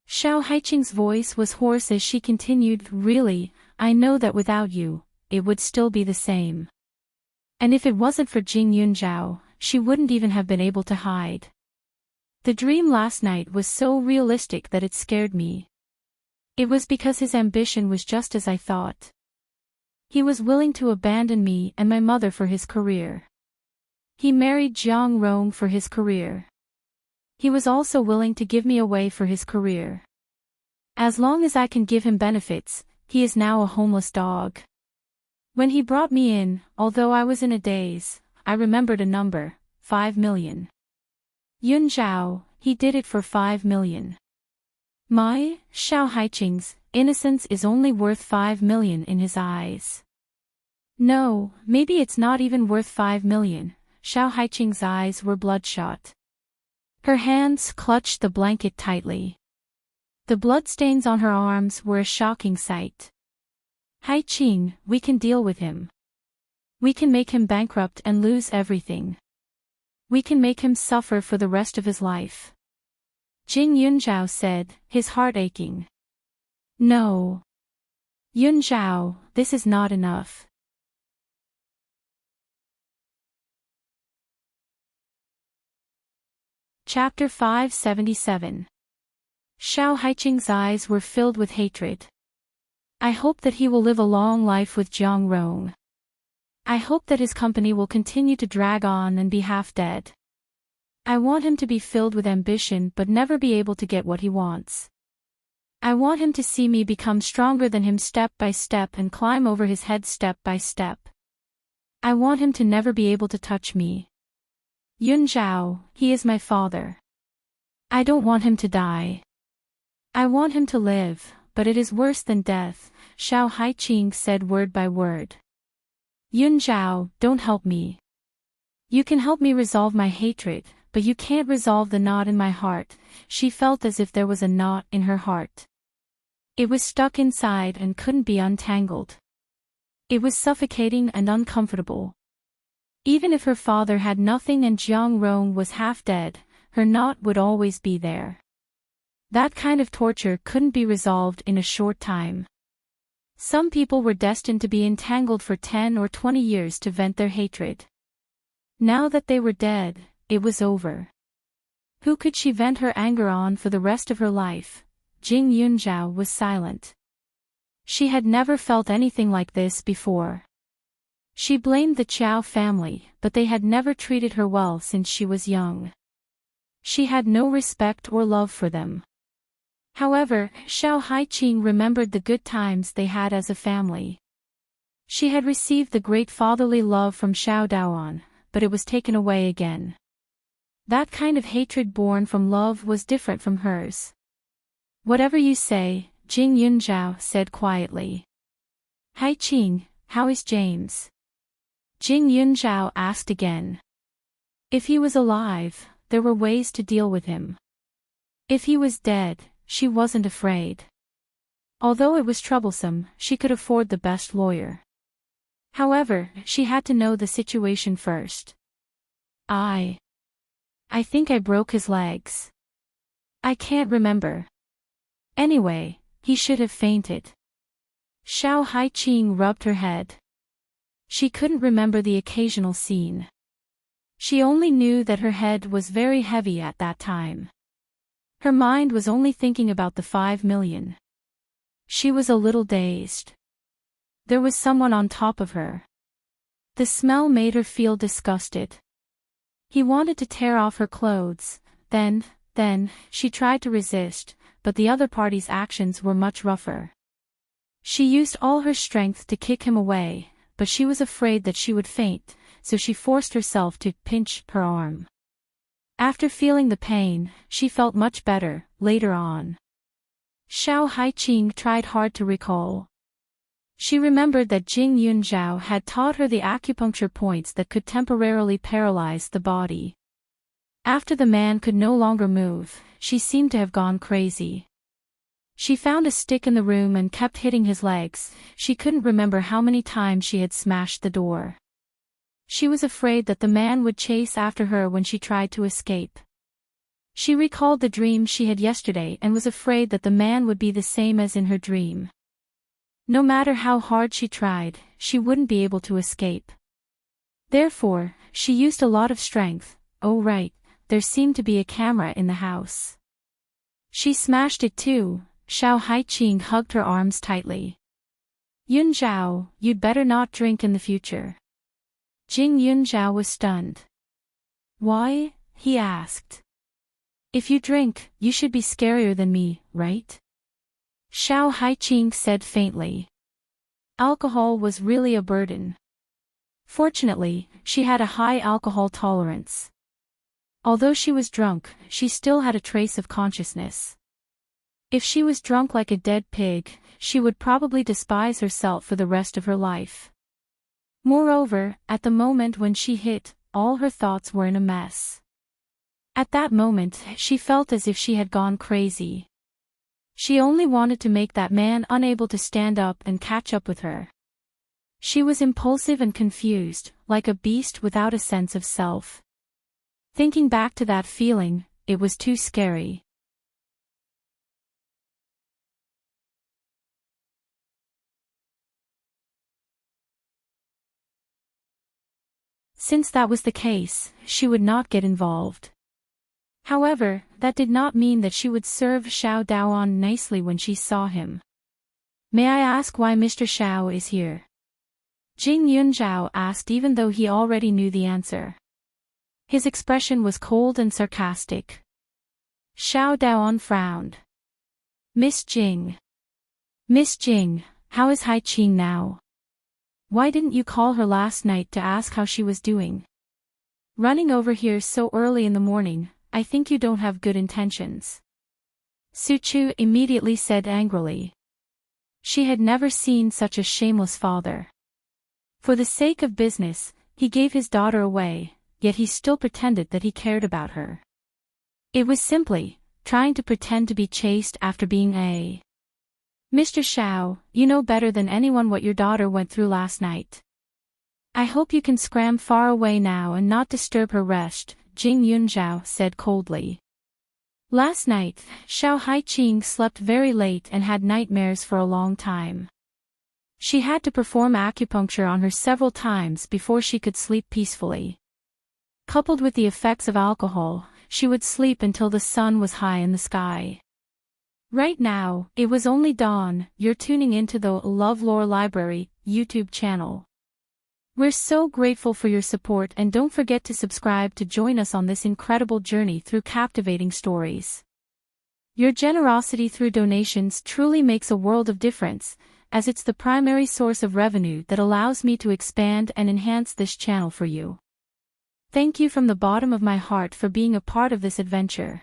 Xiao Haiqing's voice was hoarse as she continued, really, I know that without you, it would still be the same. And if it wasn't for Jing Yunzhao, she wouldn't even have been able to hide. The dream last night was so realistic that it scared me. It was because his ambition was just as I thought. He was willing to abandon me and my mother for his career. He married Jiang Rong for his career. He was also willing to give me away for his career. As long as I can give him benefits, he is now a homeless dog. When he brought me in, although I was in a daze, I remembered a number, 5 million. Yun Zhao, he did it for 5 million. My, Xiao Haiqing's, innocence is only worth 5 million in his eyes. No, maybe it's not even worth 5 million. Xiao Haiqing's eyes were bloodshot. Her hands clutched the blanket tightly. The bloodstains on her arms were a shocking sight. Haiqing, we can deal with him. We can make him bankrupt and lose everything. We can make him suffer for the rest of his life. Jing Yunzhao said, his heart aching. No. Yunzhao, this is not enough. Chapter 577. Xiao Haiqing's eyes were filled with hatred. I hope that he will live a long life with Jiang Rong. I hope that his company will continue to drag on and be half dead. I want him to be filled with ambition but never be able to get what he wants. I want him to see me become stronger than him step by step and climb over his head step by step. I want him to never be able to touch me. Yun Zhao, he is my father. I don't want him to die. I want him to live, but it is worse than death, Xiao Haiqing said word by word. Yun Zhao, don't help me. You can help me resolve my hatred, but you can't resolve the knot in my heart. She felt as if there was a knot in her heart. It was stuck inside and couldn't be untangled. It was suffocating and uncomfortable. Even if her father had nothing and Jiang Rong was half dead, her knot would always be there. That kind of torture couldn't be resolved in a short time. Some people were destined to be entangled for 10 or 20 years to vent their hatred. Now that they were dead, it was over. Who could she vent her anger on for the rest of her life? Jing Yunzhao was silent. She had never felt anything like this before. She blamed the Qiao family, but they had never treated her well since she was young. She had no respect or love for them. However, Xiao Haiqing remembered the good times they had as a family. She had received the great fatherly love from Xiao Daoan, but it was taken away again. That kind of hatred born from love was different from hers. Whatever you say, Jing Yunzhao said quietly. Haiqing, how is James? Jing Yunzhao asked again. If he was alive, there were ways to deal with him. If he was dead, she wasn't afraid. Although it was troublesome, she could afford the best lawyer. However, she had to know the situation first. I think I broke his legs. I can't remember. Anyway, he should have fainted. Xiao Haiqing rubbed her head. She couldn't remember the occasional scene. She only knew that her head was very heavy at that time. Her mind was only thinking about the 5 million. She was a little dazed. There was someone on top of her. The smell made her feel disgusted. He wanted to tear off her clothes, then, she tried to resist, but the other party's actions were much rougher. She used all her strength to kick him away, but she was afraid that she would faint, so she forced herself to pinch her arm. After feeling the pain, she felt much better, later on. Xiao Haiqing tried hard to recall. She remembered that Jing Yunzhao had taught her the acupuncture points that could temporarily paralyze the body. After the man could no longer move, she seemed to have gone crazy. She found a stick in the room and kept hitting his legs. She couldn't remember how many times she had smashed the door. She was afraid that the man would chase after her when she tried to escape. She recalled the dream she had yesterday and was afraid that the man would be the same as in her dream. No matter how hard she tried, she wouldn't be able to escape. Therefore, she used a lot of strength. Oh right, there seemed to be a camera in the house. She smashed it too. Xiao Haiqing hugged her arms tightly. Yunzhao, you'd better not drink in the future. Jing Yunzhao was stunned. Why? He asked. If you drink, you should be scarier than me, right? Xiao Haiqing said faintly. Alcohol was really a burden. Fortunately, she had a high alcohol tolerance. Although she was drunk, she still had a trace of consciousness. If she was drunk like a dead pig, she would probably despise herself for the rest of her life. Moreover, at the moment when she hit, all her thoughts were in a mess. At that moment, she felt as if she had gone crazy. She only wanted to make that man unable to stand up and catch up with her. She was impulsive and confused, like a beast without a sense of self. Thinking back to that feeling, it was too scary. Since that was the case, she would not get involved. However, that did not mean that she would serve Xiao Daoan nicely when she saw him. May I ask why Mr. Xiao is here? Jing Yunzhao asked even though he already knew the answer. His expression was cold and sarcastic. Xiao Daoan frowned. Miss Jing. Miss Jing, how is Hai Qing now? Why didn't you call her last night to ask how she was doing? Running over here so early in the morning, I think you don't have good intentions. Su Chu immediately said angrily. She had never seen such a shameless father. For the sake of business, he gave his daughter away, yet he still pretended that he cared about her. It was simply trying to pretend to be chaste after being a. Mr. Xiao, you know better than anyone what your daughter went through last night. I hope you can scram far away now and not disturb her rest, Jing Yunzhao said coldly. Last night, Xiao Haiqing slept very late and had nightmares for a long time. She had to perform acupuncture on her several times before she could sleep peacefully. Coupled with the effects of alcohol, she would sleep until the sun was high in the sky. Right now, it was only dawn. You're tuning into the LoveLore Library YouTube channel. We're so grateful for your support, and don't forget to subscribe to join us on this incredible journey through captivating stories. Your generosity through donations truly makes a world of difference, as it's the primary source of revenue that allows me to expand and enhance this channel for you. Thank you from the bottom of my heart for being a part of this adventure.